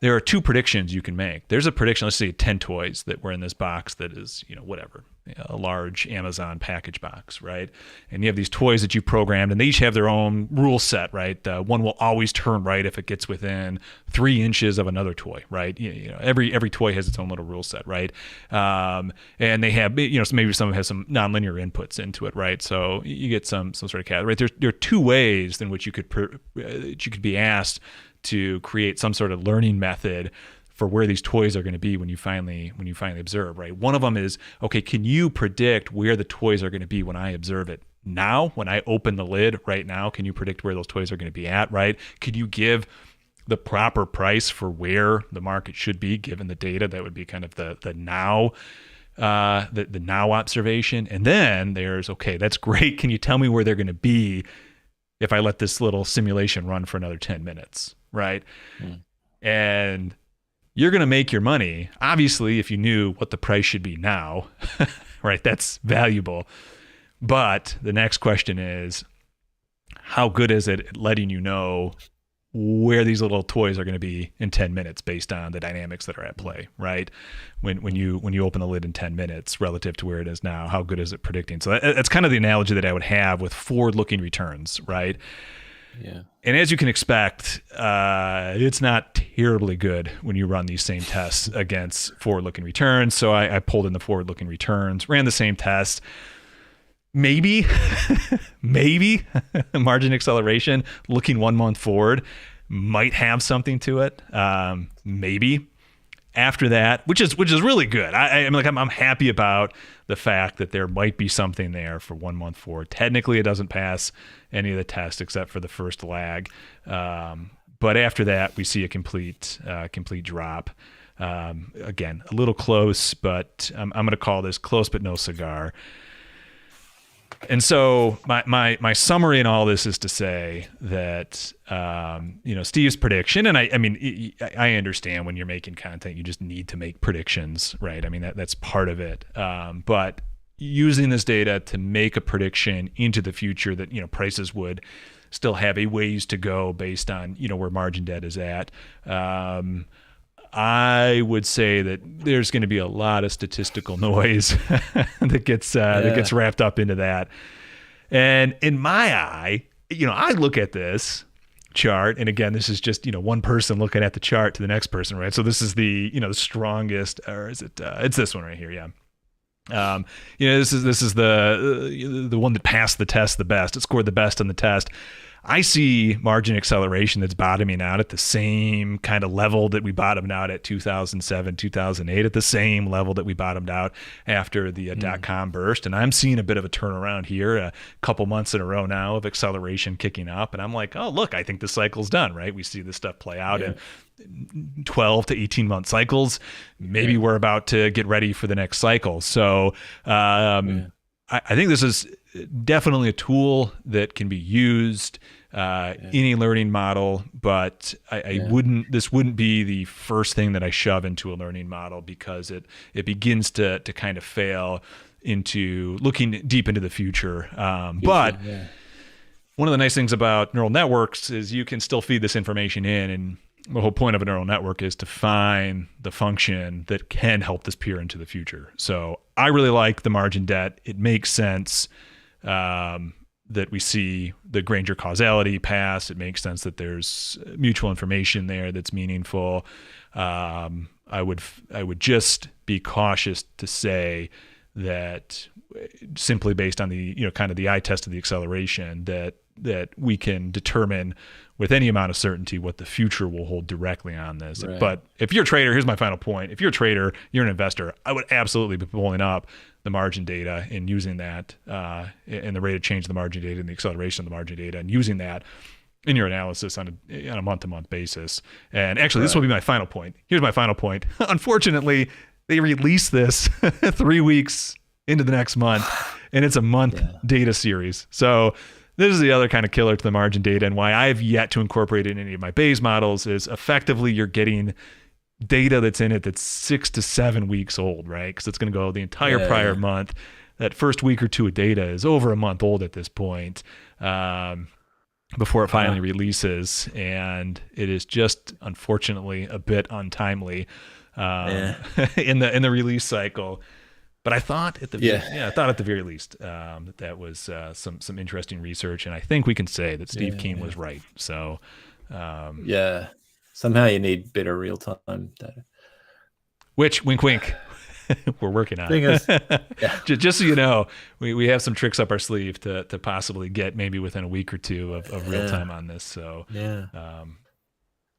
Speaker 1: There are two predictions you can make. There's a prediction, let's say 10 toys that were in this box that is, whatever, a large Amazon package box, right? And you have these toys that you programmed, and they each have their own rule set, right? One will always turn right if it gets within 3 inches of another toy, right? Every toy has its own little rule set, right? And they have, so maybe some has some nonlinear inputs into it, right? So you get some sort of cat, right? There are 2 ways in which you could be asked to create some sort of learning method for where these toys are going to be when you finally observe, right? One of them is, okay, can you predict where the toys are going to be when I observe it now? When I open the lid right now, can you predict where those toys are going to be at, right? Could you give the proper price for where the market should be given the data? That would be kind of the now the now observation. And then there's, okay, that's great. Can you tell me where they're going to be if I let this little simulation run for another 10 minutes, right? And you're going to make your money, obviously, if you knew what the price should be now, right? That's valuable. But the next question is, how good is it at letting you know where these little toys are going to be in 10 minutes based on the dynamics that are at play, right? When you open the lid in 10 minutes relative to where it is now, how good is it predicting? So that's kind of the analogy that I would have with forward-looking returns, right?
Speaker 3: Yeah.
Speaker 1: And as you can expect, it's not terribly good when you run these same tests against forward-looking returns. So I pulled in the forward-looking returns, ran the same test. Maybe margin acceleration looking 1 month forward might have something to it. Maybe. After that, which is really good. I'm happy about the fact that there might be something there for 1 month forward. Technically, it doesn't pass any of the tests except for the first lag. But after that, we see a complete drop. Again, a little close, but I'm going to call this close but no cigar. And so my summary in all this is to say that Steve's prediction, and I understand when you're making content you just need to make predictions, right? I mean that's part of it. But using this data to make a prediction into the future that prices would still have a ways to go based on where margin debt is at. I would say that there's going to be a lot of statistical noise that gets wrapped up into that. And in my eye, I look at this chart, and again, this is just one person looking at the chart to the next person, right? So this is the the strongest, or is it? It's this one right here, yeah. This is the one that passed the test the best. It scored the best on the test. I see margin acceleration that's bottoming out at the same kind of level that we bottomed out at 2007, 2008, at the same level that we bottomed out after the dot-com burst. And I'm seeing a bit of a turnaround here, a couple months in a row now of acceleration kicking up. And I'm like, oh, look, I think the cycle's done, right? We see this stuff play out in 12 to 18 month cycles. Maybe we're about to get ready for the next cycle. So I think this is definitely a tool that can be used in a learning model, but this wouldn't be the first thing that I shove into a learning model, because it begins to kind of fail into looking deep into the future. But one of the nice things about neural networks is you can still feed this information in, and the whole point of a neural network is to find the function that can help this peer into the future. So I really like the margin debt. It makes sense that we see the Granger causality pass. It makes sense that there's mutual information there that's meaningful. I would just be cautious to say that simply based on the kind of the eye test of the acceleration that we can determine with any amount of certainty what the future will hold directly on this. Right. But if you're a trader, here's my final point. If you're a trader, you're an investor, I would absolutely be pulling up the margin data and using that and the rate of change of the margin data and the acceleration of the margin data, and using that in your analysis on a month-to-month basis. And actually, this will be my final point. Here's my final point. Unfortunately, they released this 3 weeks into the next month, and it's a month data series. So this is the other kind of killer to the margin data, and why I've yet to incorporate it in any of my Bayes models is effectively you're getting data that's in it that's 6 to 7 weeks old, right? Because it's going to go the entire prior month. That first week or two of data is over a month old at this point before it finally releases, and it is just unfortunately a bit untimely in the release cycle. But I thought at the
Speaker 3: Yeah.
Speaker 1: I thought at the very least that was some interesting research, and I think we can say that Steve Keen was right. So
Speaker 3: Yeah. Somehow you need better real time data.
Speaker 1: which wink wink we're working on.
Speaker 3: Thing is, yeah.
Speaker 1: Just so you know, we have some tricks up our sleeve to possibly get maybe within a week or two of real time on this. So
Speaker 3: yeah.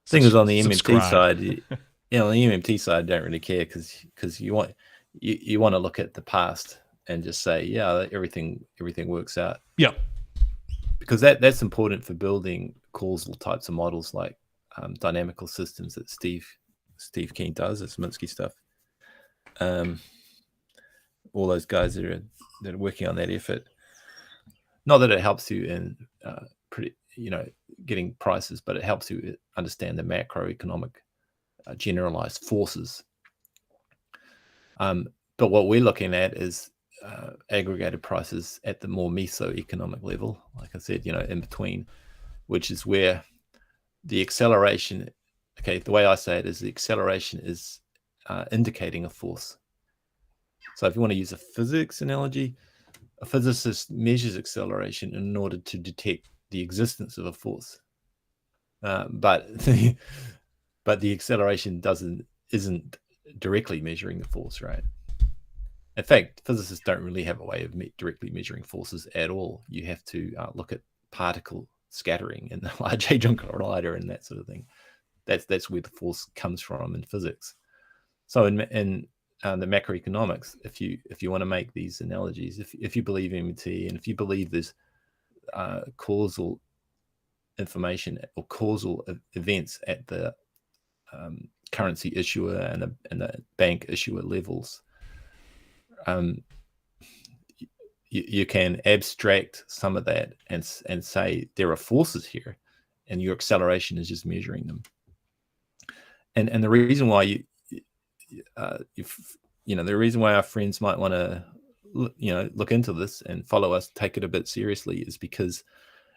Speaker 3: Thing is, on the MMT
Speaker 1: subscribe.
Speaker 3: side, on the MMT side, don't really care because you want to look at the past and just say, yeah, everything works out.
Speaker 1: Yep.
Speaker 3: Because that's important for building causal types of models like dynamical systems that Steve Keen does. It's Minsky stuff. All those guys that are working on that effort. Not that it helps you in getting prices, but it helps you understand the macroeconomic generalized forces. But what we're looking at is aggregated prices at the more mesoeconomic level, like I said, in between, which is where the acceleration. Okay, the way I say it is the acceleration is indicating a force. So if you want to use a physics analogy, a physicist measures acceleration in order to detect the existence of a force. But the acceleration isn't directly measuring the force, right? In fact, physicists don't really have a way of directly measuring forces at all. You have to look at particle scattering in the Large Hadron Collider and that sort of thing. That's where the force comes from in physics. So in the macroeconomics, if you want to make these analogies, if you believe MMT and if you believe there's causal information or causal events at the currency issuer and the bank issuer levels, you can abstract some of that and say there are forces here, and your acceleration is just measuring them. And the reason why the reason why our friends might want to look into this and follow us, take it a bit seriously, is because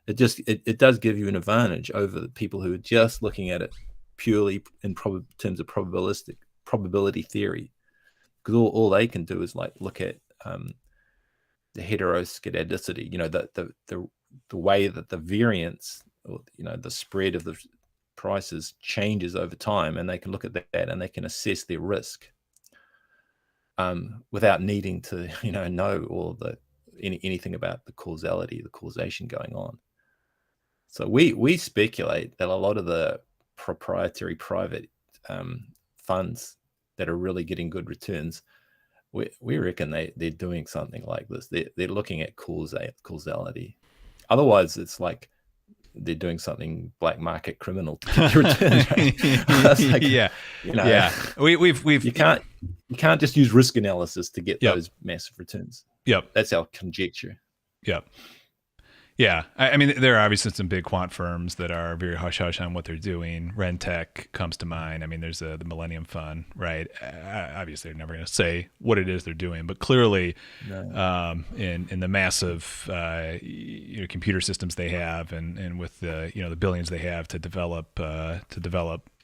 Speaker 3: it does give you an advantage over the people who are just looking at it purely in terms of probability theory, because all they can do is look at the heteroscedasticity, the way that the variance, or the spread of the prices changes over time, and they can look at that and they can assess their risk without needing to know all anything about the causation going on. So we speculate that a lot of the proprietary private funds that are really getting good returns, we reckon they're doing something like this. They're looking at causality. Otherwise, it's like they're doing something black market criminal to get your returns. Right? You can't just use risk analysis to get those massive returns.
Speaker 1: Yep,
Speaker 3: that's our conjecture.
Speaker 1: Yep. Yeah, I mean, there are obviously some big quant firms that are very hush-hush on what they're doing. Rentec comes to mind. I mean, there's the Millennium Fund, right? Obviously, they're never going to say what it is they're doing, but clearly, in the massive computer systems they have, and with the billions they have to develop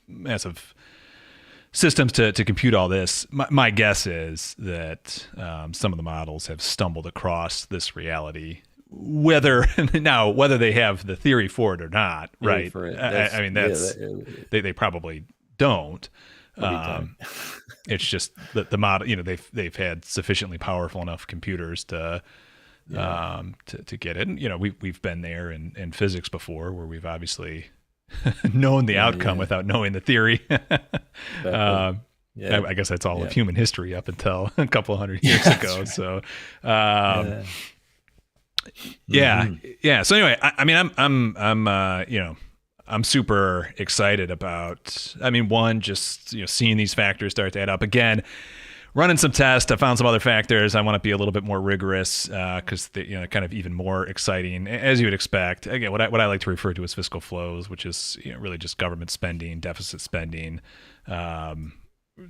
Speaker 1: massive systems to compute all this, my guess is that some of the models have stumbled across this reality. Whether they have the theory for it or not, right? I mean, they probably don't. It's just that the model, they've had sufficiently powerful enough computers to get it. And, we've been there in physics before, where we've obviously known the outcome without knowing the theory. I guess that's all of human history up until a couple hundred years ago. So. So anyway, I mean, I'm super excited about, one, just, seeing these factors start to add up again, running some tests. I found some other factors. I want to be a little bit more rigorous, cause they, kind of even more exciting, as you would expect. Again, what I like to refer to as fiscal flows, which is, really just government spending, deficit spending,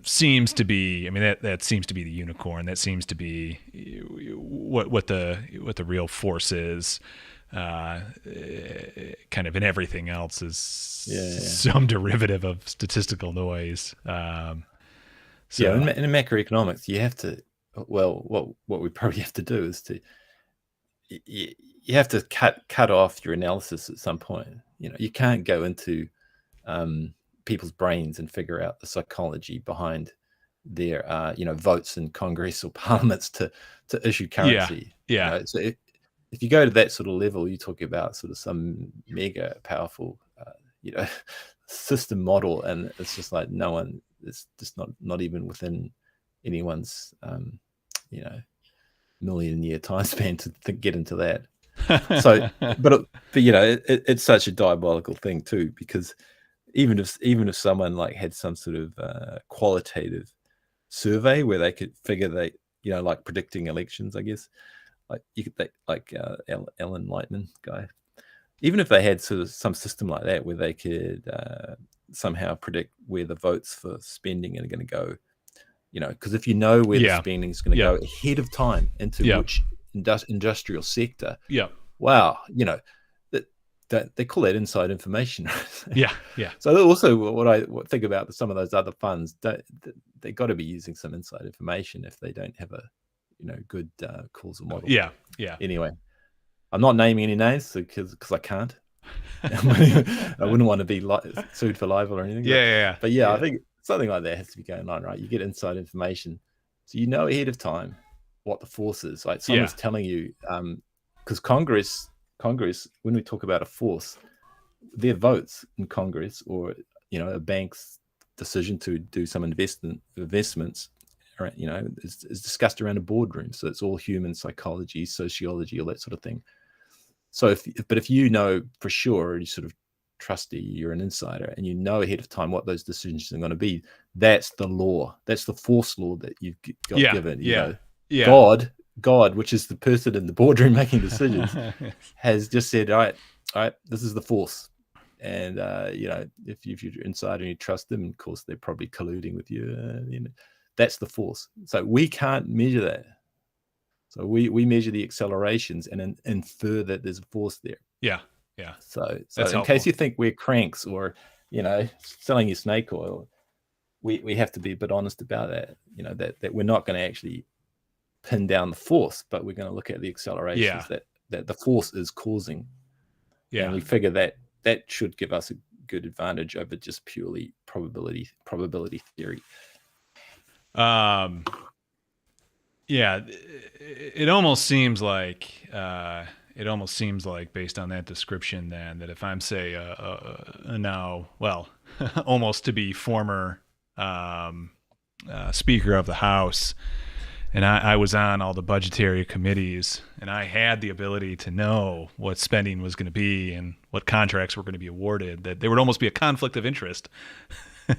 Speaker 1: seems to be, that seems to be the unicorn. That seems to be what the real force is. Kind of in everything else is some derivative of statistical noise.
Speaker 3: In macroeconomics, you have to well, what we probably have to do is to you have to cut off your analysis at some point. You can't go into people's brains and figure out the psychology behind their votes in Congress or parliaments to issue currency.
Speaker 1: Yeah.
Speaker 3: So if you go to that sort of level, you talk about sort of some mega powerful system model, and it's just like it's just not even within anyone's million-year time span to get into that. So but it's such a diabolical thing too, because even if someone like had some sort of qualitative survey where they could figure like predicting elections, I guess, Alan Lightman guy, even if they had sort of some system like that where they could somehow predict where the votes for spending are going to go, because if where the spending is going to go ahead of time into which industrial sector, wow, they call that inside information.
Speaker 1: Yeah.
Speaker 3: So also what I think about some of those other funds, they got to be using some inside information if they don't have a good causal model.
Speaker 1: Yeah.
Speaker 3: Anyway, I'm not naming any names because I can't. I wouldn't want to be sued for libel or anything. But I think something like that has to be going on, right? You get inside information, so ahead of time what the force is. Like someone's telling you, because Congress, when we talk about a force, their votes in Congress or a bank's decision to do some investments, right, is discussed around a boardroom. So it's all human psychology, sociology, all that sort of thing. So if you know for sure, you sort of trusty, you're an insider, and ahead of time what those decisions are going to be, that's the law. That's the force law that you've got given. God, which is the person in the boardroom making decisions, has just said, all right, this is the force. And if you're insider and you trust them, of course they're probably colluding with you. That's the force. So we can't measure that. So we measure the accelerations and infer that there's a force there.
Speaker 1: Yeah.
Speaker 3: So
Speaker 1: That's
Speaker 3: in
Speaker 1: helpful.
Speaker 3: case you think we're cranks or selling you snake oil, we have to be a bit honest about that. That we're not going to actually pin down the force, but we're going to look at the accelerations that the force is causing.
Speaker 1: Yeah.
Speaker 3: And we figure that should give us a good advantage over just purely probability theory.
Speaker 1: It almost seems like based on that description then that if I'm say now almost to be former Speaker of the House, and I was on all the budgetary committees, and I had the ability to know what spending was going to be and what contracts were going to be awarded, that there would almost be a conflict of interest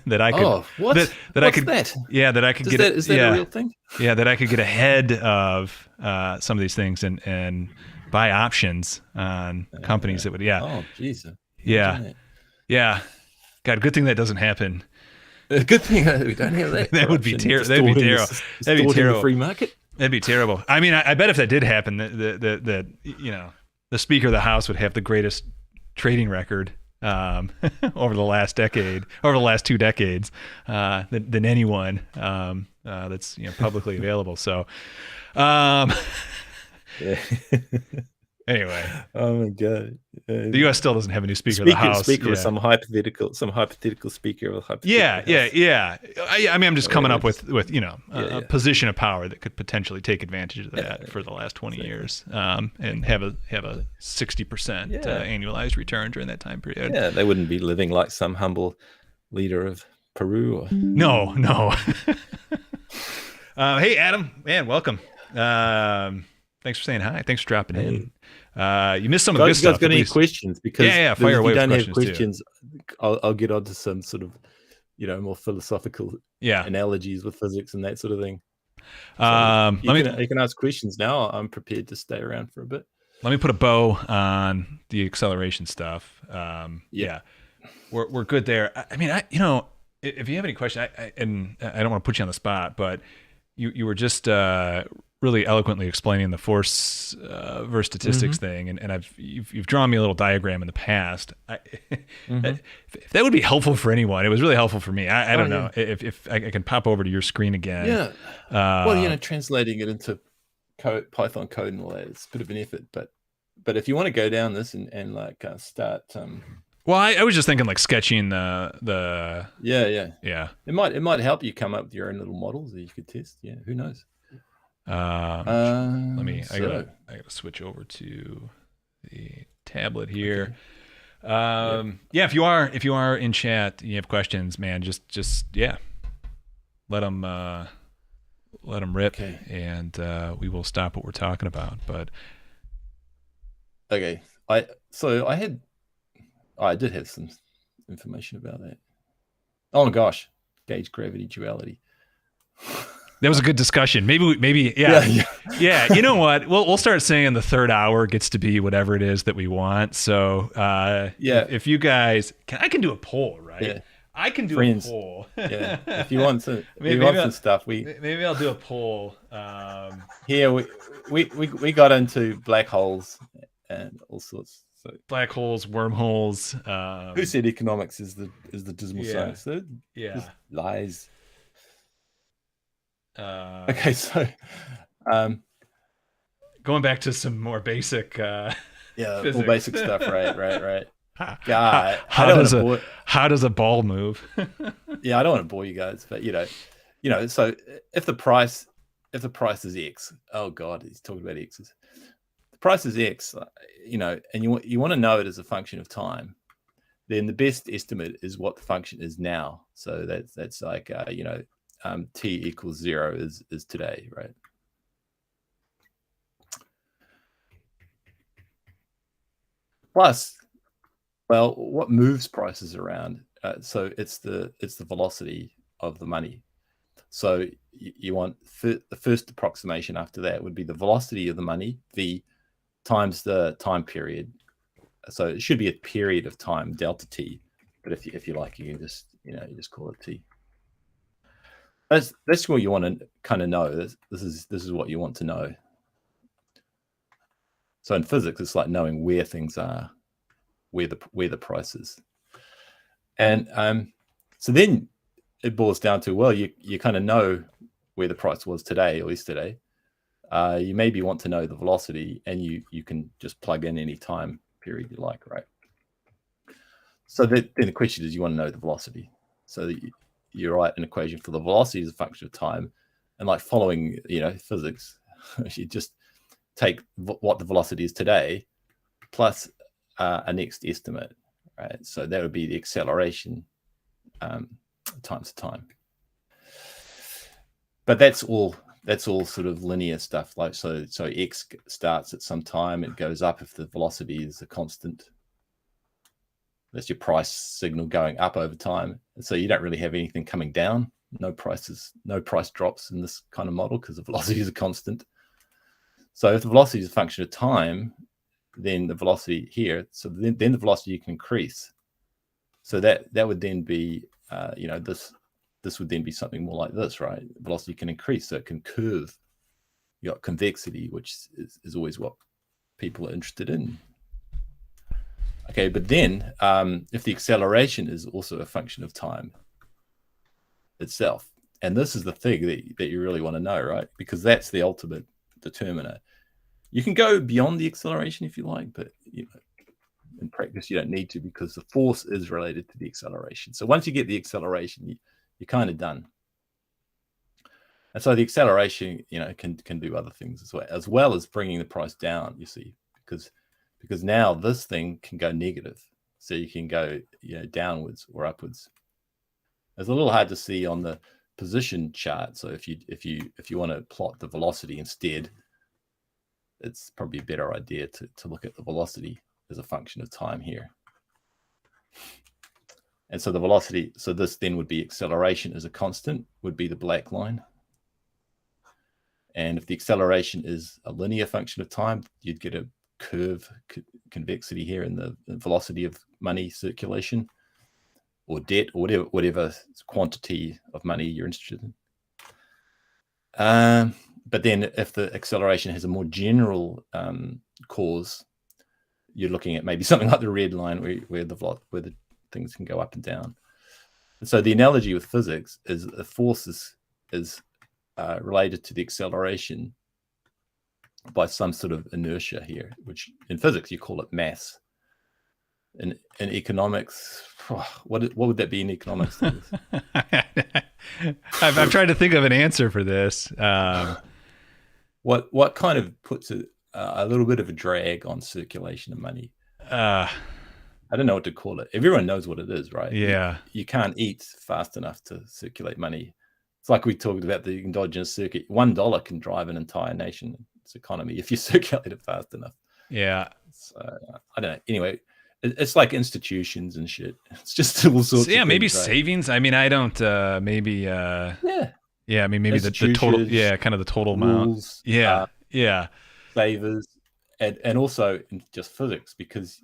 Speaker 1: that I could.
Speaker 3: Oh, what?
Speaker 1: That I could.
Speaker 3: That?
Speaker 1: Yeah, that I could get.
Speaker 3: Is that a real thing?
Speaker 1: Yeah, that I could get ahead of some of these things and buy options on companies that would. Yeah.
Speaker 3: Oh, jeez.
Speaker 1: Yeah. God, good thing that doesn't happen.
Speaker 3: Good thing we don't have that.
Speaker 1: That would be terrible. That'd be terrible. That'd be terrible.
Speaker 3: The free market.
Speaker 1: That'd be terrible. I mean, I bet if that did happen, that the Speaker of the House would have the greatest trading record over the last 2 decades than anyone that's publicly available. So, anyway.
Speaker 3: Oh my God.
Speaker 1: The U.S. still doesn't have a new Speaker of the House.
Speaker 3: Speaker of some hypothetical speaker of a hypothetical
Speaker 1: Yeah. I mean, I'm just coming up with a position of power that could potentially take advantage of that for the last 20 years and have a 60% annualized return during that time period.
Speaker 3: Yeah, they wouldn't be living like some humble leader of Peru. Or...
Speaker 1: No. Hey, Adam, man, welcome. Thanks for saying hi. Thanks for dropping in. You missed some of the good stuff.
Speaker 3: You guys got any questions? Because
Speaker 1: fire away.
Speaker 3: If you don't have questions, I'll get onto some sort of, more philosophical analogies with physics and that sort of thing. So you can ask questions now. I'm prepared to stay around for a bit.
Speaker 1: Let me put a bow on the acceleration stuff. We're good there. I mean, if you have any questions, and I don't want to put you on the spot, but you were just really eloquently explaining the force versus statistics thing, and you've drawn me a little diagram in the past. If that would be helpful for anyone, it was really helpful for me. I don't know if I can pop over to your screen again.
Speaker 3: Yeah. Well, translating it into Python code and all that, it's a bit of an effort, but if you want to go down this and like start.
Speaker 1: Well, I was just thinking like sketching the.
Speaker 3: Yeah. It might help you come up with your own little models that you could test. Yeah, who knows?
Speaker 1: Let me. I gotta switch over to the tablet here. Okay. Yeah, if you are in chat, you have questions, man. Just let them rip, and we will stop what we're talking about. But
Speaker 3: okay, I did have some information about that. Oh my gosh, gauge gravity duality.
Speaker 1: That was a good discussion. Maybe, yeah. You know what? We'll start saying the third hour gets to be whatever it is that we want. So, if you guys I can do a poll, right? Yeah. I can do a poll.
Speaker 3: Yeah. If you want some, some stuff,
Speaker 1: maybe I'll do a poll.
Speaker 3: Here we got into black holes and all sorts. So
Speaker 1: black holes, wormholes.
Speaker 3: Who said economics is the dismal science? So just lies. Okay, so
Speaker 1: going back to some more basic
Speaker 3: more basic stuff, right.
Speaker 1: God, how does a ball move?
Speaker 3: Yeah, I don't want to bore you guys, but so if the price is X, oh God, he's talking about X's. The price is X, and you want to know it as a function of time, then the best estimate is what the function is now. So that's like t equals 0 is today, right? Plus, well, what moves prices around? So it's the velocity of the money. So you want the first approximation after that would be the velocity of the money, v times the time period. So it should be a period of time, delta t. But if you like, you can just you just call it t. That's what you want to kind of know. This is what you want to know. So in physics, it's like knowing where things are, where the price is, and so then it boils down to, well, you kind of know where the price was today or yesterday. You maybe want to know the velocity, and you can just plug in any time period you like, right? So then the question is, you want to know the velocity. So you write an equation for the velocity as a function of time, and like following physics, you just take what the velocity is today plus a next estimate, right? So that would be the acceleration times time. But that's all sort of linear stuff. Like so x starts at some time, it goes up if the velocity is a constant. That's your price signal going up over time. And so you don't really have anything coming down. No price drops in this kind of model because the velocity is a constant. So if the velocity is a function of time, then the velocity here, so then the velocity you can increase. So that would then be, this would then be something more like this, right? Velocity can increase, so it can curve. You got convexity, which is always what people are interested in. Okay, but then if the acceleration is also a function of time itself, and this is the thing that you really want to know, right? Because that's the ultimate determiner. You can go beyond the acceleration if you like, but in practice you don't need to, because the force is related to the acceleration. So once you get the acceleration, you're kind of done. And so the acceleration, can do other things as well as bringing the price down. You see, because now this thing can go negative, so you can go downwards or upwards. It's a little hard to see on the position chart. So if you want to plot the velocity instead, it's probably a better idea to look at the velocity as a function of time here. And so the velocity, so this then would be acceleration as a constant, would be the black line. And if the acceleration is a linear function of time, you'd get a curve convexity here in the velocity of money circulation or debt or whatever quantity of money you're interested in. but then if the acceleration has a more general cause, you're looking at maybe something like the red line where the things can go up and down. And so the analogy with physics is a force is related to the acceleration by some sort of inertia here, which in physics you call it mass. In economics, what would that be in economics?
Speaker 1: I've tried to think of an answer for this.
Speaker 3: What kind of puts a little bit of a drag on circulation of money? I don't know what to call it. Everyone knows what it is, right?
Speaker 1: Yeah.
Speaker 3: You can't eat fast enough to circulate money. It's like we talked about the endogenous circuit. $1 can drive an entire nation's economy if you circulate it fast enough.
Speaker 1: Yeah.
Speaker 3: So I don't know. Anyway, it's like institutions and shit. It's just all sorts.
Speaker 1: Yeah,
Speaker 3: of
Speaker 1: maybe
Speaker 3: things, right?
Speaker 1: savings. I mean, I don't. Maybe.
Speaker 3: Yeah.
Speaker 1: Yeah. I mean, maybe the total. Yeah, kind of the total
Speaker 3: rules,
Speaker 1: amount. Yeah.
Speaker 3: Savers, and also in just physics, because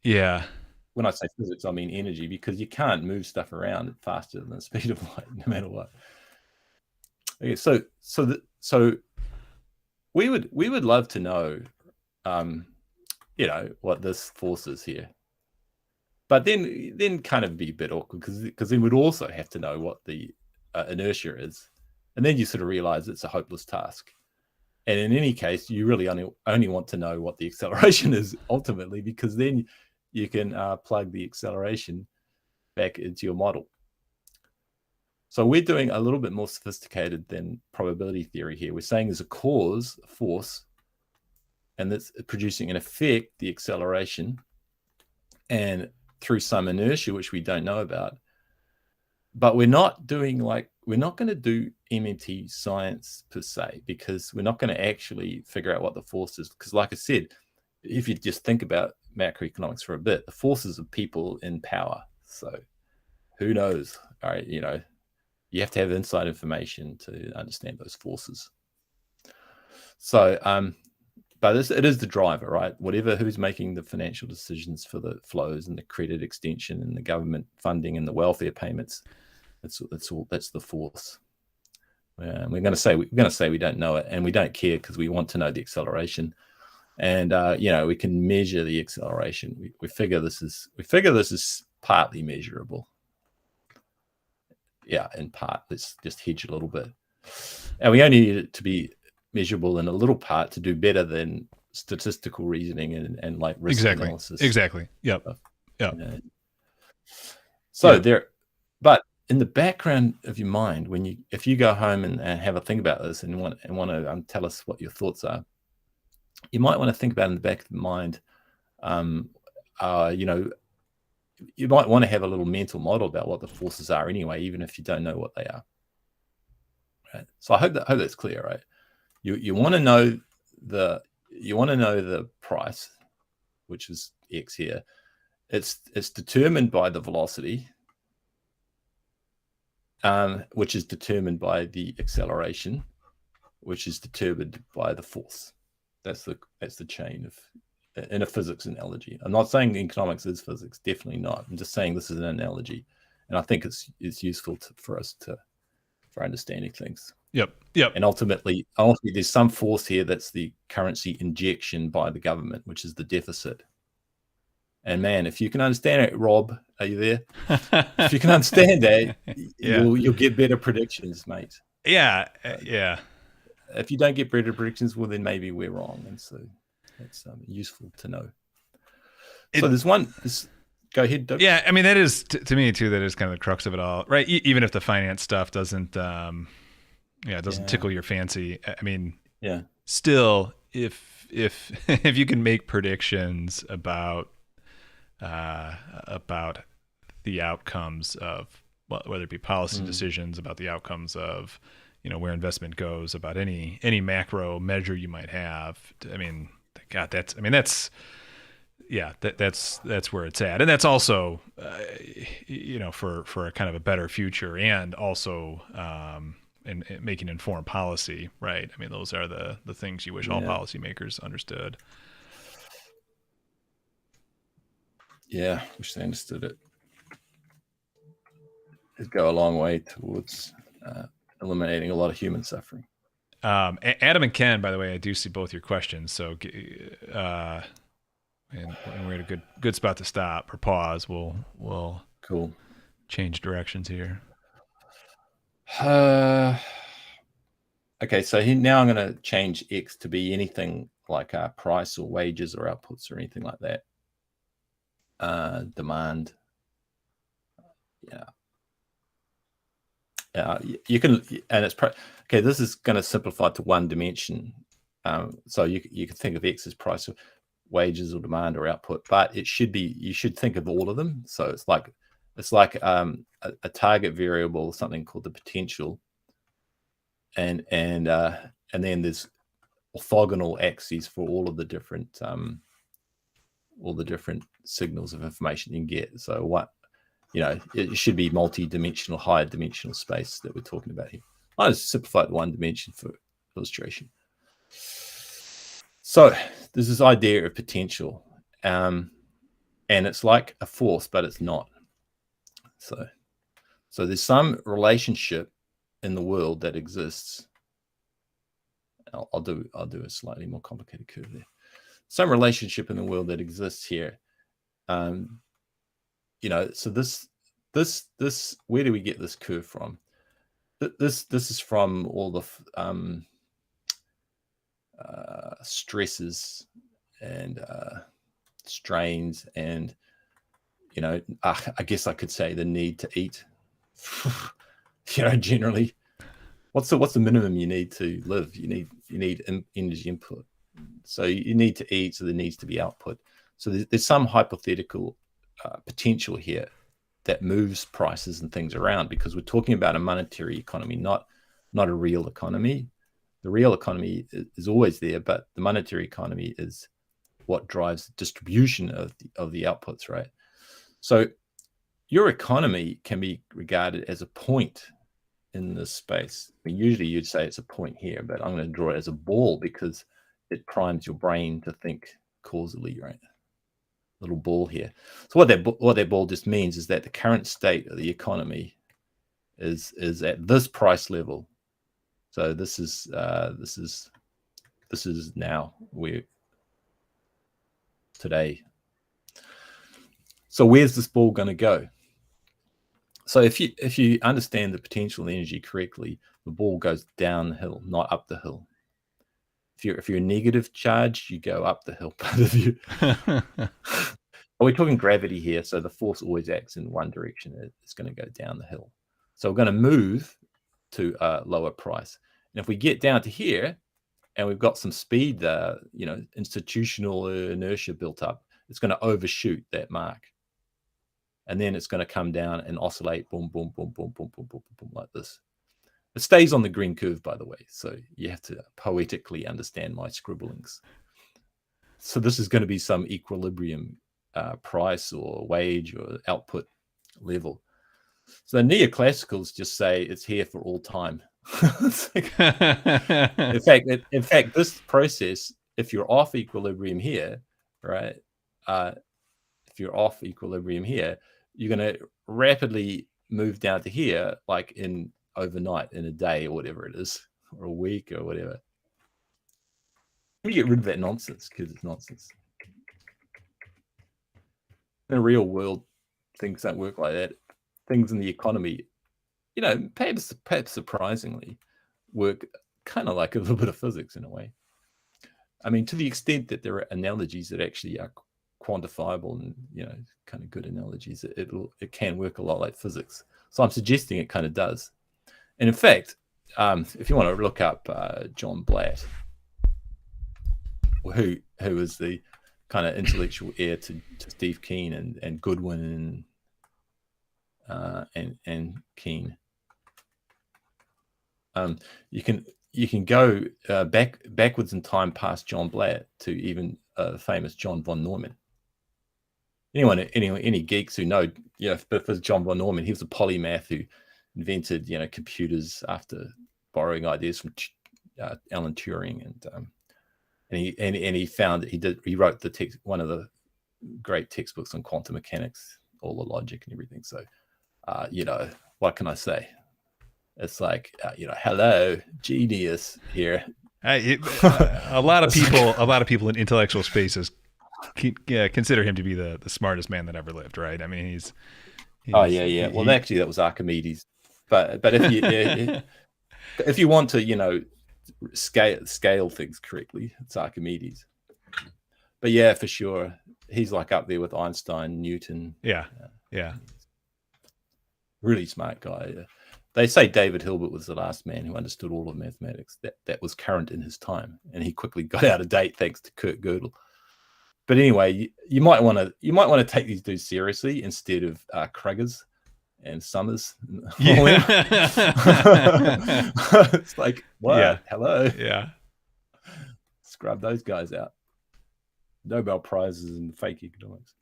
Speaker 3: when I say physics, I mean energy, because you can't move stuff around faster than the speed of light, no matter what. Okay, so we would love to know, what this force is here, but then kind of be a bit awkward because then we'd also have to know what the inertia is, and then you sort of realize it's a hopeless task. And in any case, you really only want to know what the acceleration is ultimately, because then you can plug the acceleration back into your model. So we're doing a little bit more sophisticated than probability theory here. We're saying there's a cause, a force, and that's producing an effect, the acceleration, and through some inertia, which we don't know about. But we're not going to do MMT science per se, because we're not going to actually figure out what the force is. Because like I said, if you just think about macroeconomics for a bit, the forces of people in power. So who knows? All right, you have to have inside information to understand those forces. So, but it is the driver, right? Who's making the financial decisions for the flows and the credit extension and the government funding and the welfare payments. That's the force. We're going to say we don't know it, and we don't care because we want to know the acceleration. And we can measure the acceleration. We figure this is partly measurable. Yeah, in part. Let's just hedge a little bit. And we only need it to be measurable in a little part to do better than statistical reasoning and like risk analysis.
Speaker 1: Exactly. Yep.
Speaker 3: But in the background of your mind, if you go home and have a think about this and want to tell us what your thoughts are, you might want to think about in the back of the mind, you might want to have a little mental model about what the forces are anyway, even if you don't know what they are. Right? So I hope that's clear, right? You want to know the price, which is X here. It's determined by the velocity, which is determined by the acceleration, which is determined by the force. That's the chain of, in a physics analogy. I'm not saying economics is physics, definitely not. I'm just saying this is an analogy, and I think it's useful for us for understanding things.
Speaker 1: Yep.
Speaker 3: And ultimately, there's some force here that's the currency injection by the government, which is the deficit. And man, if you can understand it, Rob, are you there? If you can understand that, you'll get better predictions, mate.
Speaker 1: Yeah.
Speaker 3: If you don't get better predictions, well, then maybe we're wrong, and so that's useful to know. So there's one. Go ahead, Doug.
Speaker 1: Yeah, I mean that is to me too. That is kind of the crux of it all, right? Even if the finance stuff doesn't, tickle your fancy. I mean, still, if you can make predictions about the outcomes of whether it be policy decisions, about the outcomes of where investment goes, about any macro measure you might have. I mean, God, that's where it's at, and that's also for a kind of a better future, and also in making informed policy, right? I mean, those are the things you wish all policymakers understood.
Speaker 3: Yeah, wish they understood it. It'd go a long way towards eliminating a lot of human suffering.
Speaker 1: Adam and Ken, by the way, I do see both your questions. So, and we're at a good spot to stop or pause. We'll
Speaker 3: Cool.
Speaker 1: change directions here.
Speaker 3: Okay, so here, now I'm going to change X to be anything like price or wages or outputs or anything like that. Demand. Yeah. You can, and it's okay. This is going to simplify to one dimension. So you can think of X as price, or wages, or demand, or output, but it should be, you should think of all of them. So it's like a target variable, something called the potential, and then there's orthogonal axes for all the different signals of information you can get. So what, it should be multi-dimensional, higher dimensional space that we're talking about here. I just simplified one dimension for illustration. So there's this idea of potential, and it's like a force, but it's not. So there's some relationship in the world that exists. I'll do a slightly more complicated curve there. Some relationship in the world that exists here. So this where do we get this curve from? This is from all the stresses and strains, and I guess I could say the need to eat. Generally, what's the minimum you need to live? You need energy input, so you need to eat, so there needs to be output. So there's some hypothetical potential here that moves prices and things around, because we're talking about a monetary economy, not a real economy. The real economy is always there, but the monetary economy is what drives the distribution of the outputs, right? So your economy can be regarded as a point in this space. I mean, usually you'd say it's a point here, but I'm going to draw it as a ball because it primes your brain to think causally, right? Little ball here. So what that ball just means is that the current state of the economy is at this price level. So this is now we're today. So where's this ball going to go? So if you understand the potential energy correctly, the ball goes down the hill, not up the hill. If you're a negative charge, you go up the hill. We're talking gravity here, so the force always acts in one direction. It's going to go down the hill. So we're going to move to a lower price. And if we get down to here, and we've got some speed, institutional inertia built up, it's going to overshoot that mark. And then it's going to come down and oscillate, boom, boom, boom, boom, boom, boom, boom, boom, like this. It stays on the green curve, by the way. So you have to poetically understand my scribblings. So this is going to be some equilibrium price or wage or output level. So the neoclassicals just say it's here for all time. in fact, this process, if you're off equilibrium here, right? If you're off equilibrium here, you're going to rapidly move down to here, like in overnight, in a day or whatever it is, or a week or whatever. Let me get rid of that nonsense, because it's nonsense. In the real world, things don't work like that. Things in the economy, perhaps surprisingly, work kind of like a little bit of physics in a way. I mean, to the extent that there are analogies that actually are quantifiable and kind of good analogies, it can work a lot like physics. So I'm suggesting it kind of does. And in fact, if you want to look up John Blatt, who is the kind of intellectual heir to Steve Keen and Goodwin and Keen, you can go backwards in time past John Blatt to even famous John von Neumann. Any geeks who know, but for John von Neumann, he was a polymath who invented computers after borrowing ideas from Alan Turing, and he found that he wrote one of the great textbooks on quantum mechanics, all the logic and everything. So what can I say? It's like, hello, genius here.
Speaker 1: A lot of people in intellectual spaces consider him to be the smartest man that ever lived, right? I mean, he's
Speaker 3: oh yeah. Well, actually, that was Archimedes. But if you want to, scale things correctly, it's Archimedes. But yeah, for sure, he's like up there with Einstein, Newton.
Speaker 1: Yeah.
Speaker 3: Really smart guy. They say David Hilbert was the last man who understood all of mathematics that was current in his time, and he quickly got out of date thanks to Kurt Gödel. But anyway, you might want to take these dudes seriously instead of Kruggers and Summers.
Speaker 1: Yeah.
Speaker 3: It's like, what?
Speaker 1: Yeah.
Speaker 3: Hello.
Speaker 1: Yeah.
Speaker 3: Scrub those guys out. Nobel Prizes in fake economics.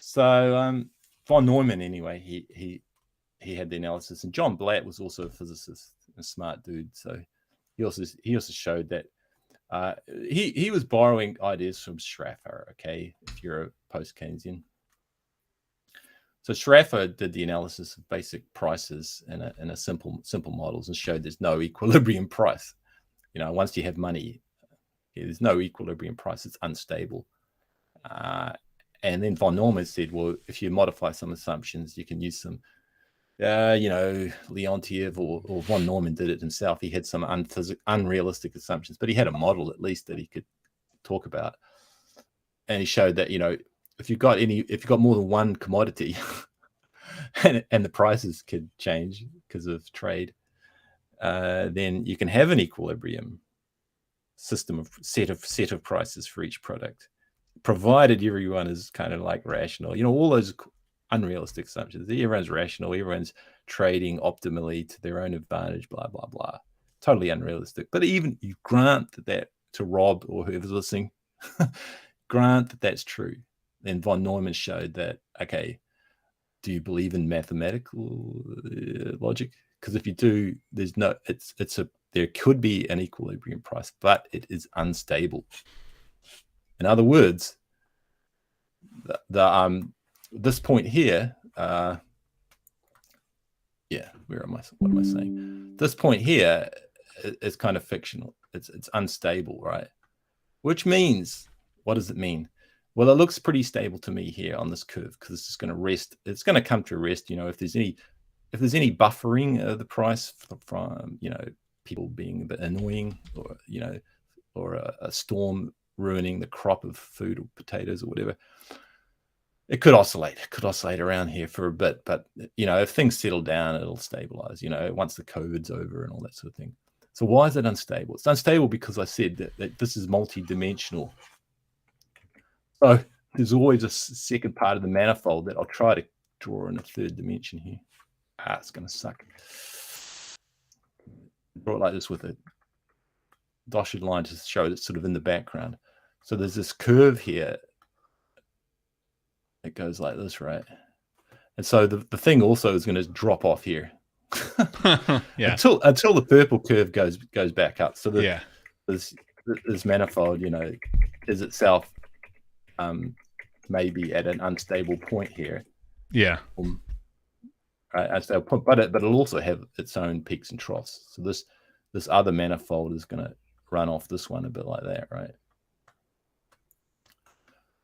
Speaker 3: So von Neumann, anyway, he had the analysis, and John Blatt was also a physicist, a smart dude. So he also showed that he was borrowing ideas from Schaffer. Okay, if you're a post-Keynesian. So Schaffer did the analysis of basic prices in a simple models and showed there's no equilibrium price. Once you have money, there's no equilibrium price. It's unstable. And then von Neumann said, well, if you modify some assumptions, you can use some, Leontiev or von Neumann did it himself. He had some unrealistic assumptions, but he had a model at least that he could talk about. And he showed that, if you've got more than one commodity and the prices could change because of trade, then you can have an equilibrium system of set of prices for each product, provided everyone is kind of like rational. All those unrealistic assumptions. Everyone's rational. Everyone's trading optimally to their own advantage. Blah blah blah. Totally unrealistic. But even you grant that to Rob or whoever's listening, grant that that's true. Then von Neumann showed that, okay, do you believe in mathematical logic? Because if you do, there could be an equilibrium price, but it is unstable. In other words, this point here, where am I? What am I saying? This point here is kind of fictional. It's unstable, right? Which means, what does it mean? Well, it looks pretty stable to me here on this curve because it's just going to rest. It's going to come to rest. If there's any buffering of the price from people being a bit annoying, or a storm ruining the crop of food or potatoes or whatever, it could oscillate. It could oscillate around here for a bit, but if things settle down, it'll stabilize. Once the COVID's over and all that sort of thing. So why is it unstable? It's unstable because I said that this is multi-dimensional. So there's always a second part of the manifold that I'll try to draw in a third dimension here. It's going to suck. Draw it like this with a dotted line to show it's sort of in the background. So there's this curve here. It goes like this, right? And so the thing also is going to drop off here.
Speaker 1: Yeah.
Speaker 3: Until the purple curve goes back up. So this manifold, is itself maybe at an unstable point here.
Speaker 1: Yeah.
Speaker 3: Right. Unstable point, but it'll also have its own peaks and troughs. So this other manifold is going to run off this one a bit like that, right?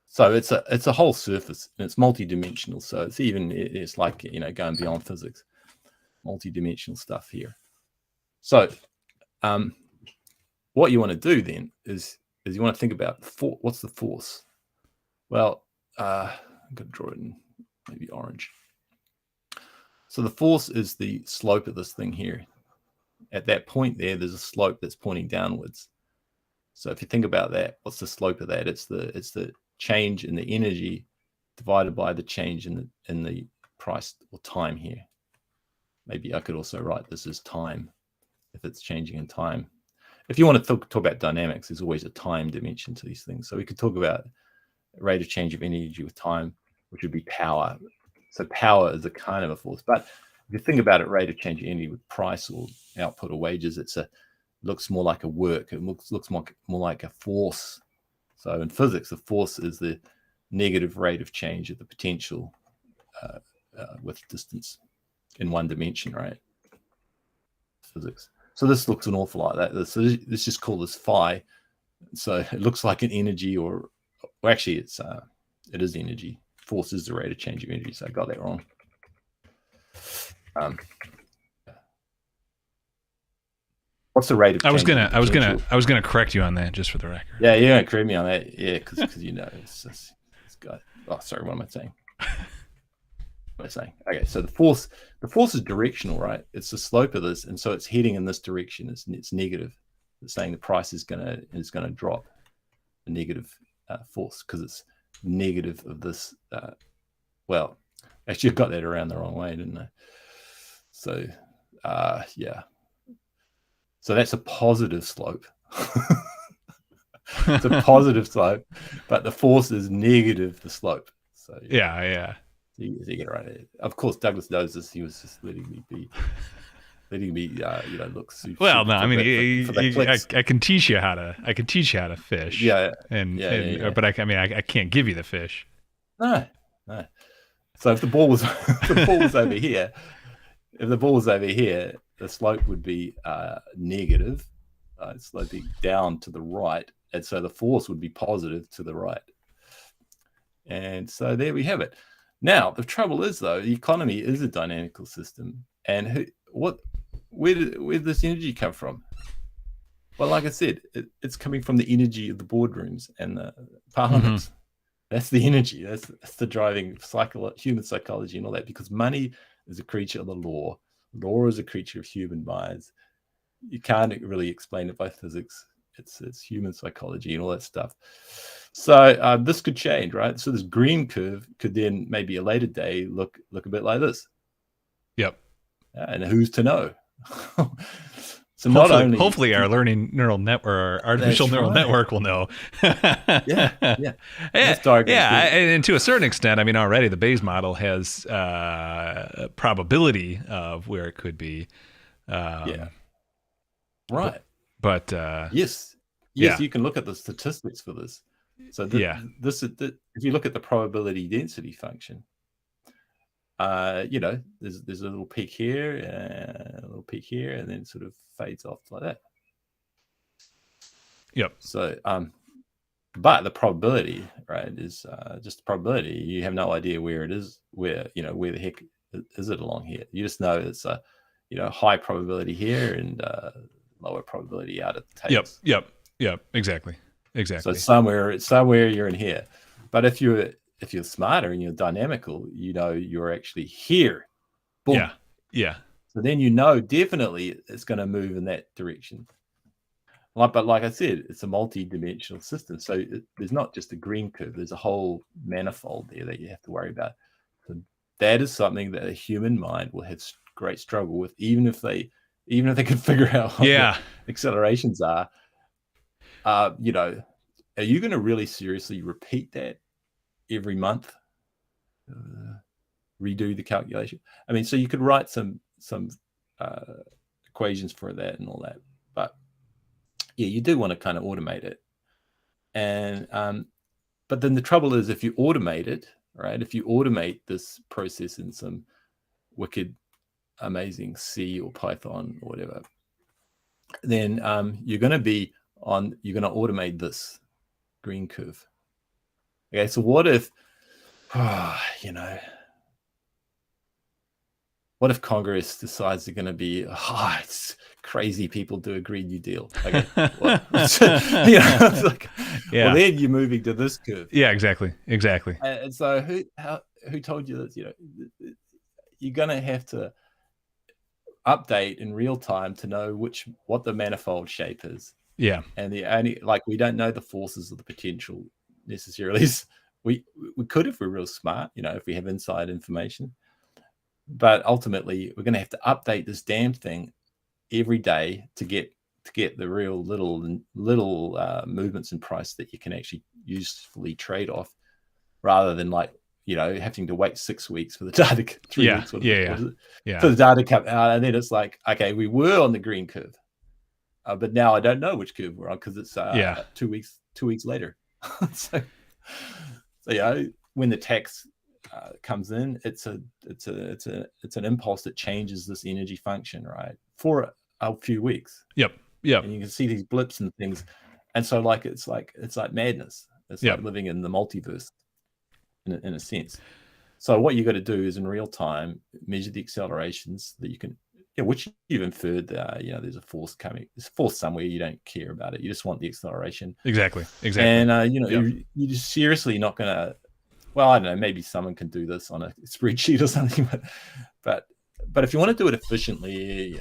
Speaker 3: So it's a whole surface and it's multi-dimensional. So it's like going beyond physics, multi-dimensional stuff here. So what you want to do then is you want to think about what's the force. Well, I'm going to draw it in maybe orange. So the force is the slope of this thing here. At that point there's a slope that's pointing downwards. So if you think about that, what's the slope of that? It's the change in the energy divided by the change in the price or time here. Maybe I could also write this as time if it's changing in time. If you want to talk about dynamics, there's always a time dimension to these things. So we could talk about rate of change of energy with time, which would be power. So power is a kind of a force. But if you think about it, rate of change of energy with price or output or wages, looks more like a work. It looks more like a force. So in physics, the force is the negative rate of change of the potential with distance in one dimension, right? physics. So this looks an awful lot like that. So let's just call this phi. So it looks like an energy, or actually it is energy. Force is the rate of change of energy. So I got that wrong. What's the rate of change?
Speaker 1: I was gonna correct you on that, just for the record.
Speaker 3: Yeah, you're gonna correct me on that. Yeah, because you know it's got. Oh, sorry. What am I saying? What am I saying? Okay, so the force is directional, right? It's the slope of this, and so it's heading in this direction. It's negative. It's saying the price is gonna drop. A negative force, because it's negative of this. Well, actually, I got that around the wrong way, didn't I? So, yeah. So that's a positive slope. It's a positive slope, but the force is negative the slope. So
Speaker 1: yeah.
Speaker 3: You get it right. Of course, Douglas knows this. He was just letting me look super.
Speaker 1: Well, no, I mean, I can teach you how to fish.
Speaker 3: Yeah,
Speaker 1: but I can't give you the fish.
Speaker 3: No. So if the ball was over here, the slope would be negative, sloping down to the right, and so the force would be positive to the right. And so there we have it. Now the trouble is, though, the economy is a dynamical system, and where did this energy come from? Well, like I said, it's coming from the energy of the boardrooms and the parliaments. Mm-hmm. That's the energy. That's the driving human psychology and all that, because money is a creature of the law. Law is a creature of human minds. You can't really explain it by physics. It's human psychology and all that stuff. So this could change, right? So this green curve could then maybe a later day look a bit like this.
Speaker 1: Yep.
Speaker 3: And who's to know? So
Speaker 1: hopefully our neural network, or artificial neural network, will know.
Speaker 3: yeah.
Speaker 1: And to a certain extent, I mean, already the Bayes model has probability of where it could be.
Speaker 3: Right.
Speaker 1: But
Speaker 3: yes, you can look at the statistics for this. So this is if you look at the probability density function. There's a little peak here, and then sort of fades off like that.
Speaker 1: Yep.
Speaker 3: So, but the probability, right, is just probability. You have no idea where it is, where the heck is it along here. You just know it's a, high probability here and lower probability out at the tails.
Speaker 1: Yep. Exactly.
Speaker 3: So somewhere you're in here, but if you're smarter and you're dynamical, you're actually here. Boom.
Speaker 1: Yeah.
Speaker 3: So then definitely it's going to move in that direction. But like I said, it's a multi-dimensional system. So there's not just a green curve. There's a whole manifold there that you have to worry about. So that is something that a human mind will have great struggle with, even if they can figure out what the accelerations are. Are you going to really seriously repeat that every month? Redo the calculation. I mean, so you could write some equations for that and all that, but you do want to kind of automate it. And but then the trouble is, if you automate it, right? If you automate this process in some wicked, amazing C or Python or whatever, then you're going to automate this green curve. Okay, so what if, what if Congress decides they're going to be, it's crazy people do a Green New Deal? Okay, well, well, then you're moving to this curve.
Speaker 1: Yeah, exactly.
Speaker 3: And so who told you that? You're going to have to update in real time to know what the manifold shape is.
Speaker 1: Yeah,
Speaker 3: and we don't know the forces or the potential necessarily. We could if we're real smart, if we have inside information. But ultimately, we're going to have to update this damn thing every day to get the real little movements in price that you can actually usefully trade off, rather than having to wait 6 weeks for the data, 3 weeks. For the data come out, and then it's like, okay, we were on the green curve, but now I don't know which curve we're on because it's 2 weeks. 2 weeks later. So when the tax comes in, it's an impulse that changes this energy function, right, for a few weeks,
Speaker 1: Yep. Yep.
Speaker 3: and you can see these blips and things, and so like it's like madness. It's
Speaker 1: Yep.
Speaker 3: like living in the multiverse in a sense. So what you got to do is in real time measure the accelerations that you can, which you've inferred that there's a force coming. There's a force somewhere. You don't care about it. You just want the acceleration.
Speaker 1: Exactly.
Speaker 3: And
Speaker 1: Yep.
Speaker 3: you're just seriously not gonna. Well, I don't know. Maybe someone can do this on a spreadsheet or something, but if you want to do it efficiently,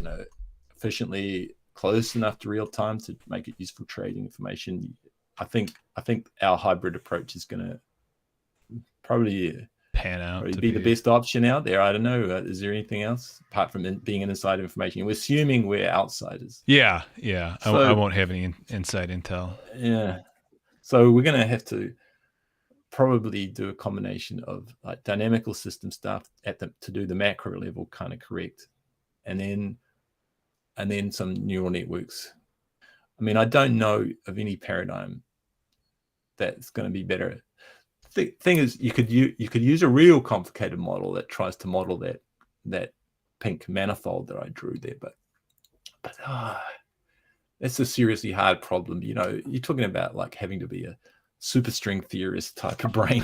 Speaker 3: close enough to real time to make it useful trading information, I think our hybrid approach is going to probably
Speaker 1: pan out
Speaker 3: probably
Speaker 1: to
Speaker 3: be the best option out there. I don't know. Is there anything else apart from being an inside information? We're assuming we're outsiders.
Speaker 1: Yeah.
Speaker 3: So,
Speaker 1: I won't have any inside intel.
Speaker 3: Yeah. So we're going to have to probably do a combination of like dynamical system stuff to do the macro level kind of correct, and then some neural networks. I mean, I don't know of any paradigm that's going to be better. The thing is, you could use a real complicated model that tries to model that pink manifold that I drew there, but that's a seriously hard problem. You're talking about like having to be a superstring theorist type of brain.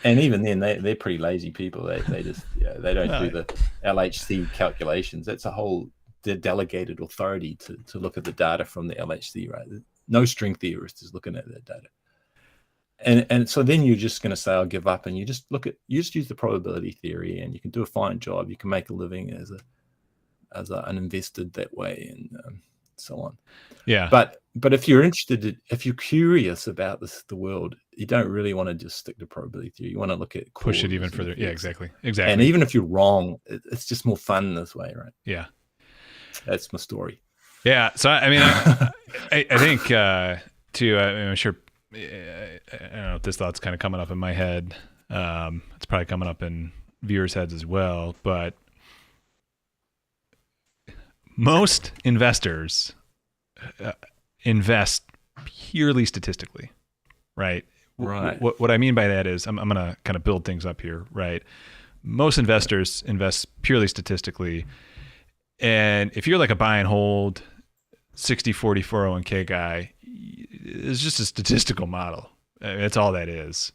Speaker 3: And even then they're pretty lazy people. They just they don't do the LHC calculations. That's a whole delegated authority to look at the data from the LHC, right? No string theorist is looking at that data. And so then you're just going to say, I'll give up, and you just use the probability theory, and you can do a fine job. You can make a living as an investor that way, and so on.
Speaker 1: Yeah.
Speaker 3: But if you're interested, if you're curious about the world, you don't really want to just stick to probability theory. You want to look at
Speaker 1: push it even further. Yeah, exactly.
Speaker 3: And even if you're wrong, it's just more fun this way, right?
Speaker 1: Yeah.
Speaker 3: That's my story.
Speaker 1: Yeah. So I mean, I think too. I'm sure. I don't know if this thought's kind of coming up in my head. It's probably coming up in viewers' heads as well. But most investors invest purely statistically, right?
Speaker 3: Right.
Speaker 1: What I mean by that is I'm going to kind of build things up here, right? Most investors invest purely statistically. And if you're like a buy and hold 60-40 401k guy, it's just a statistical model. That's all that is.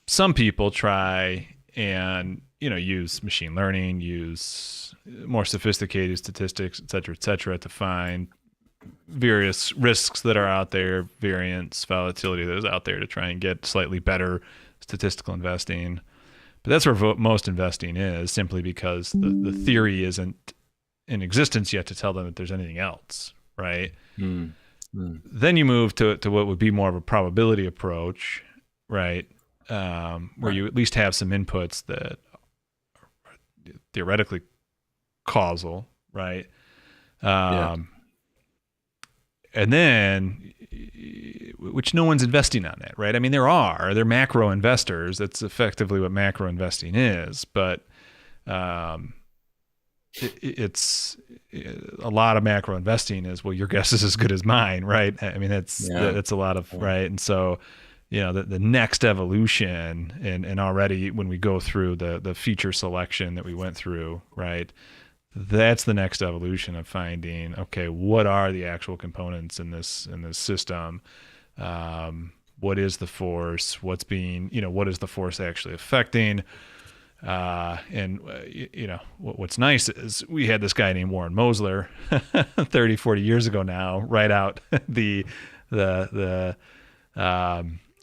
Speaker 1: Some people try and use machine learning, use more sophisticated statistics, et cetera, to find various risks that are out there, variance, volatility that is out there to try and get slightly better statistical investing. But that's where most investing is, simply because the theory isn't in existence yet to tell them that there's anything else, right? Then you move to what would be more of a probability approach, right? Where you at least have some inputs that are theoretically causal, right? And then, which no one's investing on that, right? I mean, they're macro investors. That's effectively what macro investing is, but it's a lot of macro investing is, well, your guess is as good as mine, right? I mean, that's a lot of, right? And so, the next evolution, and already when we go through the feature selection that we went through, right? That's the next evolution of finding, okay, what are the actual components in this system? What is the force? What's being, what is the force actually affecting? What's nice is we had this guy named Warren Mosler 30, 40 years ago now, write out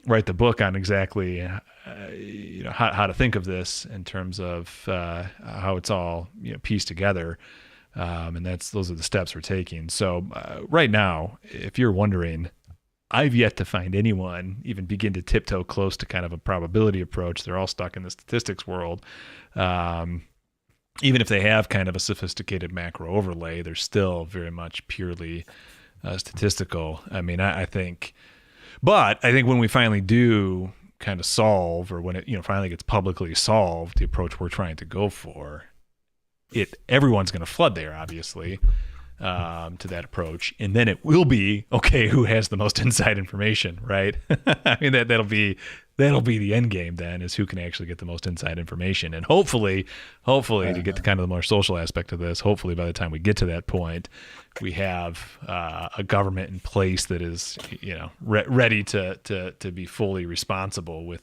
Speaker 1: write the book on exactly how to think of this in terms of how it's all pieced together, and those are the steps we're taking. So right now, if you're wondering, I've yet to find anyone even begin to tiptoe close to kind of a probability approach. They're all stuck in the statistics world. Even if they have kind of a sophisticated macro overlay, they're still very much purely statistical. I mean, I think when we finally do kind of solve, or when it finally gets publicly solved, the approach we're trying to go for, everyone's going to flood there, obviously, to that approach, and then it will be okay, who has the most inside information, right? I mean, that'll be that'll be the end game then, is who can actually get the most inside information. And hopefully to get to kind of the more social aspect of this, hopefully by the time we get to that point, we have a government in place that is, ready to be fully responsible with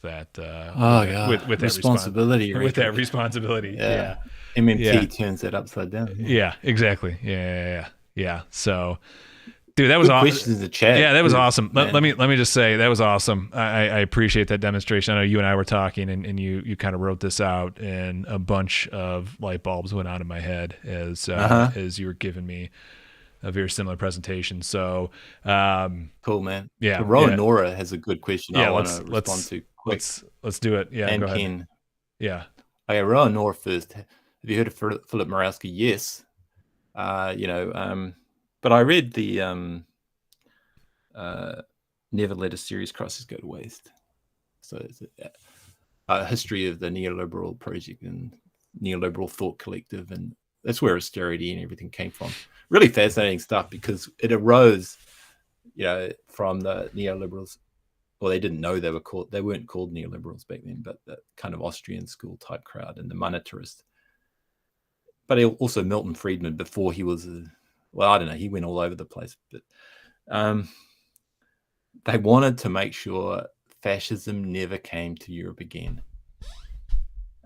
Speaker 1: that. With that
Speaker 3: responsibility,
Speaker 1: with that responsibility. Yeah.
Speaker 3: MMT turns that upside down.
Speaker 1: Yeah, exactly. Yeah. So, dude, that was awesome.
Speaker 3: Questions in the chat.
Speaker 1: Yeah, that was awesome. Let me just say that was awesome. I appreciate that demonstration. I know you and I were talking, and you kind of wrote this out, and a bunch of light bulbs went on in my head as you were giving me a very similar presentation. So,
Speaker 3: cool, man.
Speaker 1: Yeah,
Speaker 3: Rowan Nora has a good question.
Speaker 1: Yeah,
Speaker 3: I want to respond to quick.
Speaker 1: Let's do it. Yeah,
Speaker 3: and
Speaker 1: go ahead.
Speaker 3: Ken.
Speaker 1: Yeah.
Speaker 3: Okay, Rowan Nora first. Have you heard of Philip Morawski? Yes. But I read the Never Let a Serious Crisis Go to Waste. So it's a history of the neoliberal project and neoliberal thought collective, and that's where austerity and everything came from. Really fascinating stuff, because it arose, from the neoliberals. Well, they didn't know they weren't called neoliberals back then, but the kind of Austrian school type crowd and the monetarist. But also Milton Friedman, before he was I don't know, he went all over the place. But they wanted to make sure fascism never came to Europe again.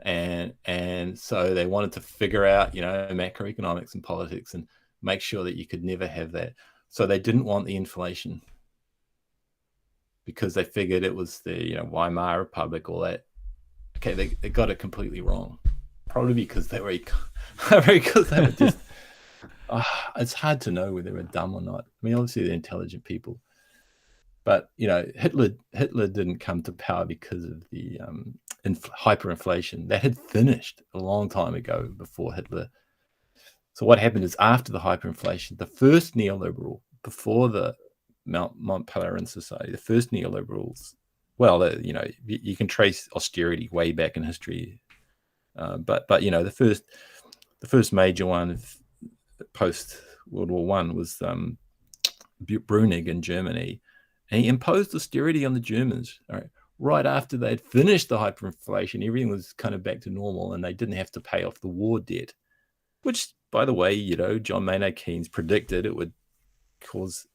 Speaker 3: And so they wanted to figure out, macroeconomics and politics and make sure that you could never have that. So they didn't want the inflation, because they figured it was the Weimar Republic, all that. Okay, they got it completely wrong. Probably because they were just it's hard to know whether they were dumb or not. I mean, obviously they're intelligent people, but Hitler didn't come to power because of the hyperinflation that had finished a long time ago before Hitler. So what happened is, after the hyperinflation, the first neoliberal, before the Mont Pelerin Society, the first neoliberals, you can trace austerity way back in history, but the first major one post World War I was Brunig in Germany, and he imposed austerity on the Germans. Right after they'd finished the hyperinflation, everything was kind of back to normal, and they didn't have to pay off the war debt, which, by the way, John Maynard Keynes predicted it would cause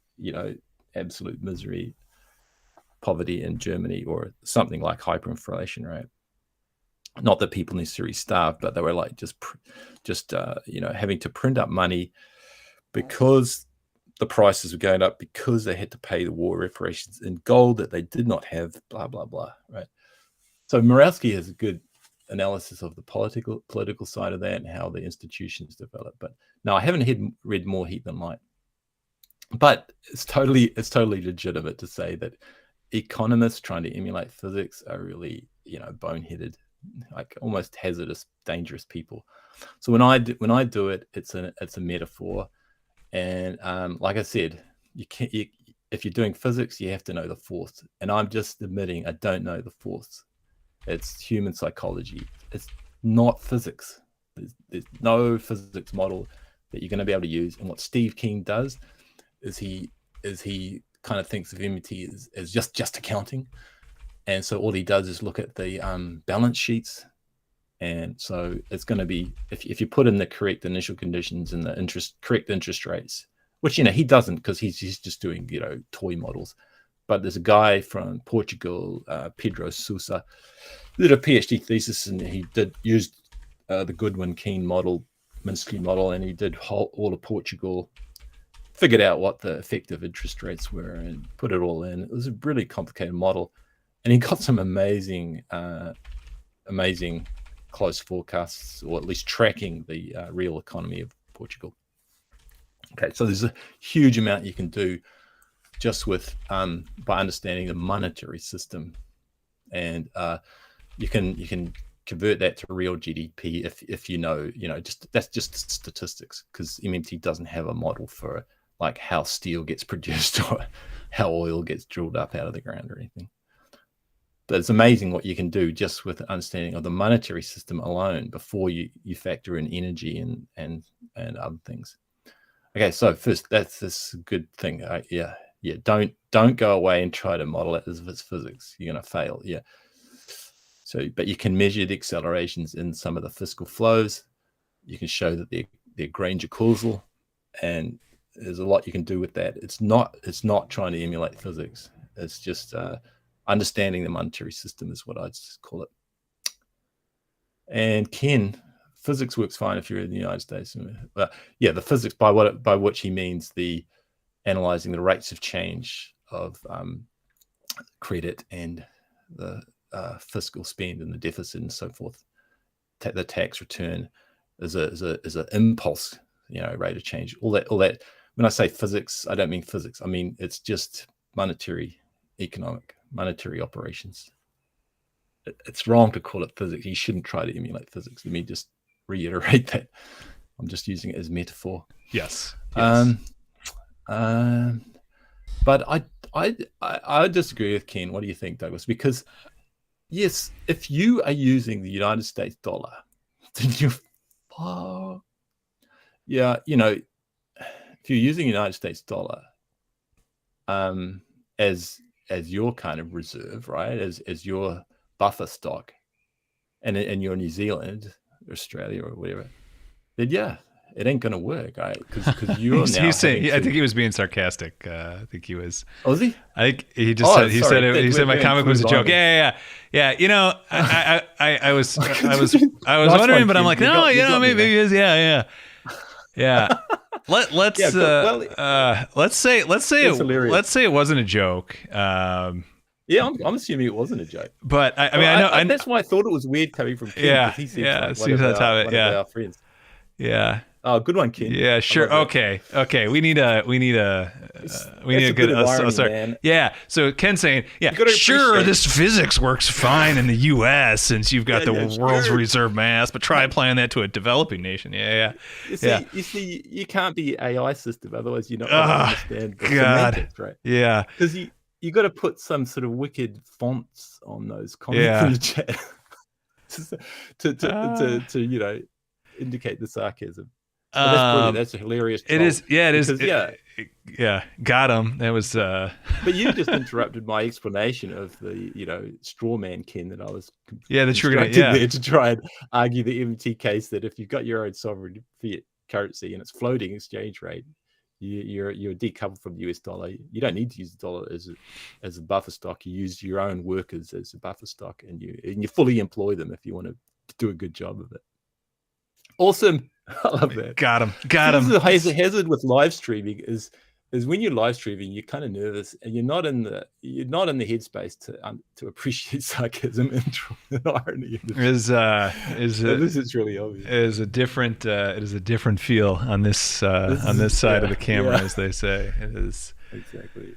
Speaker 3: absolute misery, poverty in Germany, or something like hyperinflation, right? Not that people necessarily starved, but they were like just having to print up money because the prices were going up, because they had to pay the war reparations in gold that they did not have, blah, blah, blah, right? So Morawski has a good analysis of the political side of that and how the institutions develop. But no, I haven't read More Heat Than Light. But it's totally legitimate to say that economists trying to emulate physics are really, boneheaded, like almost hazardous, dangerous people. So when I do it, it's a metaphor, and like I said, if you're doing physics, you have to know the force. And I'm just admitting I don't know the force. It's human psychology. It's not physics. There's no physics model that you're going to be able to use. And what Steve King does is he kind of thinks of MMT as just accounting. And so all he does is look at the balance sheets. And so it's going to be, if you put in the correct initial conditions and the correct interest rates, which, he doesn't, because he's just doing, toy models. But there's a guy from Portugal, Pedro Sousa, who did a PhD thesis, and he used the Goodwin-Keen model, Minsky model, and he did all of Portugal, figured out what the effective interest rates were and put it all in. It was a really complicated model. And he got some amazing close forecasts, or at least tracking the real economy of Portugal. Okay, so there's a huge amount you can do just with by understanding the monetary system, and you can convert that to real GDP if that's just statistics, because MMT doesn't have a model for like how steel gets produced or how oil gets drilled up out of the ground or anything. But it's amazing what you can do just with understanding of the monetary system alone before you factor in energy and other things. Okay, so first, that's this good thing. Yeah, don't go away and try to model it as if it's physics. You're going to fail. Yeah. So, but you can measure the accelerations in some of the physical flows. You can show that they're Granger causal, and there's a lot you can do with that. It's not trying to emulate physics. It's just understanding the monetary system is what I'd just call it. And Ken, physics works fine if you're in the United States. Yeah, the physics by which he means the analyzing the rates of change of credit and the fiscal spend and the deficit and so forth. The tax return is an impulse, rate of change. All that. When I say physics, I don't mean physics. I mean it's just monetary operations. It's wrong to call it physics. You shouldn't try to emulate physics. Let me just reiterate that. I'm just using it as metaphor.
Speaker 1: Yes.
Speaker 3: But I disagree with Ken. What do you think, Douglas? Because yes, if you are using the United States dollar, then if you're using United States dollar as your kind of reserve, right? As your buffer stock, and you're New Zealand, Australia, or whatever, then yeah, it ain't gonna work, right? Because you're now.
Speaker 1: He's saying, I think he was being sarcastic. I think he was.
Speaker 3: Oh, was he?
Speaker 1: I think he just said. He said my comic was a joke. Yeah. I was wondering, but I'm like, no, maybe he is. Yeah. Let's say it wasn't a joke.
Speaker 3: Yeah, I'm assuming it wasn't a joke.
Speaker 1: But I know
Speaker 3: that's why I thought it was weird coming from Ken.
Speaker 1: Yeah,
Speaker 3: he
Speaker 1: seems
Speaker 3: one of our friends.
Speaker 1: Yeah.
Speaker 3: Oh, good one, Ken.
Speaker 1: Yeah, sure. Okay. We need a good. Sorry. Man. Yeah. So Ken's saying, sure, this physics works fine in the U.S. since you've got the world's reserve mass, but try applying that to a developing nation. Yeah.
Speaker 3: You see, you can't be AI system, otherwise you're not going to understand the semantics, right?
Speaker 1: Yeah.
Speaker 3: Because you got to put some sort of wicked fonts on those comments in the chat to indicate the sarcasm. That's brilliant. That's a hilarious troll.
Speaker 1: It is. Yeah, it is. Got him. That was.
Speaker 3: But you just interrupted my explanation of the straw man Ken that I was.
Speaker 1: Yeah, that you were
Speaker 3: there to try and argue the MMT case that if you've got your own sovereign fiat currency and it's floating exchange rate, you're decoupled from the US dollar. You don't need to use the dollar as a buffer stock. You use your own workers as a buffer stock, and you fully employ them if you want to do a good job of it. Awesome. I love that.
Speaker 1: Got him.
Speaker 3: This is a hazard with live streaming is when you're live streaming, you're kind of nervous and you're not in the headspace to appreciate sarcasm and irony.
Speaker 1: This
Speaker 3: is really obvious.
Speaker 1: It is a different feel on this side of the camera, as they say. It is
Speaker 3: exactly.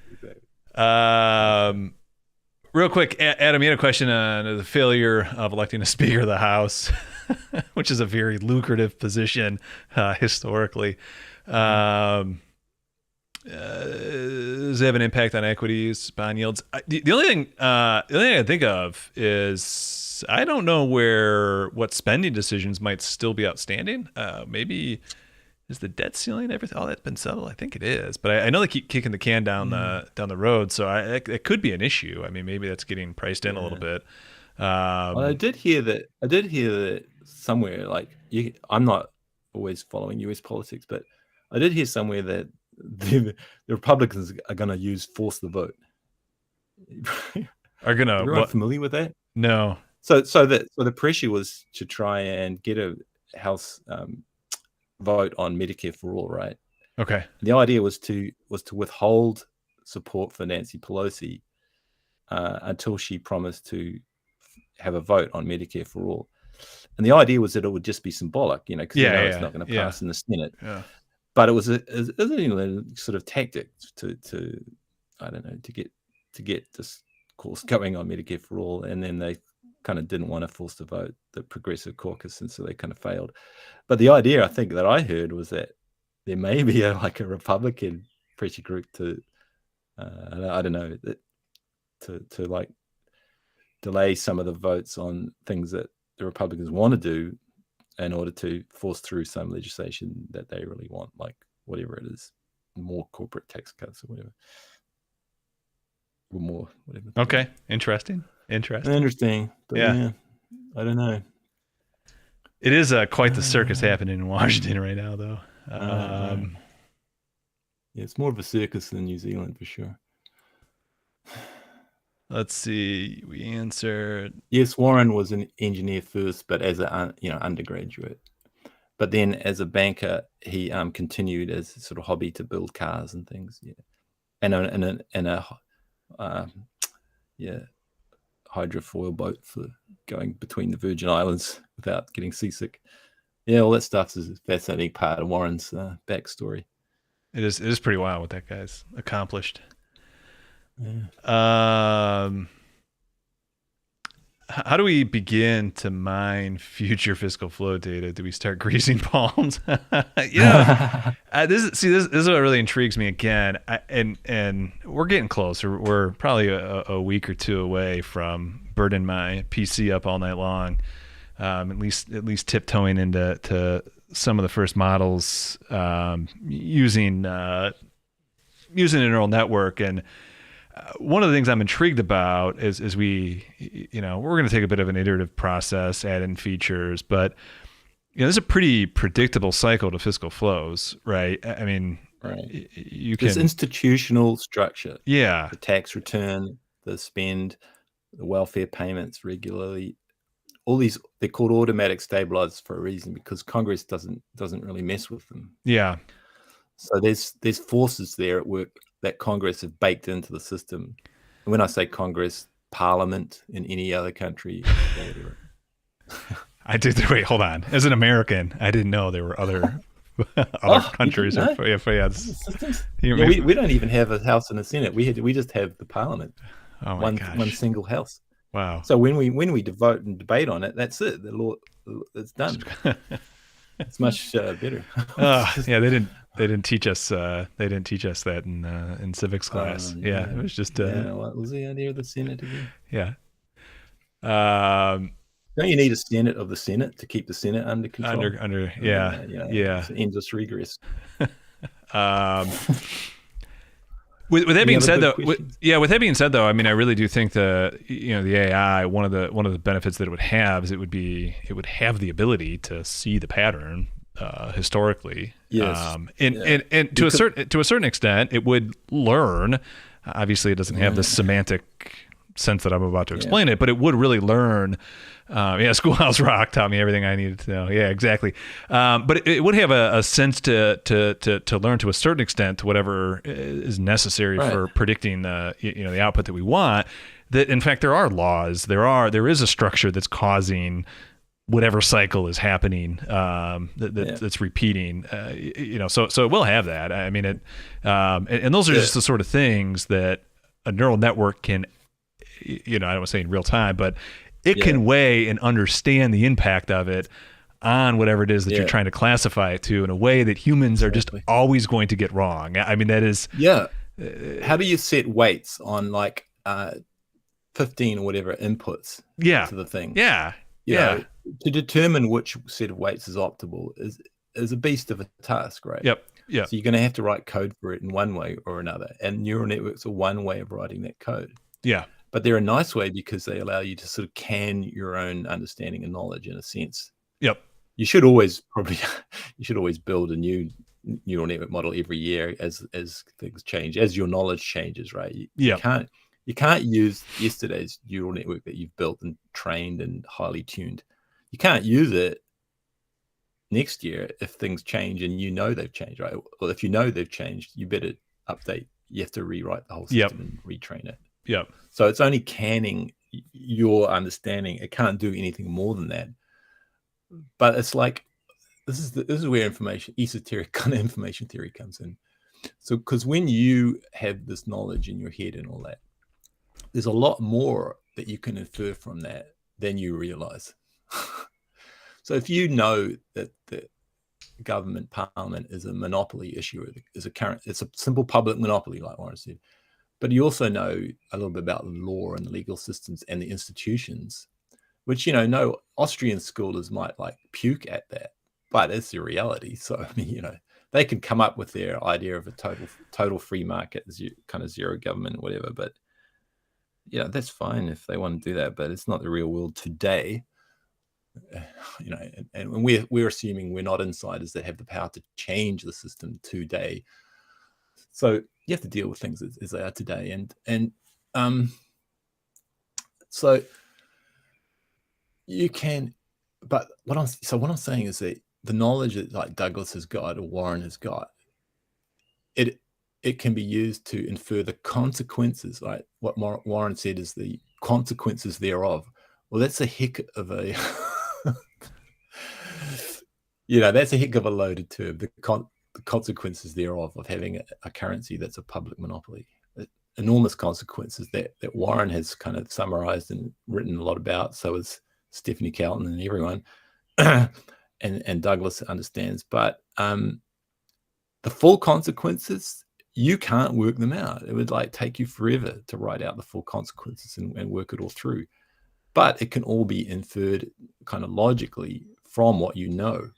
Speaker 1: Real quick, Adam, you had a question on the failure of electing a Speaker of the House, which is a very lucrative position historically. Does it have an impact on equities, bond yields? The only thing I can think of is I don't know what spending decisions might still be outstanding. Maybe is the debt ceiling everything? All that's been settled. I think it is, but I know they keep kicking the can down the road, so it could be an issue. I mean, maybe that's getting priced in a little bit.
Speaker 3: Well, I did hear that somewhere. Like, I'm not always following U.S. politics, but I did hear somewhere that the Republicans are going to use force the vote.
Speaker 1: Are going to?
Speaker 3: Everyone familiar with that?
Speaker 1: No.
Speaker 3: So the pressure was to try and get a House vote on Medicare for all, right?
Speaker 1: Okay.
Speaker 3: The idea was to withhold support for Nancy Pelosi until she promised to have a vote on Medicare for all. And the idea was that it would just be symbolic, because it's not going to pass in the Senate.
Speaker 1: Yeah.
Speaker 3: But it was a sort of tactic to I don't know, to get this course going on Medicare for all, and then they kind of didn't want to force the vote, the Progressive Caucus, and so they kind of failed. But the idea, I think, that I heard was that there may be a Republican pressure group to I don't know, to like delay some of the votes on things that the Republicans want to do in order to force through some legislation that they really want, like whatever it is, more corporate tax cuts or whatever. or more, whatever.
Speaker 1: Okay, interesting.
Speaker 3: Interesting, but yeah, I don't know.
Speaker 1: It is quite the circus happening in Washington right now, though.
Speaker 3: Right. Yeah, it's more of a circus than New Zealand for sure.
Speaker 1: Let's see. We answered.
Speaker 3: Yes, Warren was an engineer first, but as a undergraduate. But then as a banker, he continued as a sort of hobby to build cars and things. Yeah, and a hydrofoil boat for going between the Virgin Islands without getting seasick. Yeah, all that stuff is a fascinating part of Warren's backstory.
Speaker 1: It is pretty wild what that guy's accomplished.
Speaker 3: Yeah.
Speaker 1: How do we begin to mine future fiscal flow data? Do we start greasing palms? This is what really intrigues me again. And we're getting closer. We're probably a week or two away from burning my PC up all night long. At least tiptoeing into some of the first models using a neural network. And one of the things I'm intrigued about is we're going to take a bit of an iterative process, add in features, but there's a pretty predictable cycle to fiscal flows, right? I mean,
Speaker 3: right.
Speaker 1: You can
Speaker 3: this institutional structure,
Speaker 1: the
Speaker 3: tax return, the spend, the welfare payments regularly. All these, they're called automatic stabilizers for a reason, because Congress doesn't really mess with them.
Speaker 1: Yeah.
Speaker 3: So there's forces there at work that Congress have baked into the system. And when I say Congress, Parliament in any other country, whatever.
Speaker 1: I did. Wait, hold on. As an American, I didn't know there were other countries.
Speaker 3: We don't even have a House and a Senate. We just have the Parliament.
Speaker 1: Oh my
Speaker 3: gosh. One single house.
Speaker 1: Wow.
Speaker 3: So when we vote and debate on it, that's it. The law, it's done. It's much better.
Speaker 1: Yeah, they didn't teach us. They didn't teach us that in civics class. Yeah, it was just.
Speaker 3: What was the idea of the Senate again?
Speaker 1: Yeah.
Speaker 3: Don't you need a Senate of the Senate to keep the Senate under control?
Speaker 1: It's
Speaker 3: endless regress.
Speaker 1: With that being said, though, I mean, I really do think the AI, one of the benefits that it would have is it would have the ability to see the pattern historically.
Speaker 3: Yes.
Speaker 1: And to a certain extent, it would learn. Obviously, it doesn't have the semantic sense that I'm about to explain it, but it would really learn. Schoolhouse Rock taught me everything I needed to know. Yeah, exactly. But it would have a sense to learn to a certain extent to whatever is necessary for predicting the output that we want. That in fact there are laws. There is a structure that's causing whatever cycle is happening that's repeating. So it will have that. I mean it, and those are just the sort of things that a neural network can. I don't want to say in real time, but it can weigh and understand the impact of it on whatever it is that you're trying to classify it to in a way that humans are just always going to get wrong. I mean, that is...
Speaker 3: Yeah. How do you set weights on 15 or whatever inputs to the thing?
Speaker 1: Yeah.
Speaker 3: You know, to determine which set of weights is optimal is a beast of a task, right?
Speaker 1: Yep. Yeah.
Speaker 3: So you're going to have to write code for it in one way or another. And neural networks are one way of writing that code.
Speaker 1: Yeah.
Speaker 3: But they're a nice way because they allow you to sort of can your own understanding and knowledge in a sense.
Speaker 1: Yep.
Speaker 3: You should always build a new neural network model every year as things change, as your knowledge changes, right? You can't use yesterday's neural network that you've built and trained and highly tuned. You can't use it next year if things change and they've changed, right? Well, if they've changed, you better update. You have to rewrite the whole system and retrain it.
Speaker 1: Yep.
Speaker 3: So it's only canning your understanding. It can't do anything more than that. But it's like this is where esoteric kind of information theory comes in. So because when you have this knowledge in your head and all that, there's a lot more that you can infer from that than you realize. So if you know that the government parliament is a monopoly issue, it's a simple public monopoly, like Warren said. But you also know a little bit about the law and the legal systems and the institutions, which, no Austrian scholars might puke at that, but it's the reality. So, I mean, they can come up with their idea of a total free market, kind of zero government, whatever. But that's fine if they want to do that, but it's not the real world today. And we're assuming we're not insiders that have the power to change the system today. So you have to deal with things as they are today, and so you can. But what I'm saying is that the knowledge that like Douglas has got or Warren has got, it can be used to infer the consequences. Right? What Warren said is the consequences thereof. Well, that's a heck of a that's a heck of a loaded term. The consequences thereof of having a currency that's a public monopoly. Enormous consequences that Warren has kind of summarized and written a lot about. So is Stephanie Calton and everyone, and Douglas understands. But the full consequences, you can't work them out. It would like take you forever to write out the full consequences and work it all through. But it can all be inferred kind of logically from what you know.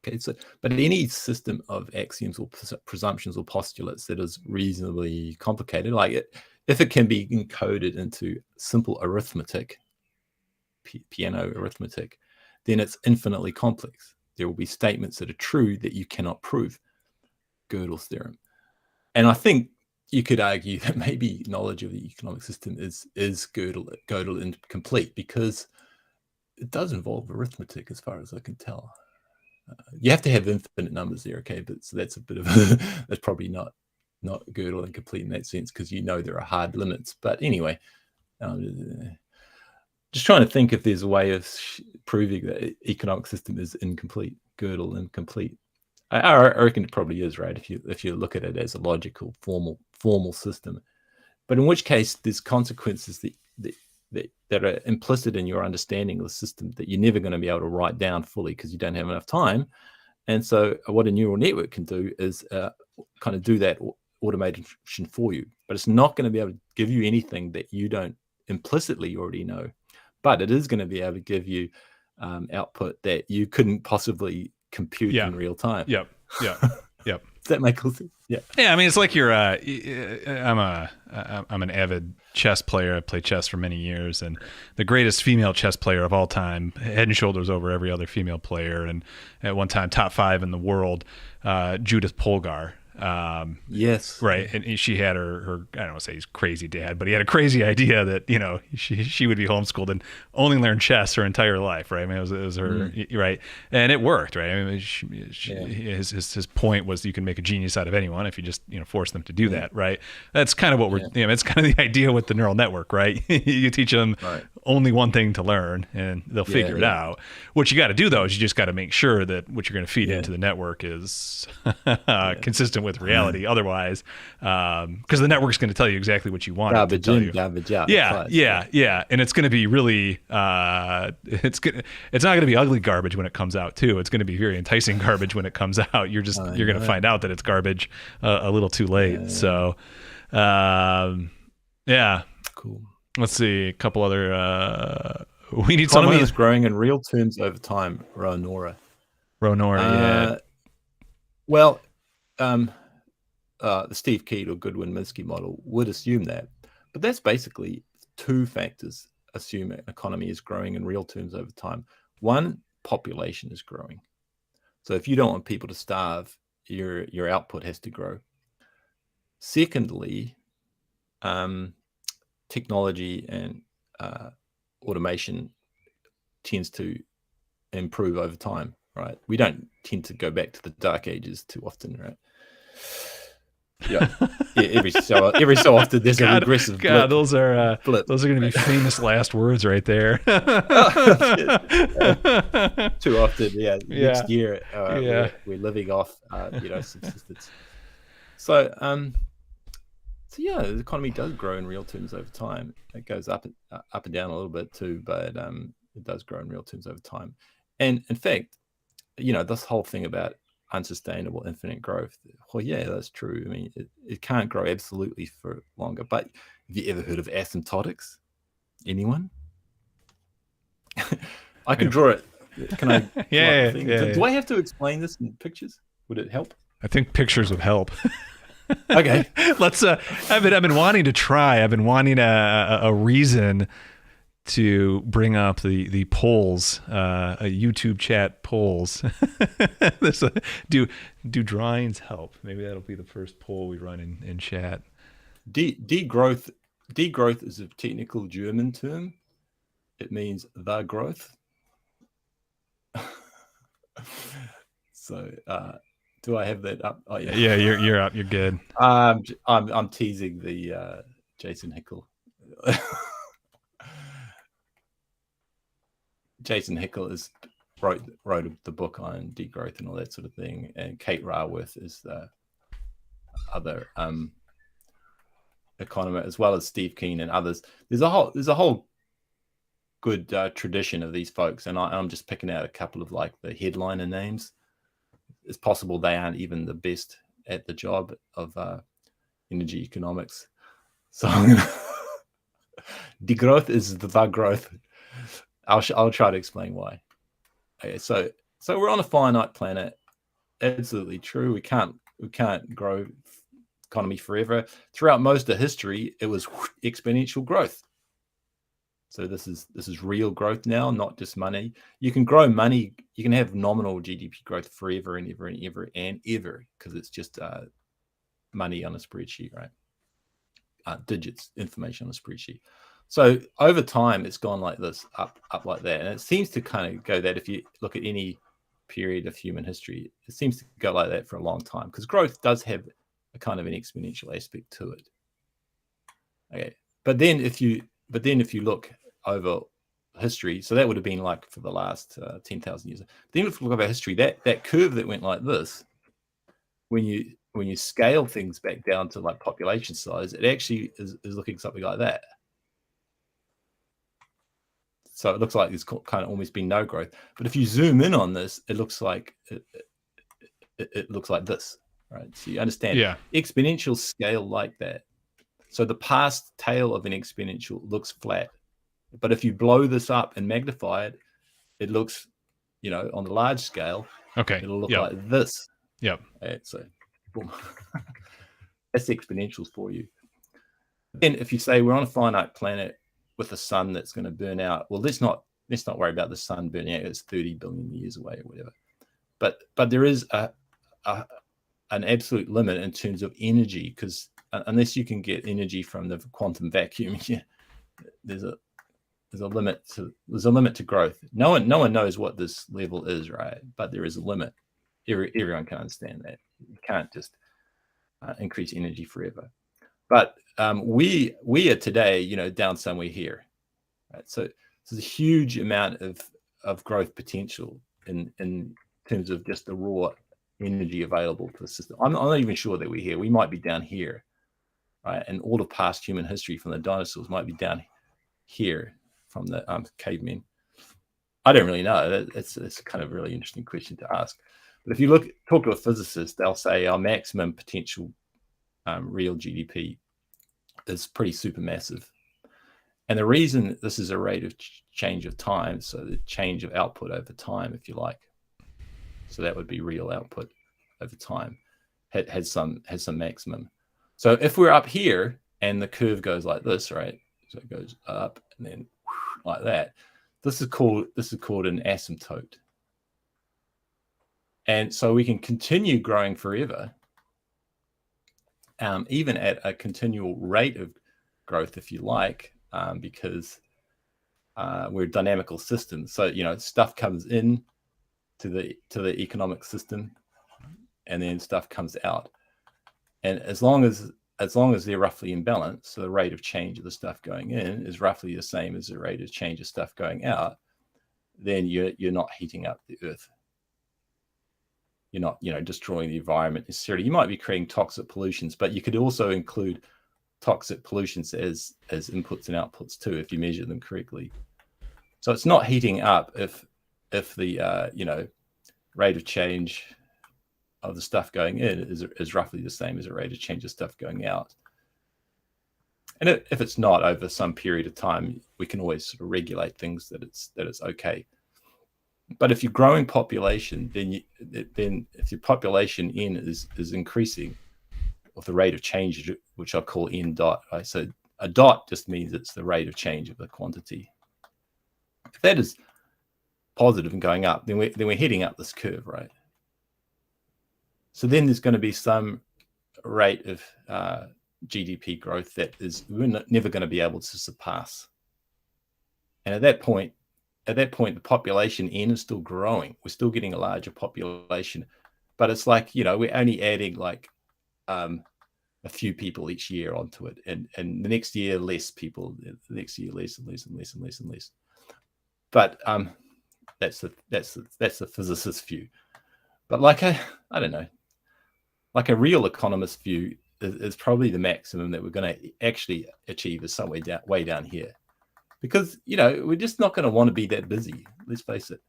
Speaker 3: Okay, so but any system of axioms or presumptions or postulates that is reasonably complicated, like if it can be encoded into simple arithmetic, piano arithmetic, then it's infinitely complex. There will be statements that are true that you cannot prove. Gödel's theorem. And I think you could argue that maybe knowledge of the economic system is Gödel incomplete, because it does involve arithmetic as far as I can tell. You have to have infinite numbers there, okay? But so that's a bit of that's probably not Gödel incomplete in that sense, because there are hard limits. But anyway, just trying to think if there's a way of proving that economic system is incomplete, Gödel incomplete. I reckon it probably is, right? If you look at it as a logical, formal system, but in which case there's consequences that are implicit in your understanding of the system that you're never going to be able to write down fully because you don't have enough time. And so what a neural network can do is kind of do that automation for you, but it's not going to be able to give you anything that you don't implicitly already know. But it is going to be able to give you output that you couldn't possibly compute in real time.
Speaker 1: Yep. Does
Speaker 3: that make sense? Yeah.
Speaker 1: Yeah. I mean, it's like you're. I'm an avid chess player. I played chess for many years, and the greatest female chess player of all time, head and shoulders over every other female player, and at one time top 5 in the world, Judith Polgar.
Speaker 3: Yes.
Speaker 1: Right. And she had her I don't want to say he's crazy dad, but he had a crazy idea that, she would be homeschooled and only learn chess her entire life. Right. I mean, it was her. Right. And it worked. Right. I mean, his point was you can make a genius out of anyone if you just, force them to do that. Right. That's kind of what we're, it's kind of the idea with the neural network, right? You teach them only one thing to learn and they'll figure it out. What you got to do though, is you just got to make sure that what you're going to feed into the network is consistent with reality. Otherwise, because the network's going to tell you exactly what you want it to tell you.
Speaker 3: Garbage out.
Speaker 1: Yeah. And it's going to be really, it's not going to be ugly garbage when it comes out too. It's going to be very enticing garbage when it comes out. You're going to find out that it's garbage a little too late. So,
Speaker 3: Cool.
Speaker 1: Let's see a couple other. We need
Speaker 3: economy is growing in real terms over time. Ronora. Well, the Steve Keat or Goodwin-Minsky model would assume that, but that's basically 2 factors assume an economy is growing in real terms over time. One, population is growing. So if you don't want people to starve, your output has to grow. Secondly, technology and automation tends to improve over time, right? We don't tend to go back to the dark ages too often, right? Every so often there's a regressive blip.
Speaker 1: Those are going to be famous last words right there.
Speaker 3: Too often, next year we're living off subsistence. So the economy does grow in real terms over time. It goes up and down a little bit too, but it does grow in real terms over time. And in fact, this whole thing about unsustainable infinite growth, well, that's true. I mean, it can't grow absolutely for longer. But have you ever heard of asymptotics? Anyone? I can draw it. Can I?
Speaker 1: Yeah.
Speaker 3: Do I have to explain this in pictures? Would it help?
Speaker 1: I think pictures would help.
Speaker 3: Okay.
Speaker 1: Let's. I've been wanting to try. I've been wanting a reason to bring up the polls, a YouTube chat polls. Do drawings help? Maybe that'll be the first poll we run in chat.
Speaker 3: Degrowth is a technical German term. It means the growth. So do I have that up? Oh yeah.
Speaker 1: Yeah, you're up. You're good.
Speaker 3: I'm teasing the Jason Hickel. Jason Hickel wrote the book on degrowth and all that sort of thing, and Kate Raworth is the other economist, as well as Steve Keen and others. There's a whole good tradition of these folks, and I'm just picking out a couple of like the headliner names. It's possible they aren't even the best at the job of energy economics. So degrowth is the growth. I'll try to explain why. Okay, so we're on a finite planet. Absolutely true. We can't grow economy forever. Throughout most of history, it was exponential growth. So this is real growth now, not just money. You can grow money. You can have nominal GDP growth forever and ever and ever and ever, because it's just money on a spreadsheet, right? Digits, information on a spreadsheet. So over time, it's gone like this, up like that. And it seems to kind of go that if you look at any period of human history, it seems to go like that for a long time, because growth does have a kind of an exponential aspect to it. Okay. But then if you look over history, so that would have been like for the last 10,000 years. Then if you look over history, that curve that went like this, when you scale things back down to like population size, it actually is looking something like that. So it looks like there's kind of almost been no growth. But if you zoom in on this, it looks like it looks like this, right? So you understand, exponential scale like that. So the past tail of an exponential looks flat. But if you blow this up and magnify it, it looks, on the large scale, it'll look like this.
Speaker 1: Yep.
Speaker 3: Right, so boom. That's exponentials for you. Then if you say we're on a finite planet with a sun that's going to burn out, well, let's not worry about the sun burning out. It's 30 billion years away or whatever. But there is an absolute limit in terms of energy, because unless you can get energy from the quantum vacuum, there's a limit to growth. No one knows what this level is, right? But there is a limit. Everyone can understand that. You can't just increase energy forever. But we are today, down somewhere here, right? So there's a huge amount of growth potential in terms of just the raw energy available to the system. I'm not even sure that we're here. We might be down here, right? And all of past human history from the dinosaurs might be down here from the cavemen. I don't really know. It's kind of a really interesting question to ask. But if you talk to a physicist, they'll say our maximum potential real GDP is pretty supermassive. And the reason this is a rate of change of time, so the change of output over time, if you like. So that would be real output over time, has some maximum. So if we're up here and the curve goes like this, right? So it goes up and then like that. This is called an asymptote. And so we can continue growing forever, even at a continual rate of growth, if you like, because we're a dynamical system. So stuff comes in to the economic system, and then stuff comes out. And as long as they're roughly in balance, so the rate of change of the stuff going in is roughly the same as the rate of change of stuff going out, then you're not heating up the earth. You're not, destroying the environment necessarily. You might be creating toxic pollutions, but you could also include toxic pollutions as inputs and outputs too, if you measure them correctly. So it's not heating up if the rate of change of the stuff going in is roughly the same as the rate of change of stuff going out. And if it's not over some period of time, we can always sort of regulate things that it's okay. But if you're growing population, then if your population is increasing, the rate of change, which I call n dot. Right? So a dot just means it's the rate of change of the quantity. If that is positive and going up, then we're heading up this curve, right? So then there's going to be some rate of GDP growth that we're never going to be able to surpass. And at that point, the population N is still growing. We're still getting a larger population, but it's like, we're only adding like a few people each year onto it, and the next year less people, the next year less and less and less and less and less. But that's the physicist view. But like I don't know, like a real economist view is probably the maximum that we're going to actually achieve is somewhere way down here. Because, we're just not going to want to be that busy. Let's face it.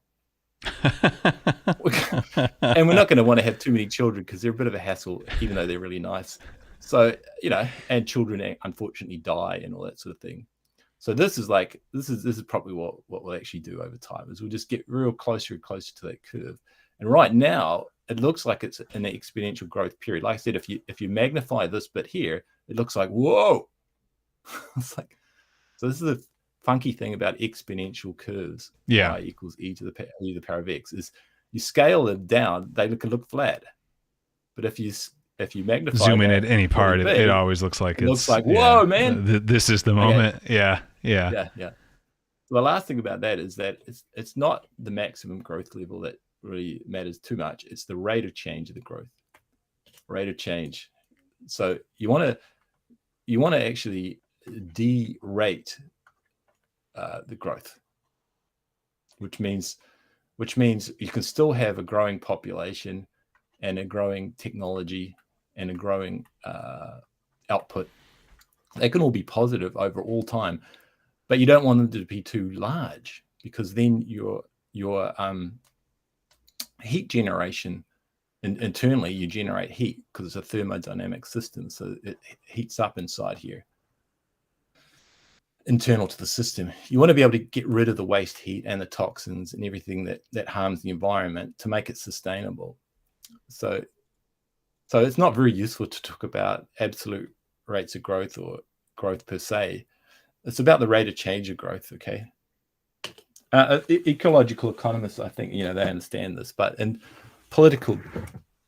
Speaker 3: And we're not going to want to have too many children because they're a bit of a hassle, even though they're really nice. So, and children unfortunately die and all that sort of thing. So this is probably what we'll actually do over time is we'll just get real closer and closer to that curve. And right now, it looks like it's an exponential growth period. Like I said, if you magnify this bit here, it looks like, whoa. It's like, so this is the funky thing about exponential curves.
Speaker 1: Yeah.
Speaker 3: Y equals e to the power of x is you scale them down, they can look flat. But if you magnify,
Speaker 1: zoom in at any part, it always looks like it
Speaker 3: looks like, whoa, man.
Speaker 1: This is the moment.
Speaker 3: Okay.
Speaker 1: Yeah.
Speaker 3: So the last thing about that is that it's not the maximum growth level that really matters too much. It's the rate of change of the growth. Rate of change. So you want to actually derate the growth, which means you can still have a growing population and a growing technology and a growing output. They can all be positive over all time, but you don't want them to be too large because then your heat generation, internally you generate heat because it's a thermodynamic system, so it heats up inside here. Internal to the system, you want to be able to get rid of the waste heat and the toxins and everything that harms the environment to make it sustainable. So it's not very useful to talk about absolute rates of growth or growth per se. It's about the rate of change of growth. Okay. Ecological economists, I think, they understand this, but in political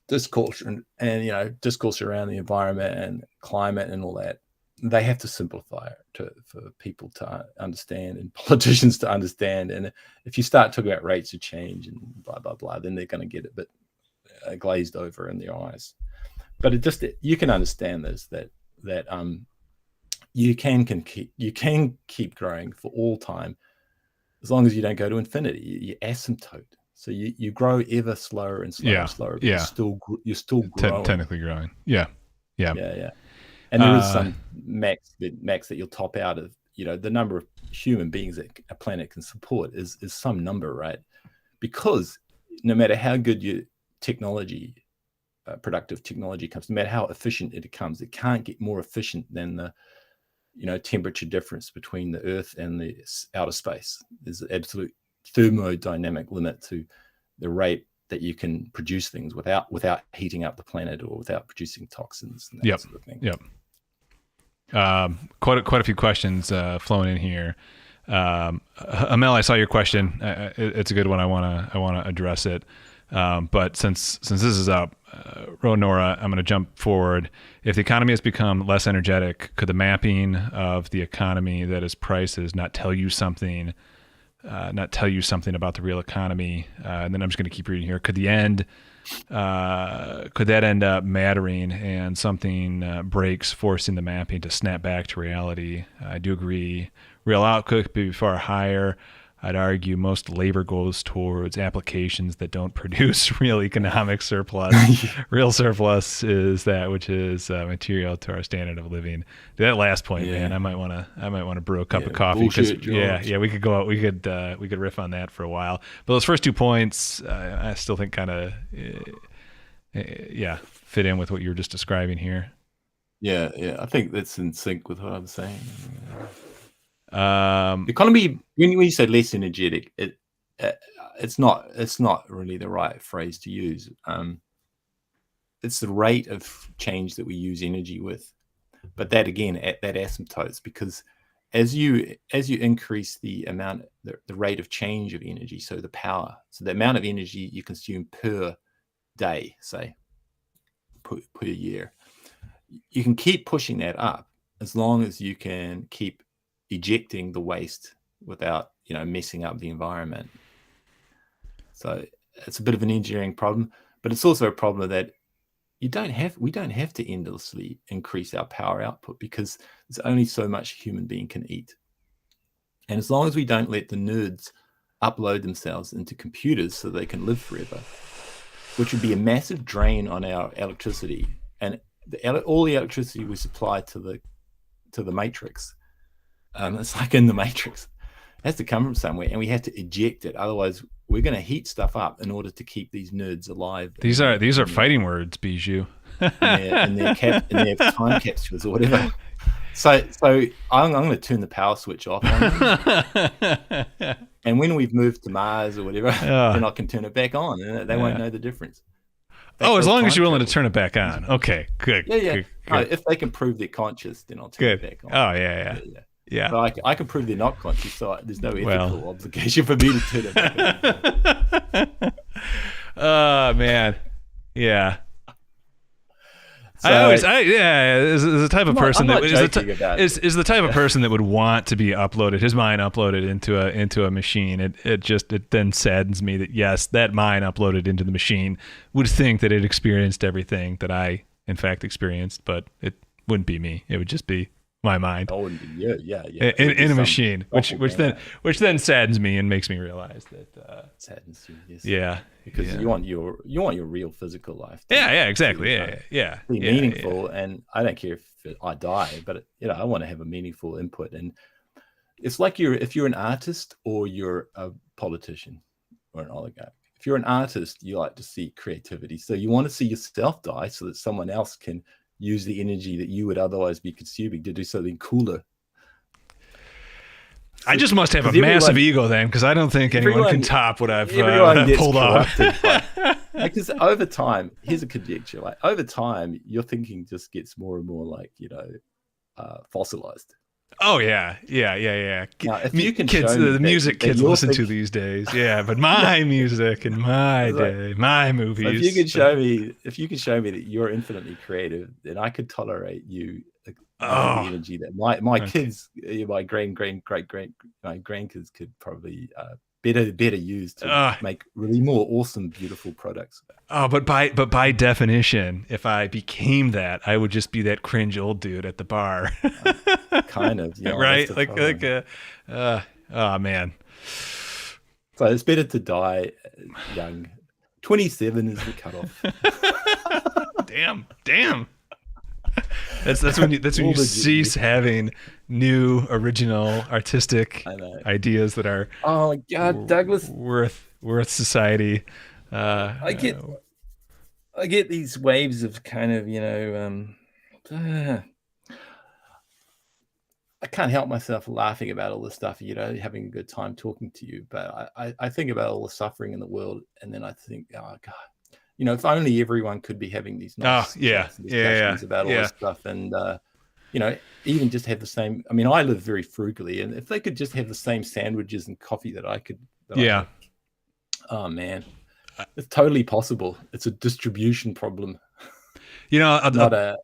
Speaker 3: discourse and discourse around the environment and climate and all that, they have to simplify it for people to understand and politicians to understand. And if you start talking about rates of change and blah, blah, blah, then they're going to get a bit glazed over in their eyes. But you can understand this, that you can keep growing for all time as long as you don't go to infinity. You asymptote. So you grow ever slower and slower and slower. But you're still growing.
Speaker 1: Technically growing. Yeah.
Speaker 3: And there is some max that you'll top out of. The number of human beings that a planet can support is some number, right? Because no matter how good your technology, productive technology comes, no matter how efficient it becomes, it can't get more efficient than the temperature difference between the Earth and the outer space. There's an absolute thermodynamic limit to the rate that you can produce things without heating up the planet or without producing toxins and that sort of thing.
Speaker 1: Quite a few questions flowing in here. Amel, I saw your question. It's a good one. I want to address it. But since this is up, Nora, I'm going to jump forward. If the economy has become less energetic, could the mapping of the economy that is prices not tell you something about the real economy? And then I'm just going to keep reading here. Could that end up mattering and something breaks, forcing the mapping to snap back to reality? I do agree. Real output could be far higher. I'd argue most labor goes towards applications that don't produce real economic surplus. Real surplus is that which is material to our standard of living. That last point, man, I might want to brew a cup of coffee.
Speaker 3: Bullshit,
Speaker 1: we could go out. We could riff on that for a while. But those first 2 points, I still think kind of, fit in with what you were just describing here.
Speaker 3: Yeah. I think that's in sync with what I'm saying.
Speaker 1: Economy,
Speaker 3: when you say less energetic, it's not really the right phrase to use. it's the rate of change that we use energy with. But that again, at that asymptotes, because as you increase the amount, the rate of change of energy, so the power, so the amount of energy you consume per day, say per year, you can keep pushing that up as long as you can keep ejecting the waste without, messing up the environment. So it's a bit of an engineering problem, but it's also a problem that we don't have to endlessly increase our power output, because there's only so much a human being can eat. And as long as we don't let the nerds upload themselves into computers so they can live forever, which would be a massive drain on our electricity, and all the electricity we supply to the matrix, it's like in the matrix, it has to come from somewhere, and we have to eject it. Otherwise, we're going to heat stuff up in order to keep these nerds alive.
Speaker 1: These are fighting words, Bijou.
Speaker 3: in their time capsules or whatever. So I'm going to turn the power switch off on them. And when we've moved to Mars or whatever, then I can turn it back on, and they won't know the difference.
Speaker 1: As long as you're willing to turn it back on. Okay, good.
Speaker 3: Yeah.
Speaker 1: Good.
Speaker 3: No, if they can prove they're conscious, then I'll turn it back on.
Speaker 1: Oh, yeah.
Speaker 3: But I can prove they're not conscious, so there's no ethical obligation for me to turn it back on.
Speaker 1: Oh, man. Yeah.
Speaker 3: So,
Speaker 1: is the type of person that is the type of person that would want to be uploaded, his mind uploaded into a machine. It then saddens me that yes, that mind uploaded into the machine would think that it experienced everything that I in fact experienced, but it wouldn't be me. It would just be my mind.
Speaker 3: Oh, yeah.
Speaker 1: In a machine, which then saddens me and makes me realize that
Speaker 3: saddens you. Yes.
Speaker 1: Yeah.
Speaker 3: Because you want your real physical life.
Speaker 1: Exactly.
Speaker 3: Be meaningful, and I don't care if I die, but I want to have a meaningful input. And it's like if you're an artist or you're a politician or an oligarch. If you're an artist, you like to see creativity, so you want to see yourself die so that someone else can use the energy that you would otherwise be consuming to do something cooler.
Speaker 1: I just must have a massive ego then, because I don't think anyone can top what I've pulled off.
Speaker 3: Because over time, here's a conjecture: like over time, your thinking just gets more and more like fossilized.
Speaker 1: Oh yeah.
Speaker 3: Now, if you can
Speaker 1: kids,
Speaker 3: show me
Speaker 1: the music kids listen to these days, but my music and my day, my movies.
Speaker 3: So if you can show me that you're infinitely creative, then I could tolerate you. The energy that my kids, my grandkids could probably better use to make really more awesome, beautiful products.
Speaker 1: But by definition, if I became that, I would just be that cringe old dude at the bar.
Speaker 3: Kind of,
Speaker 1: right? Oh man.
Speaker 3: So it's better to die young. 27 is the cutoff.
Speaker 1: Damn. That's when you cease having new, original, artistic ideas that are
Speaker 3: oh my god, Douglas,
Speaker 1: worth society.
Speaker 3: I get these waves of kind of I can't help myself laughing about all this stuff, having a good time talking to you. But I think about all the suffering in the world, and then I think, oh god, if only everyone could be having these nice discussions about all this stuff, and even just have the same. I mean, I live very frugally, and if they could just have the same sandwiches and coffee that I could, oh man, it's totally possible. It's a distribution problem. Not a.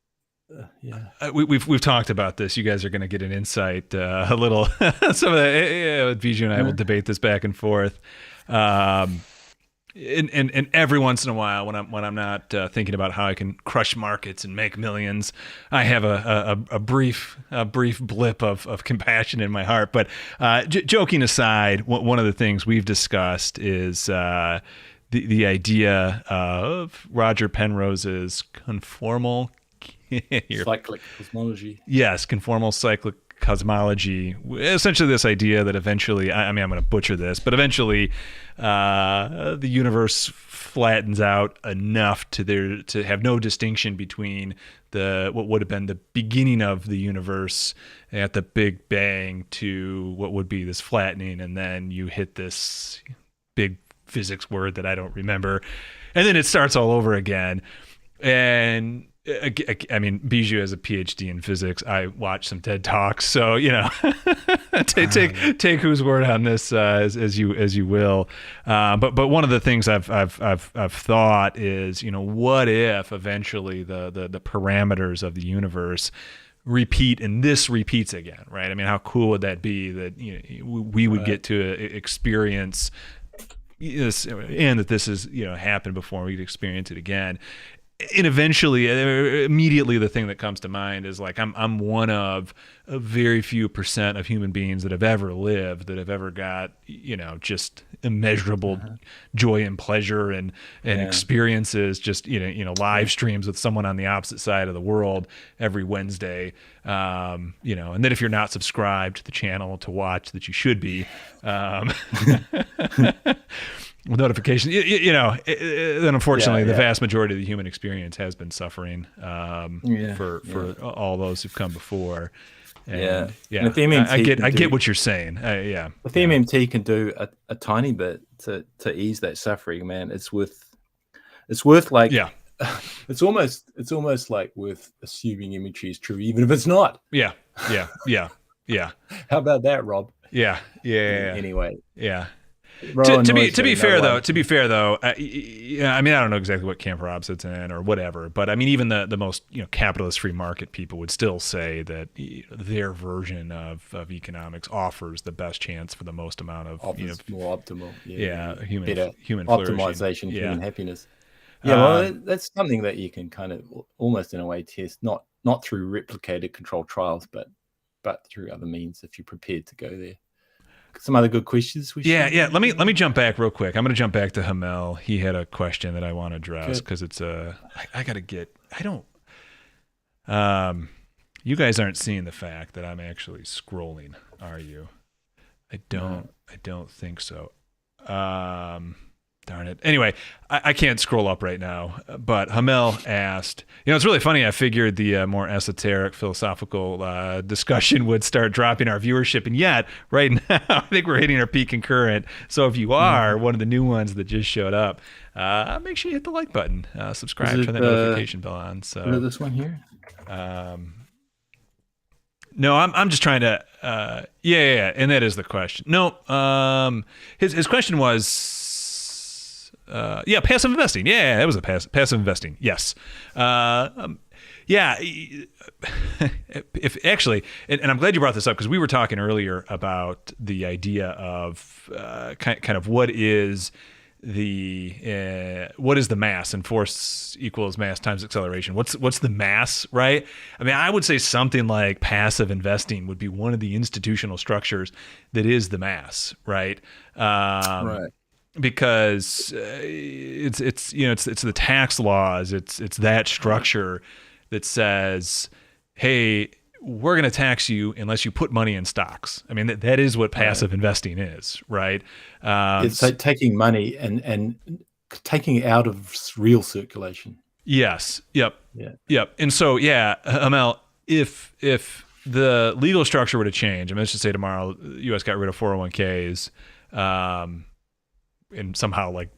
Speaker 1: We've talked about this. You guys are going to get an insight, a little. Some of the Bijou and I will debate this back and forth. And every once in a while, when I'm not thinking about how I can crush markets and make millions, I have a brief blip of compassion in my heart. But joking aside, one of the things we've discussed is the idea of Roger Penrose's conformal
Speaker 3: cyclic cosmology.
Speaker 1: Yes, conformal cyclic cosmology. Essentially, this idea that eventually, I'm going to butcher this, but eventually, the universe flattens out enough to have no distinction between what would have been the beginning of the universe at the Big Bang to what would be this flattening, and then you hit this big physics word that I don't remember, and then it starts all over again. And I mean, Bijou has a PhD in physics. I watched some TED Talks, so take whose word on this as you will. But one of the things I've thought is, what if eventually the parameters of the universe repeat and this repeats again, right? I mean, how cool would that be that we would get to experience this, and that this has happened before, we could experience it again. And eventually, immediately, the thing that comes to mind is like I'm one of a very few percent of human beings that have ever lived, that have ever got just immeasurable joy and pleasure and experiences, just live streams with someone on the opposite side of the world every Wednesday, and then if you're not subscribed to the channel to watch, that you should be. With notifications, then unfortunately the vast majority of the human experience has been suffering for all those who've come before. And,
Speaker 3: And if the MMT
Speaker 1: I get what you're saying.
Speaker 3: If the MMT can do a tiny bit to ease that suffering, man, it's worth like it's almost like worth assuming MMT is true, even if it's not.
Speaker 1: Yeah.
Speaker 3: How about that, Rob?
Speaker 1: Yeah.
Speaker 3: Anyway.
Speaker 1: Yeah. To be fair though, I mean, I don't know exactly what camp Rob sits in or whatever, but I mean, even the most capitalist free market people would still say that their version of economics offers the best chance for the most amount of
Speaker 3: more optimal,
Speaker 1: human
Speaker 3: optimization, human happiness. Well, that's something that you can kind of almost in a way test, not through replicated controlled trials, but through other means if you're prepared to go there. Some other good questions.
Speaker 1: Let me jump back real quick. I'm going to jump back to Hamel. He had a question that I want to address because it's I got to get. I don't. You guys aren't seeing the fact that I'm actually scrolling, are you? I don't think so. Darn it. Anyway, I can't scroll up right now, but Hamel asked, it's really funny. I figured the more esoteric philosophical discussion would start dropping our viewership. And yet right now, I think we're hitting our peak concurrent. So if you are one of the new ones that just showed up, make sure you hit the like button, subscribe, turn that notification bell on. So
Speaker 3: is it this one here?
Speaker 1: No, I'm just trying to, and that is the question. No, his question was, passive investing. Yeah, that was a passive investing. Yes. If actually, and I'm glad you brought this up because we were talking earlier about the idea of kind of what is the mass, and force equals mass times acceleration. What's the mass, right? I mean, I would say something like passive investing would be one of the institutional structures that is the mass, right?
Speaker 3: Right.
Speaker 1: Because it's the tax laws, it's that structure that says, hey, we're going to tax you unless you put money in stocks. I mean, that is what passive investing is, right?
Speaker 3: It's like taking money and taking it out of real circulation.
Speaker 1: Yes. Yep.
Speaker 3: Yeah.
Speaker 1: Yep. And so, Amel, if the legal structure were to change, I mean, let's just say tomorrow the U.S. got rid of 401ks, and somehow like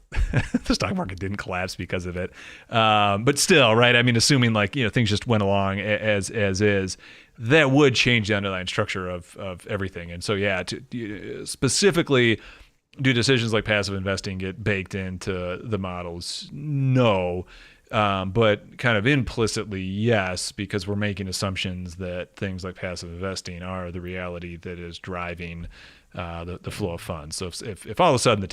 Speaker 1: the stock market didn't collapse because of it. But still, right. I mean, assuming like, things just went along as is, that would change the underlying structure of everything. And so, to specifically do decisions like passive investing get baked into the models? No. But kind of implicitly, yes, because we're making assumptions that things like passive investing are the reality that is driving the flow of funds. So if all of a sudden the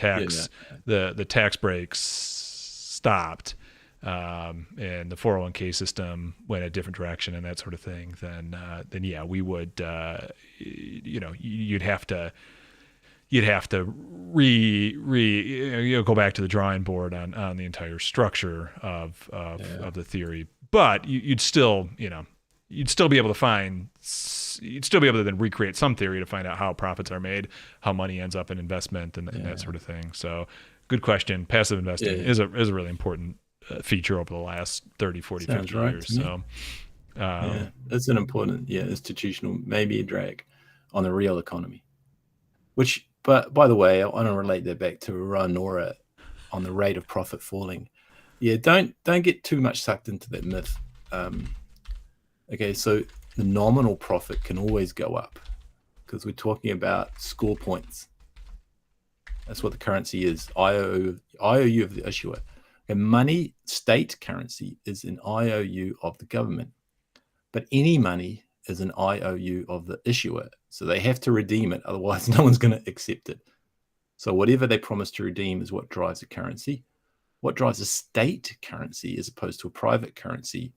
Speaker 1: tax breaks stopped, and the 401k system went a different direction and that sort of thing, then we would, you'd have to go back to the drawing board on the entire structure of the theory. But you'd still be able to then recreate some theory to find out how profits are made, how money ends up in investment, and that sort of thing. So good question. Passive investing is a really important feature over the last 30, 40, 50 years. So
Speaker 3: that's an important institutional, maybe a drag on the real economy. Which, but by the way, I want to relate that back to Nora on the rate of profit falling. Yeah, don't get too much sucked into that myth. Okay, so the nominal profit can always go up because we're talking about score points. That's what the currency is, IOU of the issuer. And money, state currency, is an IOU of the government. But any money is an IOU of the issuer. So they have to redeem it, otherwise no one's going to accept it. So whatever they promise to redeem is what drives the currency. What drives a state currency as opposed to a private currency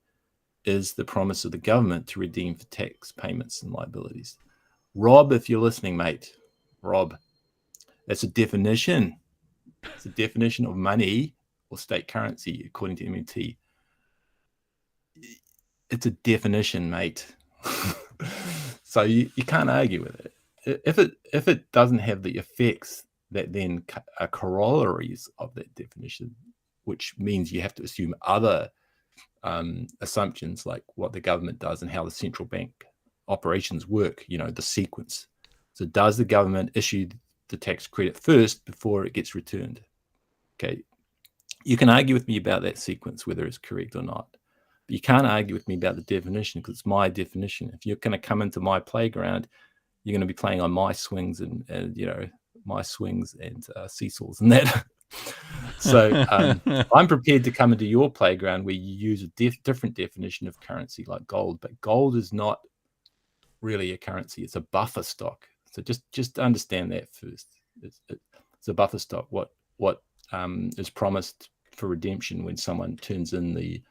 Speaker 3: is the promise of the government to redeem for tax payments and liabilities. Rob, if you're listening, mate, Rob, that's a definition. It's a definition of money or state currency, according to MMT. It's a definition, mate. So you can't argue with it. If it doesn't have the effects that then are corollaries of that definition, which means you have to assume other assumptions like what the government does and how the central bank operations work, the sequence. So does the government issue the tax credit first before it gets returned? Okay. You can argue with me about that sequence, whether it's correct or not. But you can't argue with me about the definition because it's my definition. If you're going to come into my playground, you're going to be playing on my swings and my swings and seesaws and that. So I'm prepared to come into your playground where you use a different definition of currency like gold, but gold is not really a currency. It's a buffer stock. So just understand that first. It's a buffer stock. What is promised for redemption when someone turns in the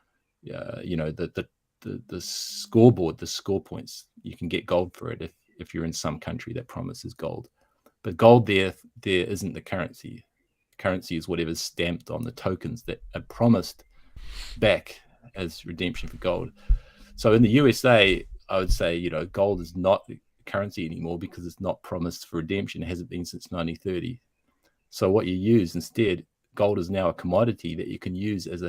Speaker 3: scoreboard, the score points. You can get gold for it if you're in some country that promises gold. But gold there isn't the currency. Currency is whatever's stamped on the tokens that are promised back as redemption for gold. So in the USA, I would say, gold is not currency anymore because it's not promised for redemption. It hasn't been since 1930. So what you use instead, gold is now a commodity that you can use as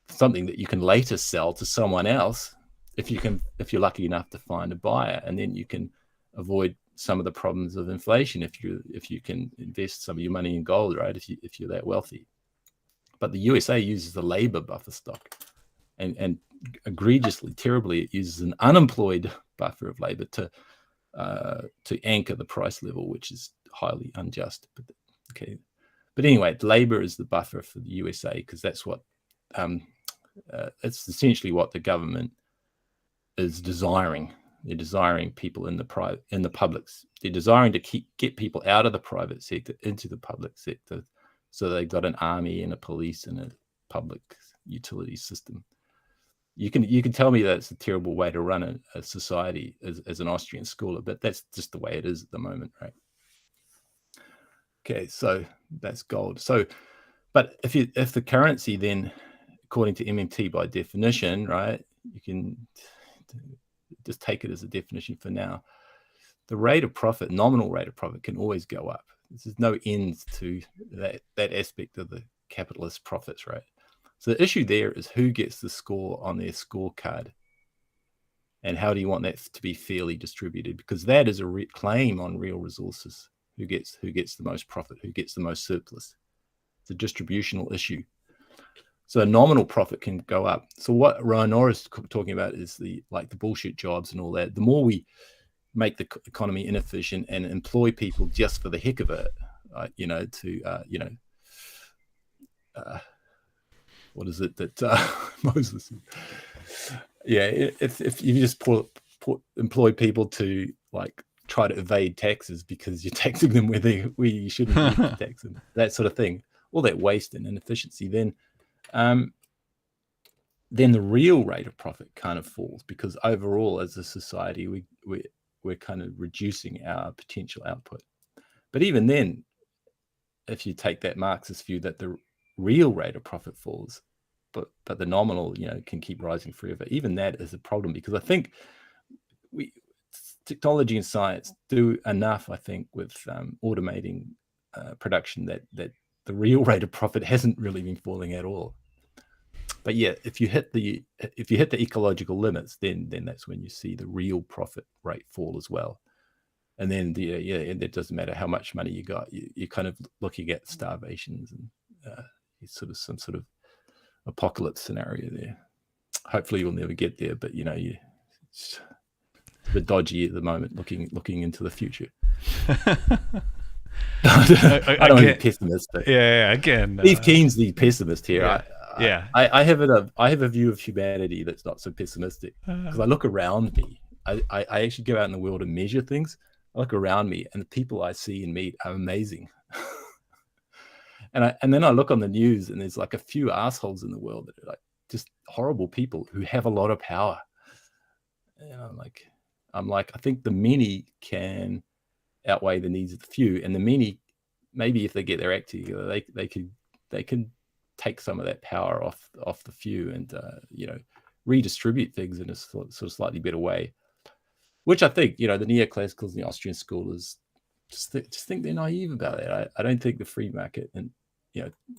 Speaker 3: something that you can later sell to someone else if you're lucky enough to find a buyer, and then you can avoid some of the problems of inflation if you can invest some of your money in gold, right? If you're that wealthy. But the USA uses the labor buffer stock, and egregiously, terribly, it uses an unemployed buffer of labor to anchor the price level, which is highly unjust. But anyway, labor is the buffer for the USA because that's what it's essentially what the government is desiring. They're desiring people in the public. They're desiring to get people out of the private sector into the public sector. So they've got an army and a police and a public utility system. You can tell me that it's a terrible way to run a society as an Austrian schooler, but that's just the way it is at the moment, right? Okay, so that's gold. So, but if the currency then, according to MMT by definition, right, you can just take it as a definition for now. The rate of profit, nominal rate of profit, can always go up. There's no end to that aspect of the capitalist profits, right? So the issue there is who gets the score on their scorecard, and how do you want that to be fairly distributed? Because that is a claim on real resources. Who gets the most profit? Who gets the most surplus? It's a distributional issue. So nominal profit can go up. So what Roanora is talking about is the bullshit jobs and all that. The more we make the economy inefficient and employ people just for the heck of it, what is it that Moses? Yeah, if you just employ people to try to evade taxes because you're taxing them where you shouldn't be taxing them, that sort of thing, all that waste and inefficiency, then the real rate of profit kind of falls because overall as a society we're kind of reducing our potential output. But even then, if you take that Marxist view that the real rate of profit falls, but the nominal can keep rising forever, even that is a problem because I think technology and science do enough, I think, with automating production that the real rate of profit hasn't really been falling at all. But yeah, if you hit the ecological limits, then that's when you see the real profit rate fall as well. And then and it doesn't matter how much money you got, you're kind of looking at starvations and some sort of apocalypse scenario there. Hopefully you'll never get there, but it's a bit dodgy at the moment looking into the future. I don't want to be pessimistic.
Speaker 1: Yeah, again.
Speaker 3: Steve Keen's the pessimist here.
Speaker 1: I
Speaker 3: have a view of humanity that's not so pessimistic, because I look around me. I actually go out in the world and measure things. I look around me, and the people I see and meet are amazing. and then I look on the news, and there's like a few assholes in the world that are like just horrible people who have a lot of power. And I'm like, I think the many can outweigh the needs of the few, and the many, maybe if they get their act together, they can take some of that power off the few, and redistribute things in a sort of slightly better way. Which I think, the neoclassicals and the Austrian scholars just think they're naive about it. I don't think the free market and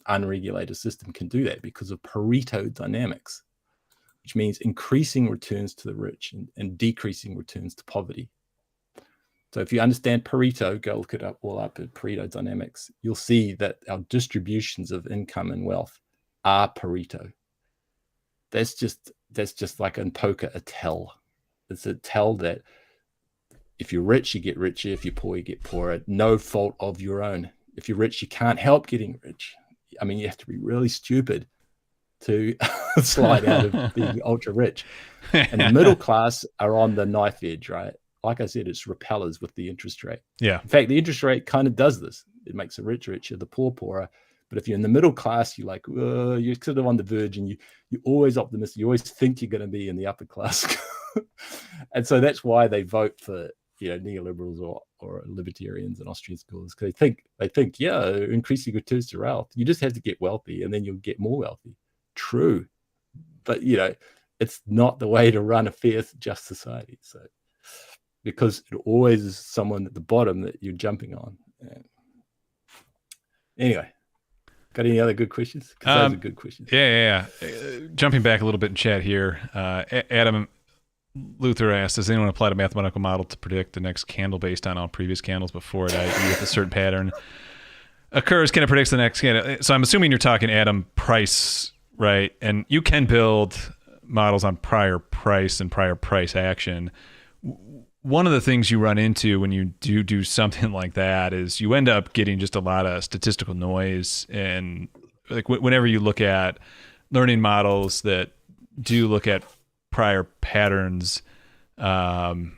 Speaker 3: unregulated system can do that because of Pareto dynamics, which means increasing returns to the rich and decreasing returns to poverty. So if you understand Pareto, go look it up at Pareto dynamics, you'll see that our distributions of income and wealth are Pareto. That's just like in poker, a tell. It's a tell that if you're rich, you get richer. If you're poor, you get poorer. No fault of your own. If you're rich, you can't help getting rich. I mean, you have to be really stupid to slide out of being ultra rich. And the middle class are on the knife edge, right? Like I said, it's repellers with the interest rate.
Speaker 1: Yeah.
Speaker 3: In fact, the interest rate kind of does this. It makes the rich richer, the poor poorer. But if you're in the middle class, you're like, you're sort of on the verge, and you're always optimistic. You always think you're going to be in the upper class. And so that's why they vote for neoliberals or libertarians and Austrian scholars, because they think increasing returns to wealth. You just have to get wealthy, and then you'll get more wealthy. True, but it's not the way to run a fair, just society. So, because it always is someone at the bottom that you're jumping on. Anyway, got any other good questions? Because those are good questions.
Speaker 1: Yeah. Jumping back a little bit in chat here, Adam Luther asked, does anyone apply a mathematical model to predict the next candle based on all previous candles before it, i.e. if a certain pattern occurs, can it predict the next candle? So I'm assuming you're talking, Adam, price, right? And you can build models on prior price and prior price action. One of the things you run into when you do something like that is you end up getting just a lot of statistical noise. And like whenever you look at learning models that do look at prior patterns, it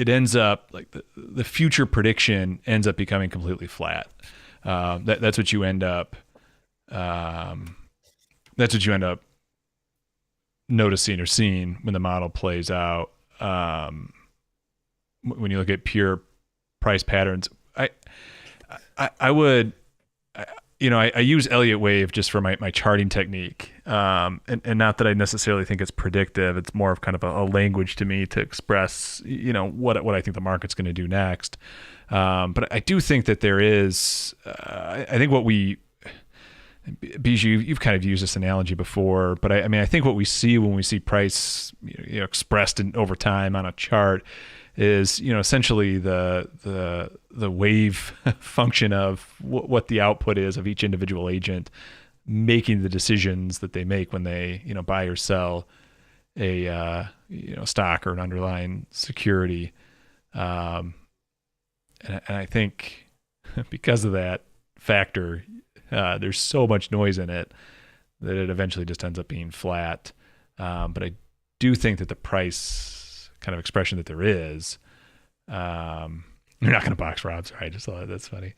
Speaker 1: ends up like the future prediction ends up becoming completely flat. That's what you end up. That's what you end up noticing or seeing when the model plays out. When you look at pure price patterns, I would, I use Elliott wave just for my charting technique. And not that I necessarily think it's predictive. It's more of kind of a language to me to express, what I think the market's going to do next. But I do think that there is, I think what Bijou, you've kind of used this analogy before, but I think what we see when we see price expressed over time on a chart is essentially the wave function of what the output is of each individual agent making the decisions that they make when they buy or sell a stock or an underlying security, and I think because of that factor, there's so much noise in it that it eventually just ends up being flat. But I do think that the price kind of expression that there is, you're not going to box Rob, sorry, I just thought that's funny,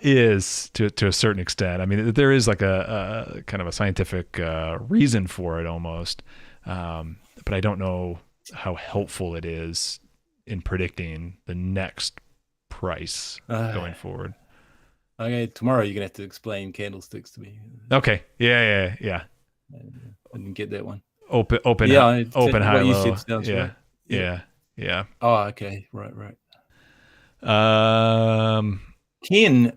Speaker 1: is to a certain extent. I mean, there is like a kind of a scientific reason for it almost, but I don't know how helpful it is in predicting the next price going forward.
Speaker 3: Okay, tomorrow you're gonna have to explain candlesticks to me.
Speaker 1: Okay. Yeah.
Speaker 3: I didn't get that one.
Speaker 1: Open,
Speaker 3: yeah,
Speaker 1: open, high,
Speaker 3: you
Speaker 1: low.
Speaker 3: said sounds
Speaker 1: Yeah.
Speaker 3: right.
Speaker 1: Yeah.
Speaker 3: Oh, okay, right. Ken,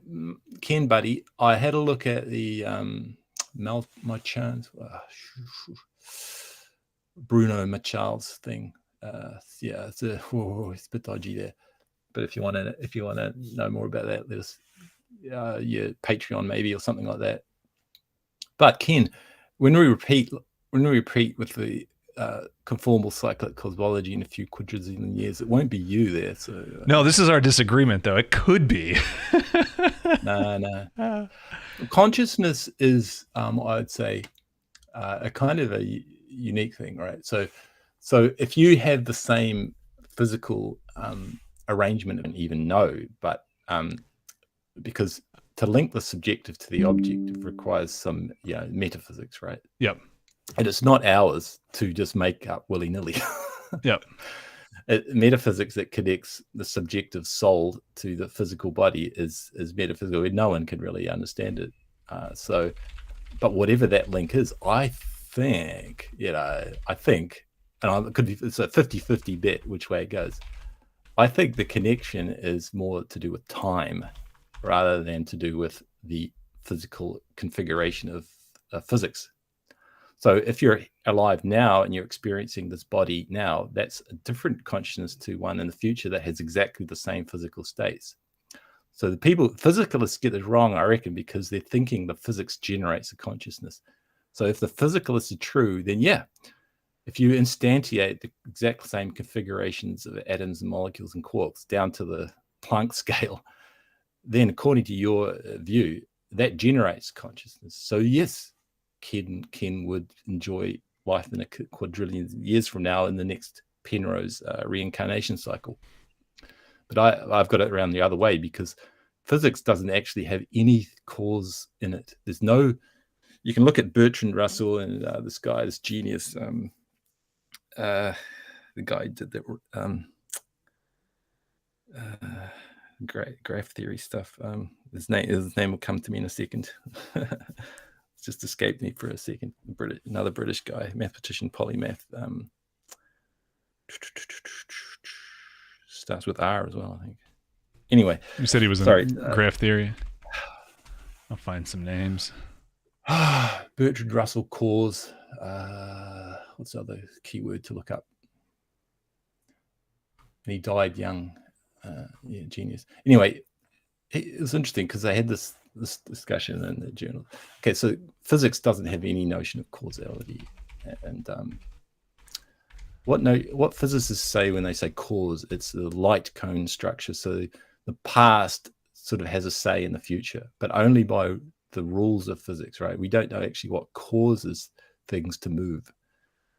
Speaker 3: buddy, I had a look at the Bruno Machal's thing. It's a bit dodgy there. But if you want to know more about that, let us, Patreon maybe or something like that. But Ken, when we repeat with the conformal cyclic cosmology in a few quadrillion years, it won't be you there. So
Speaker 1: No, this is our disagreement, though. It could be.
Speaker 3: no. Consciousness is, I'd say, a kind of a unique thing, right? So if you have the same physical arrangement, and even know, but because to link the subjective to the objective requires some metaphysics, right?
Speaker 1: Yep.
Speaker 3: And it's not ours to just make up willy-nilly.
Speaker 1: Yep.
Speaker 3: Metaphysics that connects the subjective soul to the physical body is metaphysical. No one can really understand it. But whatever that link is, I think, and it could be, it's a 50-50 bet which way it goes. I think the connection is more to do with time rather than to do with the physical configuration of physics. So if you're alive now and you're experiencing this body now, that's a different consciousness to one in the future that has exactly the same physical states. So the physicalists get it wrong, I reckon, because they're thinking the physics generates a consciousness. So if the physicalists are true, then if you instantiate the exact same configurations of atoms and molecules and quarks down to the Planck scale, then according to your view, that generates consciousness. So yes, Ken would enjoy life in a quadrillion years from now in the next Penrose reincarnation cycle. But I've got it around the other way, because physics doesn't actually have any cause in it. There's no. You can look at Bertrand Russell and this genius, the guy who did that graph theory stuff. His name will come to me in a second. It's just escaped me for a second. Another British guy, mathematician, polymath. Starts with R as well, I think. Anyway,
Speaker 1: You said he was in graph theory. I'll find some names.
Speaker 3: Bertrand Russell cause. What's the other keyword to look up? And he died young. Genius. Anyway, it was interesting because they had this discussion in the journal. Okay, so physics doesn't have any notion of causality, and what physicists say when they say cause, it's the light cone structure. So the past sort of has a say in the future, but only by the rules of physics, right? We don't know actually what causes things to move.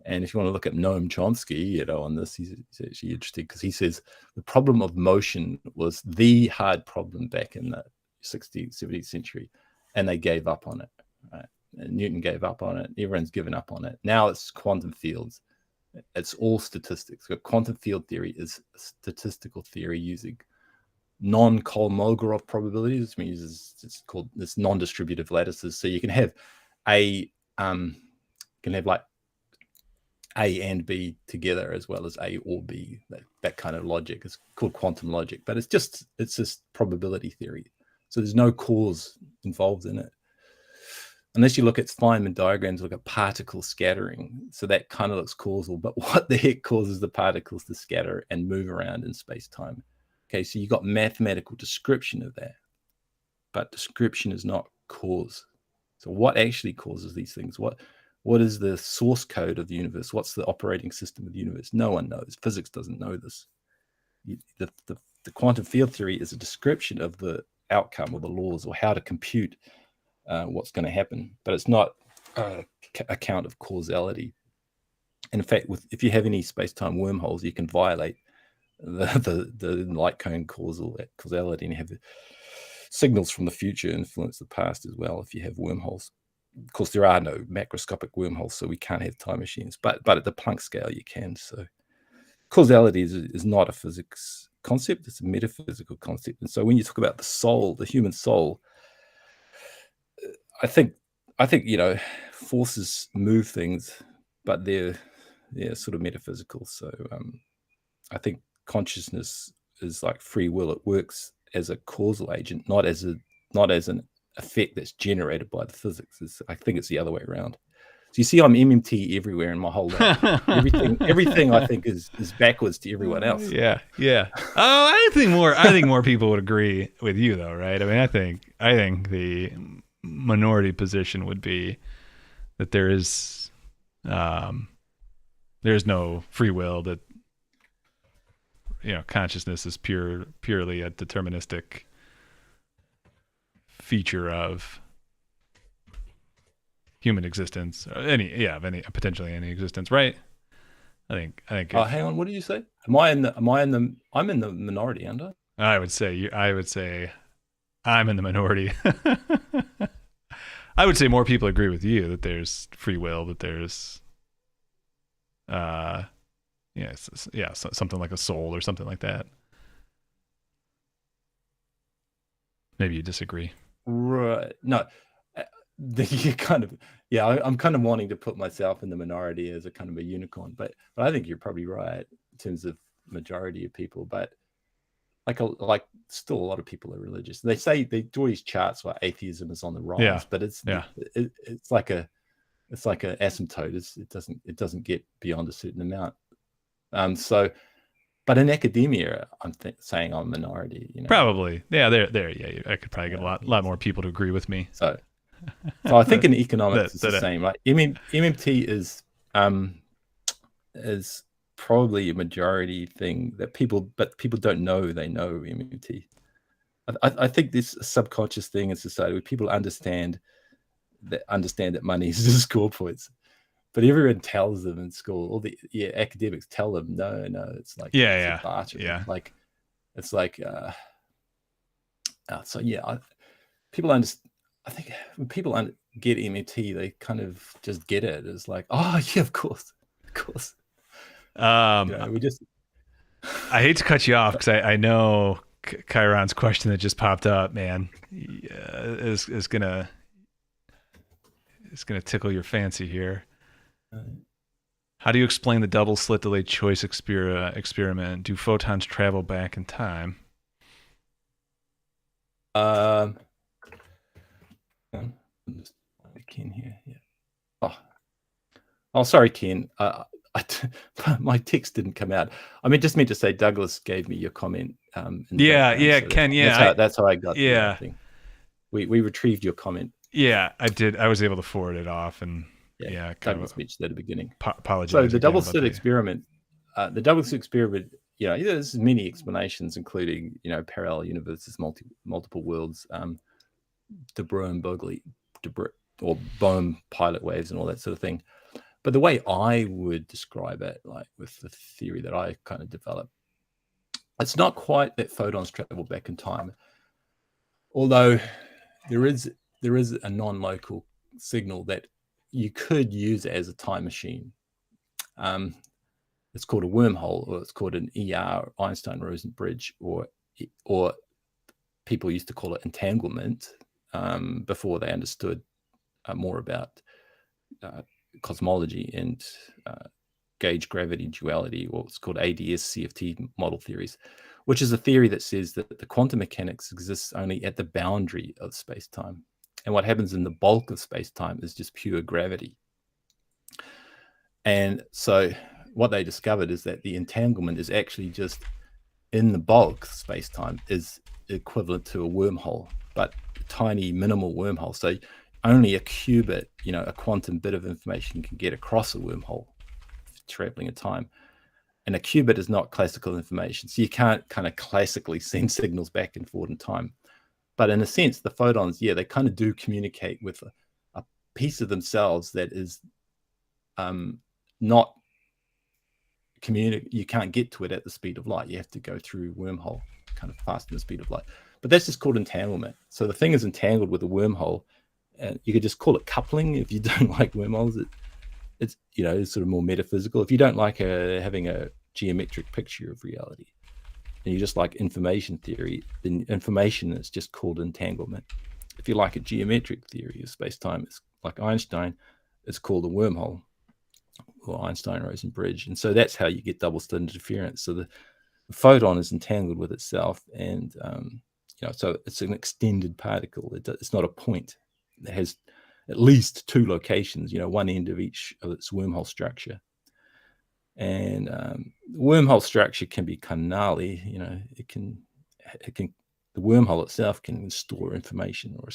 Speaker 3: And if you want to look at Noam Chomsky, on this, he's actually interesting because he says the problem of motion was the hard problem back in the 16th, 17th century, and they gave up on it, right? And Newton gave up on it. Everyone's given up on it. Now it's quantum fields. It's all statistics. So quantum field theory is a statistical theory using non-Kolmogorov probabilities, which means it's called this non-distributive lattices. So you can have like A and B together as well as A or B. That kind of logic is called quantum logic, but it's just probability theory. So there's no cause involved in it. Unless you look at Feynman diagrams, look at particle scattering. So that kind of looks causal, but what the heck causes the particles to scatter and move around in space-time? Okay, so you got mathematical description of that, but description is not cause. So what actually causes these things? What is the source code of the universe? What's the operating system of the universe? No one knows. Physics doesn't know this. The quantum field theory is a description of the outcome or the laws or how to compute what's going to happen, but it's not a count of causality. And in fact, if you have any space-time wormholes, you can violate the light cone causality and have signals from the future influence the past as well if you have wormholes. Of course, there are no macroscopic wormholes, so we can't have time machines, but at the Planck scale you can. So causality is not a physics concept, it's a metaphysical concept. And so when you talk about the soul, the human soul, I think forces move things, but they're sort of metaphysical. So I think consciousness is like free will. It works as a causal agent, not as an effect that's generated by the physics. I think it's the other way around. So you see, I'm MMT everywhere in my whole life. Everything I think is backwards to everyone else.
Speaker 1: Yeah. Oh, I think more people would agree with you, though, right? I mean, I think the minority position would be that there's no free will, that consciousness is purely a deterministic feature of human existence, or potentially any existence, right? I think.
Speaker 3: Hang on, what did you say? I'm in the minority, aren't I?
Speaker 1: I would say I'm in the minority. I would say more people agree with you that there's free will, that there's something like a soul or something like that. Maybe you disagree.
Speaker 3: Right. No, you I'm kind of wanting to put myself in the minority as a kind of a unicorn, but I think you're probably right in terms of majority of people. But like still a lot of people are religious. They say they do these charts where atheism is on the rise, but it's like a asymptote. It doesn't get beyond a certain amount. But in academia, I'm saying I'm a minority.
Speaker 1: Probably, yeah. There. Yeah, I could probably get a lot more people to agree with me.
Speaker 3: So I think in economics it's the same. Like MMT is probably a majority thing that people don't know they know MMT. I think this subconscious thing in society where people understand that money is just score points. But everyone tells them in school, all the academics tell them, no, it's like barter. Like it's like people understand. I think when people get MMT, they kind of just get it. It's like, oh yeah, of course. We just.
Speaker 1: I hate to cut you off because I know Chiron's question that just popped up, man, is gonna tickle your fancy here. How do you explain the double slit delayed choice experiment? Do photons travel back in time?
Speaker 3: Ken here. Yeah. Oh, sorry, Ken. My text didn't come out. I mean, just meant to say Douglas gave me your comment.
Speaker 1: Ken.
Speaker 3: That's how I got.
Speaker 1: Yeah.
Speaker 3: Thing. We retrieved your comment.
Speaker 1: Yeah, I did. I was able to forward it off, and
Speaker 3: Douglas mentioned at the beginning.
Speaker 1: Apologies.
Speaker 3: So the double slit experiment. There's many explanations, including parallel universes, multiple worlds, de Broglie, or Bohm pilot waves, and all that sort of thing. But the way I would describe it, like with the theory that I kind of developed, it's not quite that photons travel back in time, although there is a non-local signal that you could use as a time machine. It's called a wormhole, or it's called an ER, Einstein-Rosen bridge, or people used to call it entanglement before they understood more about cosmology and gauge gravity duality, or what's called ADS CFT model theories, which is a theory that says that the quantum mechanics exists only at the boundary of space-time. And what happens in the bulk of space-time is just pure gravity. And so what they discovered is that the entanglement is actually just in the bulk space-time is equivalent to a wormhole, but a tiny minimal wormhole. So only a qubit, a quantum bit of information can get across a wormhole traveling in time. And a qubit is not classical information. So you can't kind of classically send signals back and forth in time. But in a sense, the photons, they kind of do communicate with a piece of themselves that is not you can't get to it at the speed of light. You have to go through wormhole kind of faster than the speed of light. But that's just called entanglement. So the thing is entangled with a wormhole, and you could just call it coupling if you don't like wormholes. It's it's sort of more metaphysical. If you don't like having a geometric picture of reality, and you just like information theory, then information is just called entanglement. If you like a geometric theory of space-time, it's like Einstein, it's called a wormhole, or Einstein-Rosen bridge. And so that's how you get double slit interference. So the photon is entangled with itself, and so it's an extended particle. It's not a point. It has at least two locations, one end of each of its wormhole structure. And wormhole structure can be kind of gnarly. It can the wormhole itself can store information or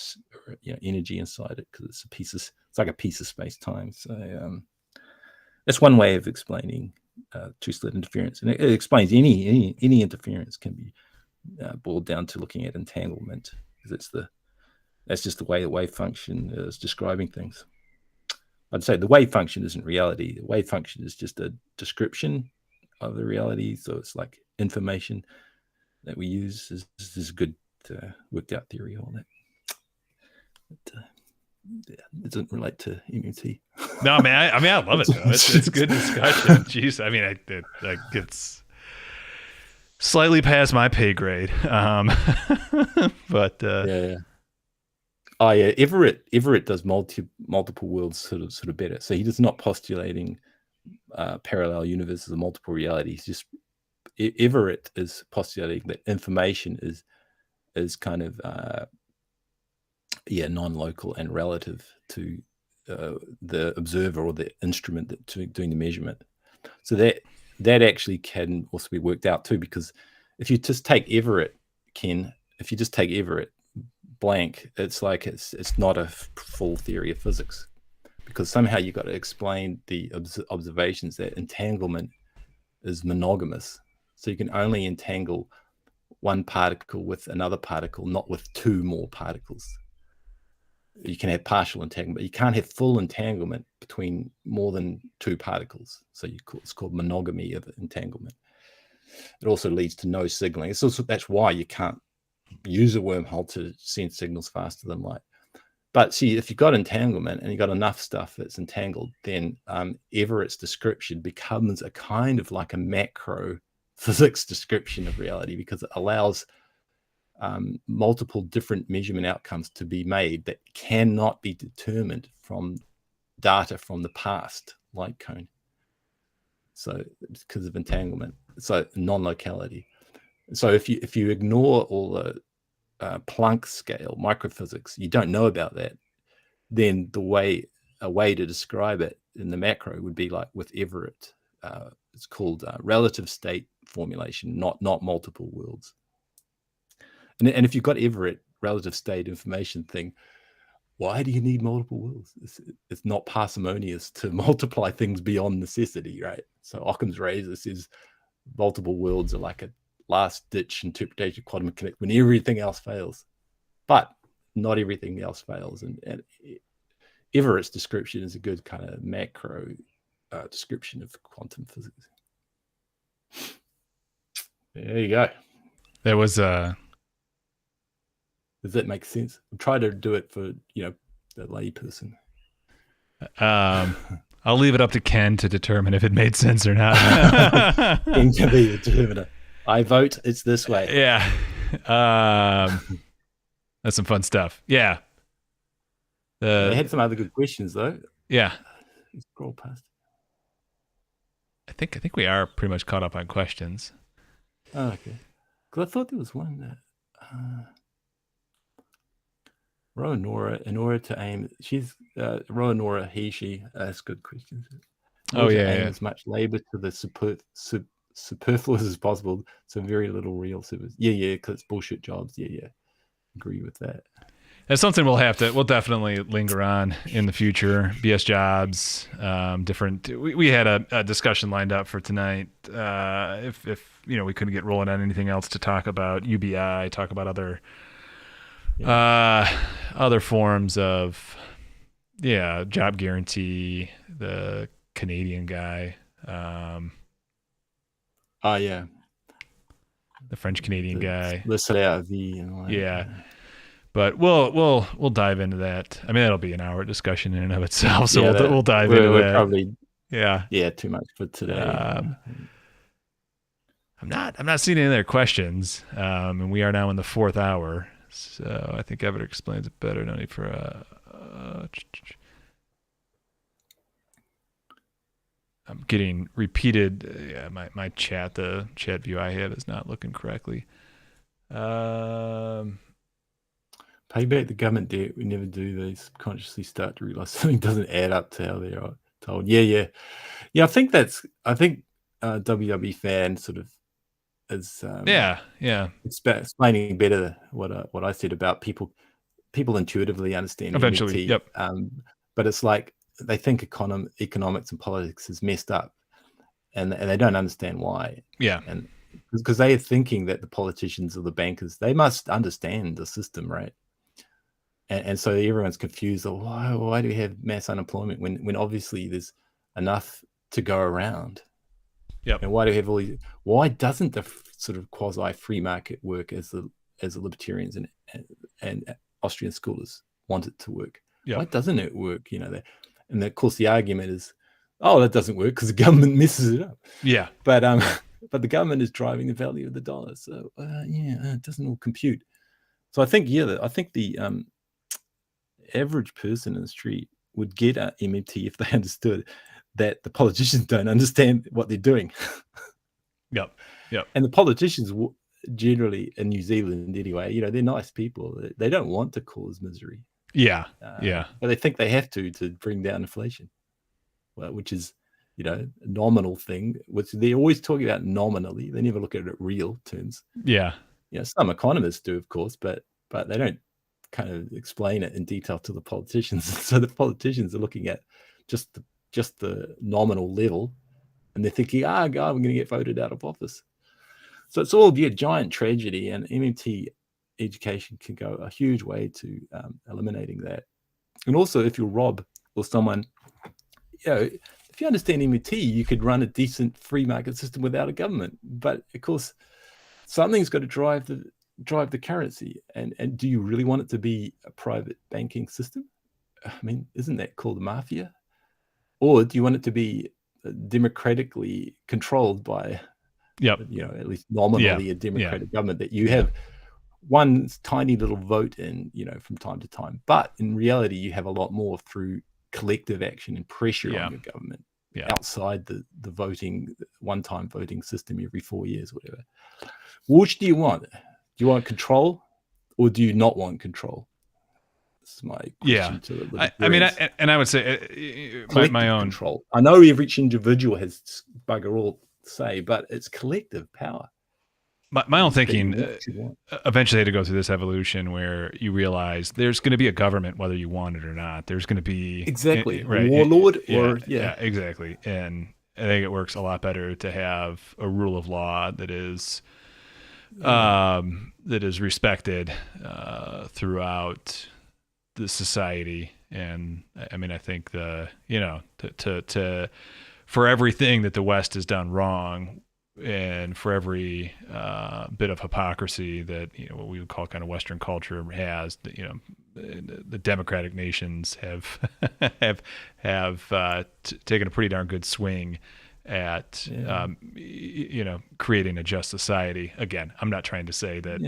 Speaker 3: energy inside it, because it's like a piece of space-time. So that's one way of explaining two-slit interference, and it explains any interference can be boiled down to looking at entanglement, because that's just the way the wave function is describing things. I'd say the wave function isn't reality. The wave function is just a description of the reality. So it's like information that we use. This is a good worked out theory on that. But, it doesn't relate to MMT.
Speaker 1: No, man. I love it though. It's good discussion. Jeez, I mean, it gets slightly past my pay grade. But
Speaker 3: yeah. Oh yeah, Everett does multiple worlds sort of better. So he is not postulating parallel universes or multiple realities. Just Everett is postulating that information is kind of non-local and relative to the observer or the instrument doing the measurement. So that actually can also be worked out too, because if you just take Everett, Ken, blank, it's like it's not a full theory of physics, because somehow you've got to explain the observations that entanglement is monogamous. So you can only entangle one particle with another particle, not with two more particles. You can have partial entanglement, but you can't have full entanglement between more than two particles. So it's called monogamy of entanglement. It also leads to no signaling. That's why you can't use a wormhole to send signals faster than light. But see, if you've got entanglement and you've got enough stuff that's entangled, then Everett's description becomes a kind of like a macro physics description of reality, because it allows multiple different measurement outcomes to be made that cannot be determined from data from the past, light cone. So it's because of entanglement, so non-locality. So if you ignore all the Planck scale microphysics, you don't know about that, then a way to describe it in the macro would be like with Everett. It's called relative state formulation, not multiple worlds. And if you've got Everett relative state information thing, why do you need multiple worlds? It's not parsimonious to multiply things beyond necessity, right? So Occam's razor says multiple worlds are like a last ditch interpretation of quantum mechanics when everything else fails. But not everything else fails. And Everett's description is a good kind of macro description of quantum physics. There you go.
Speaker 1: There was
Speaker 3: Does that make sense? I'm trying to do it for, the lay person.
Speaker 1: I'll leave it up to Ken to determine if it made sense or not.
Speaker 3: Ken can be the determiner. I vote it's this way.
Speaker 1: Yeah. That's some fun stuff. Yeah.
Speaker 3: They had some other good questions though.
Speaker 1: Yeah.
Speaker 3: Scroll past.
Speaker 1: I think we are pretty much caught up on questions.
Speaker 3: Oh, okay. Because I thought there was one that Roa Nora, in order to aim, she's Roa Nora, he, she asks good questions.
Speaker 1: Oh yeah,
Speaker 3: as much labor to the superfluous as possible, so very little real service. Yeah, because it's bullshit jobs. Yeah, agree with that.
Speaker 1: That's something we'll definitely linger on in the future. BS jobs, different. We had a discussion lined up for tonight. If we couldn't get rolling on anything else to talk about UBI, talk about other forms of job guarantee. The Canadian guy.
Speaker 3: The
Speaker 1: French Canadian guy.
Speaker 3: Listed out the
Speaker 1: But we'll dive into that. I mean, that'll be an hour discussion in and of itself. So we'll dive into that.
Speaker 3: Probably
Speaker 1: yeah
Speaker 3: too much for today.
Speaker 1: I'm not seeing any other questions, and we are now in the 4th hour. So I think Everett explains it better. No need for I'm getting repeated. My chat, the chat view I have is not looking correctly.
Speaker 3: Pay back the government debt. We never do. They subconsciously start to realize something doesn't add up to how they are told. Yeah. I think WW fan sort of
Speaker 1: Yeah.
Speaker 3: explaining better what I said about people intuitively understand
Speaker 1: Eventually.
Speaker 3: MMT.
Speaker 1: Yep.
Speaker 3: But it's like they think economics and politics is messed up, and they don't understand why.
Speaker 1: Yeah.
Speaker 3: And because they are thinking that the politicians or the bankers, they must understand the system, right? And so everyone's confused. Oh, why do we have mass unemployment when obviously there's enough to go around?
Speaker 1: Yep.
Speaker 3: And why do we have all these? Why doesn't the sort of quasi free market work as the libertarians and Austrian scholars want it to work?
Speaker 1: Yep.
Speaker 3: Why doesn't it work? And of course the argument is, oh, that doesn't work because the government messes it up.
Speaker 1: Yeah.
Speaker 3: But the government is driving the value of the dollar, so it doesn't all compute. So I think the average person in the street would get an MMT if they understood that the politicians don't understand what they're doing.
Speaker 1: Yep.
Speaker 3: And the politicians generally in New Zealand anyway, they're nice people. They don't want to cause misery.
Speaker 1: Yeah.
Speaker 3: But they think they have to bring down inflation, which is, a nominal thing, which they're always talking about nominally. They never look at it at real terms.
Speaker 1: Yeah.
Speaker 3: Some economists do, of course, but they don't kind of explain it in detail to the politicians. So the politicians are looking at just the nominal level, and they're thinking, God, we're going to get voted out of office. So it's all a giant tragedy, and MMT education can go a huge way to eliminating that. And also, if you're Rob or someone, if you understand MMT, you could run a decent free market system without a government. But of course, something's got to drive the currency. And do you really want it to be a private banking system? I mean, isn't that called a mafia? Or do you want it to be democratically controlled by, at least nominally a democratic government that you have one tiny little vote in, from time to time. But in reality, you have a lot more through collective action and pressure on your government outside the voting, one-time voting system every 4 years, whatever. Which do you want? Do you want control or do you not want control? That's my question to the
Speaker 1: I mean, I would say my own
Speaker 3: control. I know each individual has bugger all say, but it's collective power.
Speaker 1: My own thinking eventually had to go through this evolution where you realize there's going to be a government whether you want it or not. There's going to be
Speaker 3: exactly
Speaker 1: right,
Speaker 3: warlord
Speaker 1: exactly. And I think it works a lot better to have a rule of law that is respected throughout the society. And I mean, I think for everything that the West has done wrong, and for every bit of hypocrisy that what we would call kind of Western culture has, the democratic nations have taken a pretty darn good swing at creating a just society. Again, I'm not trying to say that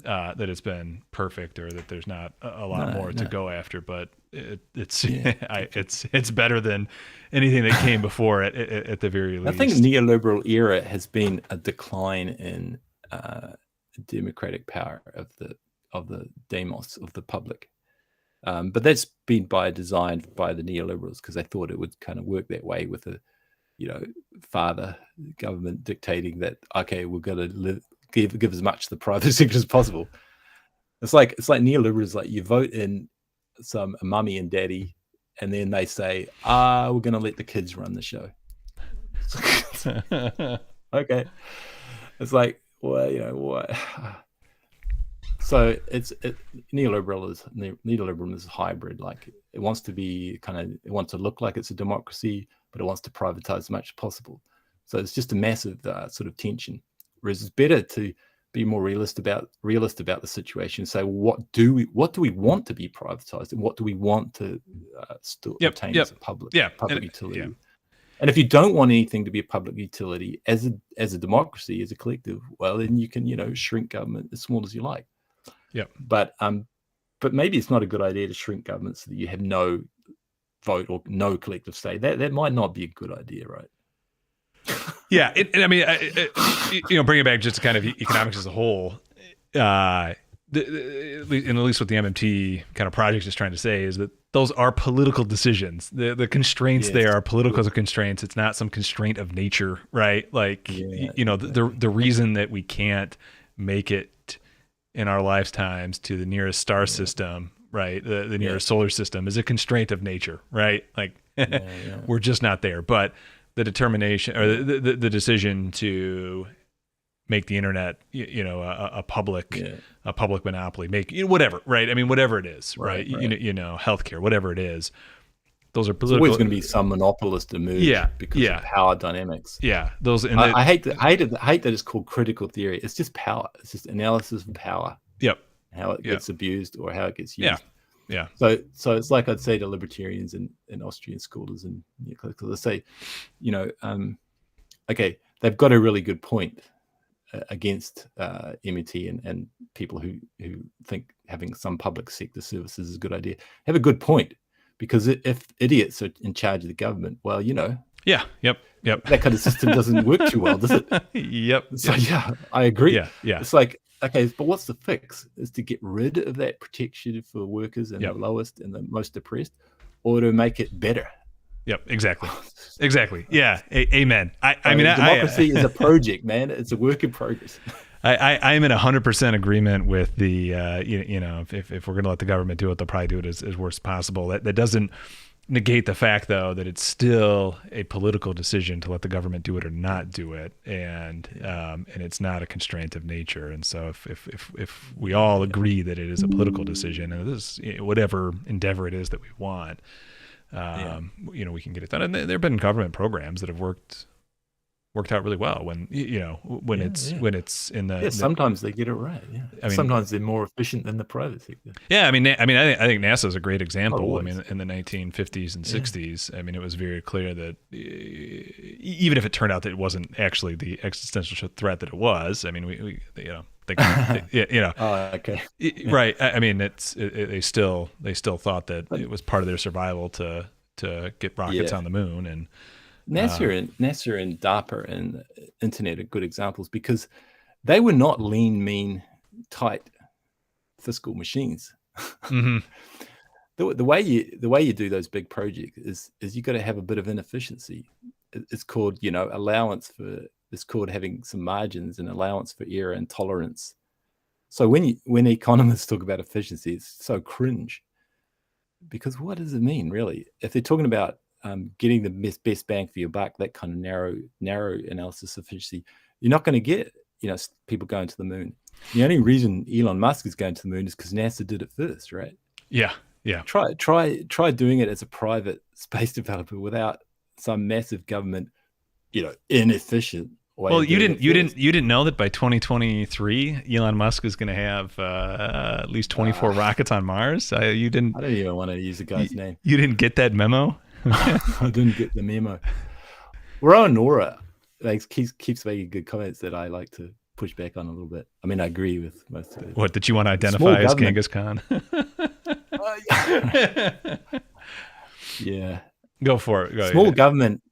Speaker 1: that it's been perfect or that there's not a lot more to go after, but it's better than anything that came before it at the very least.
Speaker 3: I think neoliberal era has been a decline in democratic power of the demos, of the public. But that's been by design by the neoliberals because they thought it would kind of work that way with a father government dictating that, okay, we're going to give as much to the private sector as possible. It's like neoliberals, like you vote in some mummy and daddy, and then they say, we're going to let the kids run the show. Okay. It's like, well, what? So neoliberalism is hybrid. Like it wants to be it wants to look like it's a democracy, but it wants to privatize as much as possible. So it's just a massive sort of tension. Whereas it's better to be more realist about the situation. Say, what do we want to be privatized, and what do we want to still retain as a public utility? Yeah. And if you don't want anything to be a public utility as a democracy, as a collective, well, then you can shrink government as small as you like.
Speaker 1: Yeah.
Speaker 3: But maybe it's not a good idea to shrink government so that you have no vote or no collective say. That might not be a good idea, right?
Speaker 1: Yeah, bring it back just to kind of economics as a whole. and at least what the MMT kind of project is trying to say is that those are political decisions. The constraints there are political constraints. It's not some constraint of nature, right? Like, the reason that we can't make it in our lifetimes to the nearest star system, right? The nearest solar system is a constraint of nature, right? Like, we're just not there. But the determination or the decision to make the internet, a public monopoly, make whatever, right? I mean, whatever it is, right? Healthcare, whatever it is, those are political.
Speaker 3: There's always going to be some monopolist emerge because of power dynamics.
Speaker 1: Yeah, those. And
Speaker 3: I hate that it's called critical theory. It's just power. It's just analysis of power.
Speaker 1: Yep.
Speaker 3: How it gets abused or how it gets used.
Speaker 1: Yeah.
Speaker 3: So it's like I'd say to libertarians and Austrian scholars and because I say, okay, they've got a really good point against MMT and people who think having some public sector services is a good idea. Have a good point, because if idiots are in charge of the government, well,
Speaker 1: yep,
Speaker 3: that kind of system doesn't work too well, does it?
Speaker 1: Yep.
Speaker 3: So I agree.
Speaker 1: Yeah.
Speaker 3: It's like, okay, but what's the fix? Is to get rid of that protection for workers and the lowest and the most oppressed, or to make it better?
Speaker 1: Yep, exactly. Yeah, amen. I mean,
Speaker 3: democracy is a project, man. It's a work in progress.
Speaker 1: I'm in 100% agreement with the, if we're going to let the government do it, they'll probably do it as worst as possible. That doesn't negate the fact, though, that it's still a political decision to let the government do it or not do it, and it's not a constraint of nature. And so if we all agree that it is a political decision, and this whatever endeavor it is that we want, we can get it done. And there have been government programs that have worked out really well when it's in the
Speaker 3: sometimes they get it right. Yeah. I mean, sometimes they're more efficient than the private sector.
Speaker 1: Yeah. I think NASA is a great example. I mean, in the 1950s and 60s, I mean, it was very clear that even if it turned out that it wasn't actually the existential threat that it was, I mean, we
Speaker 3: Oh, okay.
Speaker 1: Right. I mean, they still thought that it was part of their survival to get rockets on the moon. And
Speaker 3: NASA and DARPA and internet are good examples, because they were not lean, mean, tight fiscal machines.
Speaker 1: Mm-hmm.
Speaker 3: The way you do those big projects is you got to have a bit of inefficiency. It's called allowance for. It's called having some margins and allowance for error and tolerance. So when economists talk about efficiency, it's so cringe, because what does it mean really? If they're talking about getting the best bang for your buck, that kind of narrow analysis of efficiency, you're not going to get people going to the moon. The only reason Elon Musk is going to the moon is because NASA did it first, right?
Speaker 1: Yeah.
Speaker 3: Try doing it as a private space developer without some massive government, inefficient way.
Speaker 1: Well, you didn't know that by 2023, Elon Musk is going to have at least 24 rockets on Mars. You didn't.
Speaker 3: I don't even want to use the guy's name.
Speaker 1: You didn't get that memo.
Speaker 3: I didn't get the memo. Rowan Nora keeps making good comments that I like to push back on a little bit. I mean, I agree with most of it.
Speaker 1: What did you want to identify as Genghis Khan?
Speaker 3: Yeah.
Speaker 1: Go for it.
Speaker 3: Small government.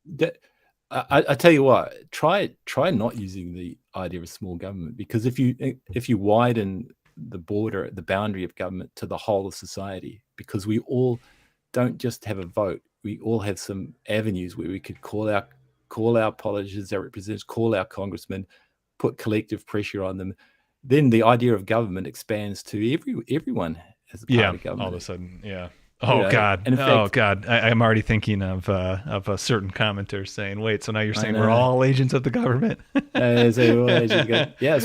Speaker 3: I tell you what, try not using the idea of small government, because if you widen the border, the boundary of government to the whole of society, because we all don't just have a vote, we all have some avenues where we could call our politicians, our representatives, call our congressmen, put collective pressure on them. Then the idea of government expands to everyone as a part of government.
Speaker 1: All of a sudden, yeah. Oh God! And God! I'm already thinking of a certain commenter saying, "Wait, so now you're saying we're all agents of the government?"
Speaker 3: Yeah, it's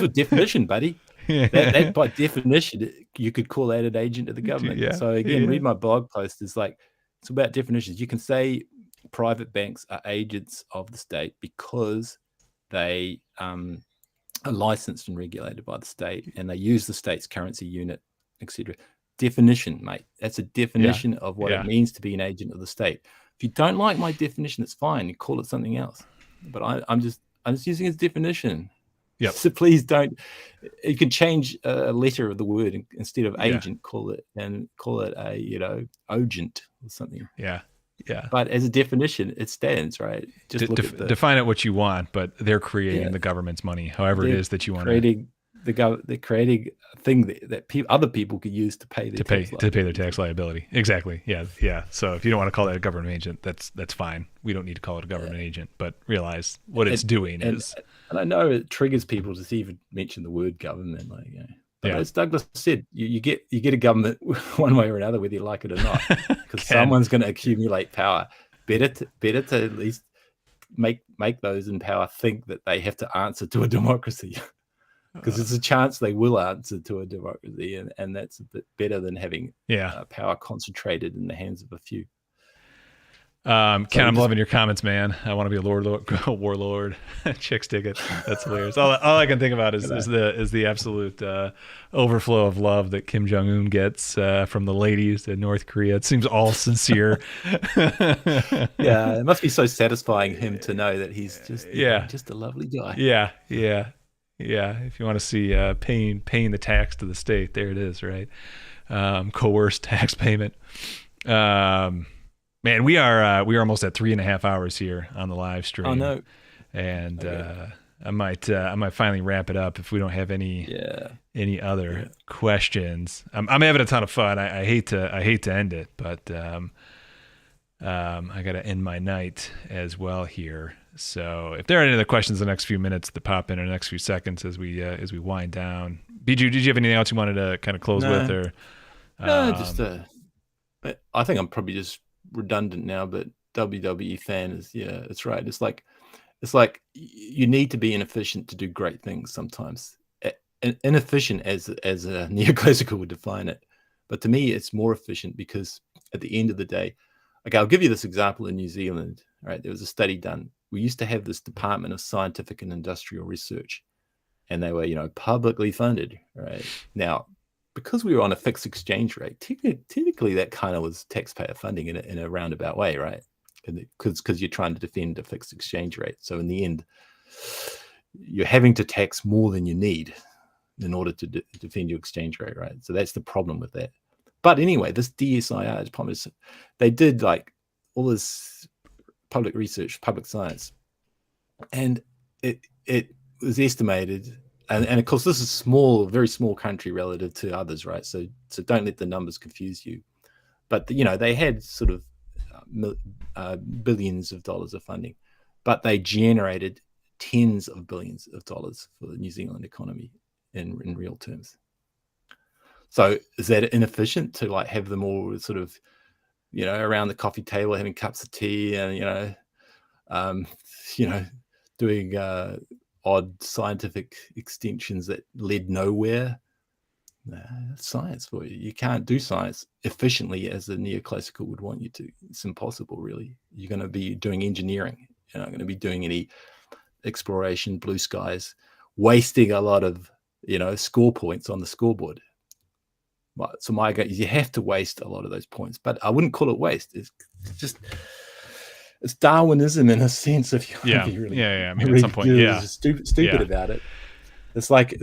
Speaker 3: a definition, buddy. That by definition, you could call that an agent of the government.
Speaker 1: Yeah.
Speaker 3: So again, read my blog post. It's about definitions. You can say private banks are agents of the state because they are licensed and regulated by the state, and they use the state's currency unit, etc. Definition, mate. That's a definition of what it means to be an agent of the state. If you don't like my definition, it's fine. You call it something else. But I'm just using its definition.
Speaker 1: Yep.
Speaker 3: So please don't. You can change a letter of the word instead of agent. Call it a agent or something.
Speaker 1: Yeah. Yeah.
Speaker 3: But as a definition, it stands, right? Just
Speaker 1: define it what you want, but they're creating the government's money, however it is that you want
Speaker 3: creating they're creating a thing that other people could use to pay their
Speaker 1: their tax liability. Exactly. Yeah. So if you don't want to call that a government agent, that's fine. We don't need to call it a government agent, but realize what it's doing is.
Speaker 3: And I know it triggers people to even mention the word government, like, but
Speaker 1: Yeah.
Speaker 3: as Douglas said, you get a government one way or another, whether you like it or not, because someone's going to accumulate power. Better to at least make those in power think that they have to answer to a democracy, because there's a chance they will answer to a democracy, and that's a bit better than having power concentrated in the hands of a few.
Speaker 1: Ken, I'm loving your comments, man. I want to be a warlord. Chicks dig it. That's hilarious. All I can think about is the absolute overflow of love that Kim Jong-un gets from the ladies in North Korea. It seems all sincere.
Speaker 3: Yeah, it must be so satisfying him to know that he's just just a lovely guy.
Speaker 1: Yeah. If you want to see paying the tax to the state, there it is, right? Coerced tax payment. Man, we are almost at 3.5 hours here on the live stream.
Speaker 3: Oh no!
Speaker 1: And I might finally wrap it up if we don't have any other questions. I'm having a ton of fun. I hate to end it, but I got to end my night as well here. So if there are any other questions in the next few minutes that pop in the next few seconds as we wind down, Bijou, did you have anything else you wanted to kind of close with, or?
Speaker 3: No, just I think I'm probably just redundant now, but WWE fan is it's right. It's like you need to be inefficient to do great things sometimes. Inefficient as a neoclassical would define it, but to me it's more efficient because at the end of the day, okay, I'll give you this example in New Zealand. Right, there was a study done. We used to have this Department of Scientific and Industrial Research, and they were publicly funded. Right now, because we were on a fixed exchange rate, typically that kind of was taxpayer funding in a roundabout way, right? Because you're trying to defend a fixed exchange rate. So in the end, you're having to tax more than you need in order to defend your exchange rate, right? So that's the problem with that. But anyway, this DSIR, they did like all this public research, public science, and it was estimated. And of course, this is very small country relative to others, right? So don't let the numbers confuse you. But they had sort of billions of dollars of funding, but they generated tens of billions of dollars for the New Zealand economy in real terms. So is that inefficient to like have them all sort of around the coffee table having cups of tea and doing odd scientific extensions that led nowhere? That's science for you. You can't do science efficiently as the neoclassical would want you to. It's impossible, really. You're going to be doing engineering. You're not going to be doing any exploration, blue skies, wasting a lot of score points on the scoreboard. So my guess is you have to waste a lot of those points, but I wouldn't call it waste. It's just it's Darwinism in a sense. If you want to be really,
Speaker 1: I mean, at some point,
Speaker 3: stupid about it. It's like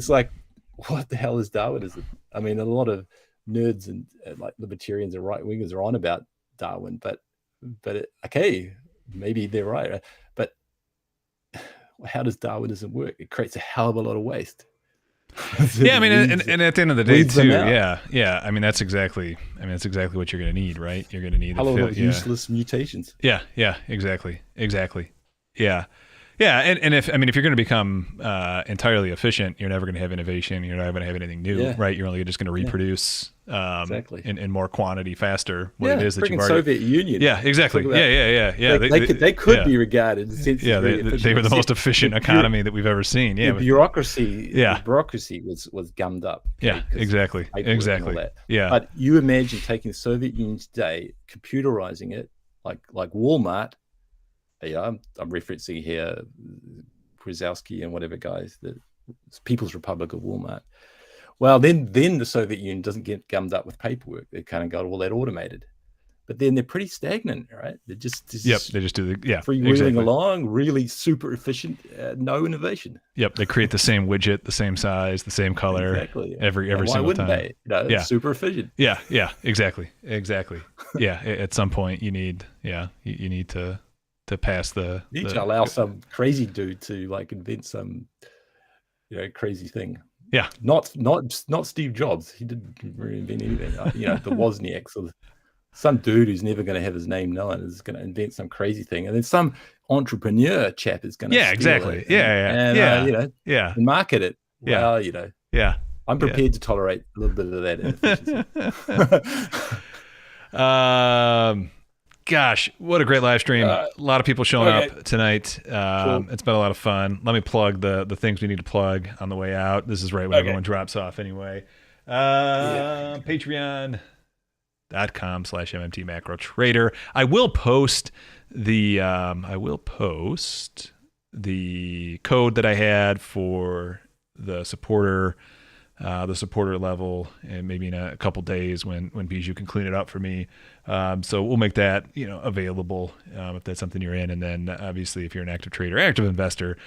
Speaker 3: what the hell is Darwinism? I mean, a lot of nerds and like libertarians and right wingers are on about Darwin, but okay, maybe they're right, but how does Darwinism work? It creates a hell of a lot of waste.
Speaker 1: Yeah, I mean, and at the end of the day, too, yeah. I mean, that's exactly what you're going to need, right? You're going to need
Speaker 3: a lot of useless mutations.
Speaker 1: Yeah, exactly. Yeah, and if you're going to become entirely efficient, you're never going to have innovation. You're never going to have anything new, right? You're only just going to reproduce in more quantity faster what it is that you've already.
Speaker 3: Soviet Union.
Speaker 1: Yeah, exactly. Yeah.
Speaker 3: They could be regarded.
Speaker 1: They were the most efficient economy that we've ever seen. Yeah,
Speaker 3: the bureaucracy was gummed up.
Speaker 1: Yeah, exactly. Yeah,
Speaker 3: but you imagine taking the Soviet Union today, computerizing it, like Walmart. I'm referencing here Krasowski and whatever guys, the People's Republic of Walmart. Well, then the Soviet Union doesn't get gummed up with paperwork. They kind of got all that automated. But then they're pretty stagnant, right? They're just
Speaker 1: they just do
Speaker 3: freewheeling along, really super efficient, no innovation.
Speaker 1: Yep, they create the same widget, the same size, the same color, every single time. Why wouldn't
Speaker 3: they? Super efficient.
Speaker 1: Yeah, exactly. Yeah, at some point you need to pass the.
Speaker 3: You need to allow some crazy dude to like invent some, crazy thing.
Speaker 1: Yeah.
Speaker 3: Not Steve Jobs. He didn't reinvent anything. The Wozniaks or some dude who's never going to have his name known is going to invent some crazy thing, and then some entrepreneur chap is going to steal
Speaker 1: exactly.
Speaker 3: it
Speaker 1: Yeah.
Speaker 3: and market it.
Speaker 1: Yeah.
Speaker 3: Well,
Speaker 1: Yeah.
Speaker 3: I'm prepared to tolerate a little bit of that inefficiency.
Speaker 1: Gosh, what a great live stream. A lot of people showing up tonight.
Speaker 3: Cool.
Speaker 1: It's been a lot of fun. Let me plug the things we need to plug on the way out. This is right when everyone drops off anyway. Patreon.com/MMT Macro Trader. I will post the code that I had for the supporter level, and maybe in a couple days when Bijou can clean it up for me. So we'll make that available if that's something you're in. And then obviously if you're an active trader, active investor,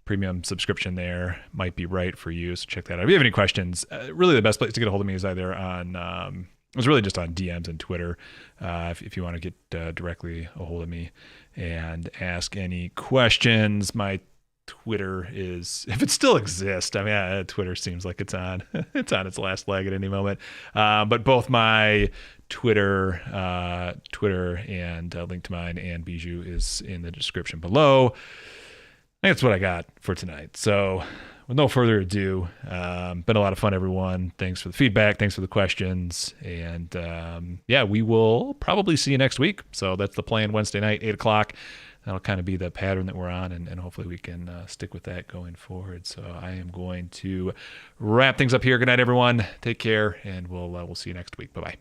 Speaker 1: premium subscription there might be right for you. So check that out. If you have any questions, really the best place to get a hold of me is either on it was really just on DMs and Twitter. If you want to get directly a hold of me and ask any questions, my Twitter is, if it still exists, I mean, Twitter seems like it's on its last leg at any moment. But both my Twitter and link to mine and Bijou is in the description below. I think that's what I got for tonight. So with no further ado, been a lot of fun, everyone. Thanks for the feedback. Thanks for the questions. And we will probably see you next week. So that's the plan, Wednesday night, 8:00. That'll kind of be the pattern that we're on, and hopefully we can stick with that going forward. So I am going to wrap things up here. Good night, everyone. Take care, and we'll see you next week. Bye-bye.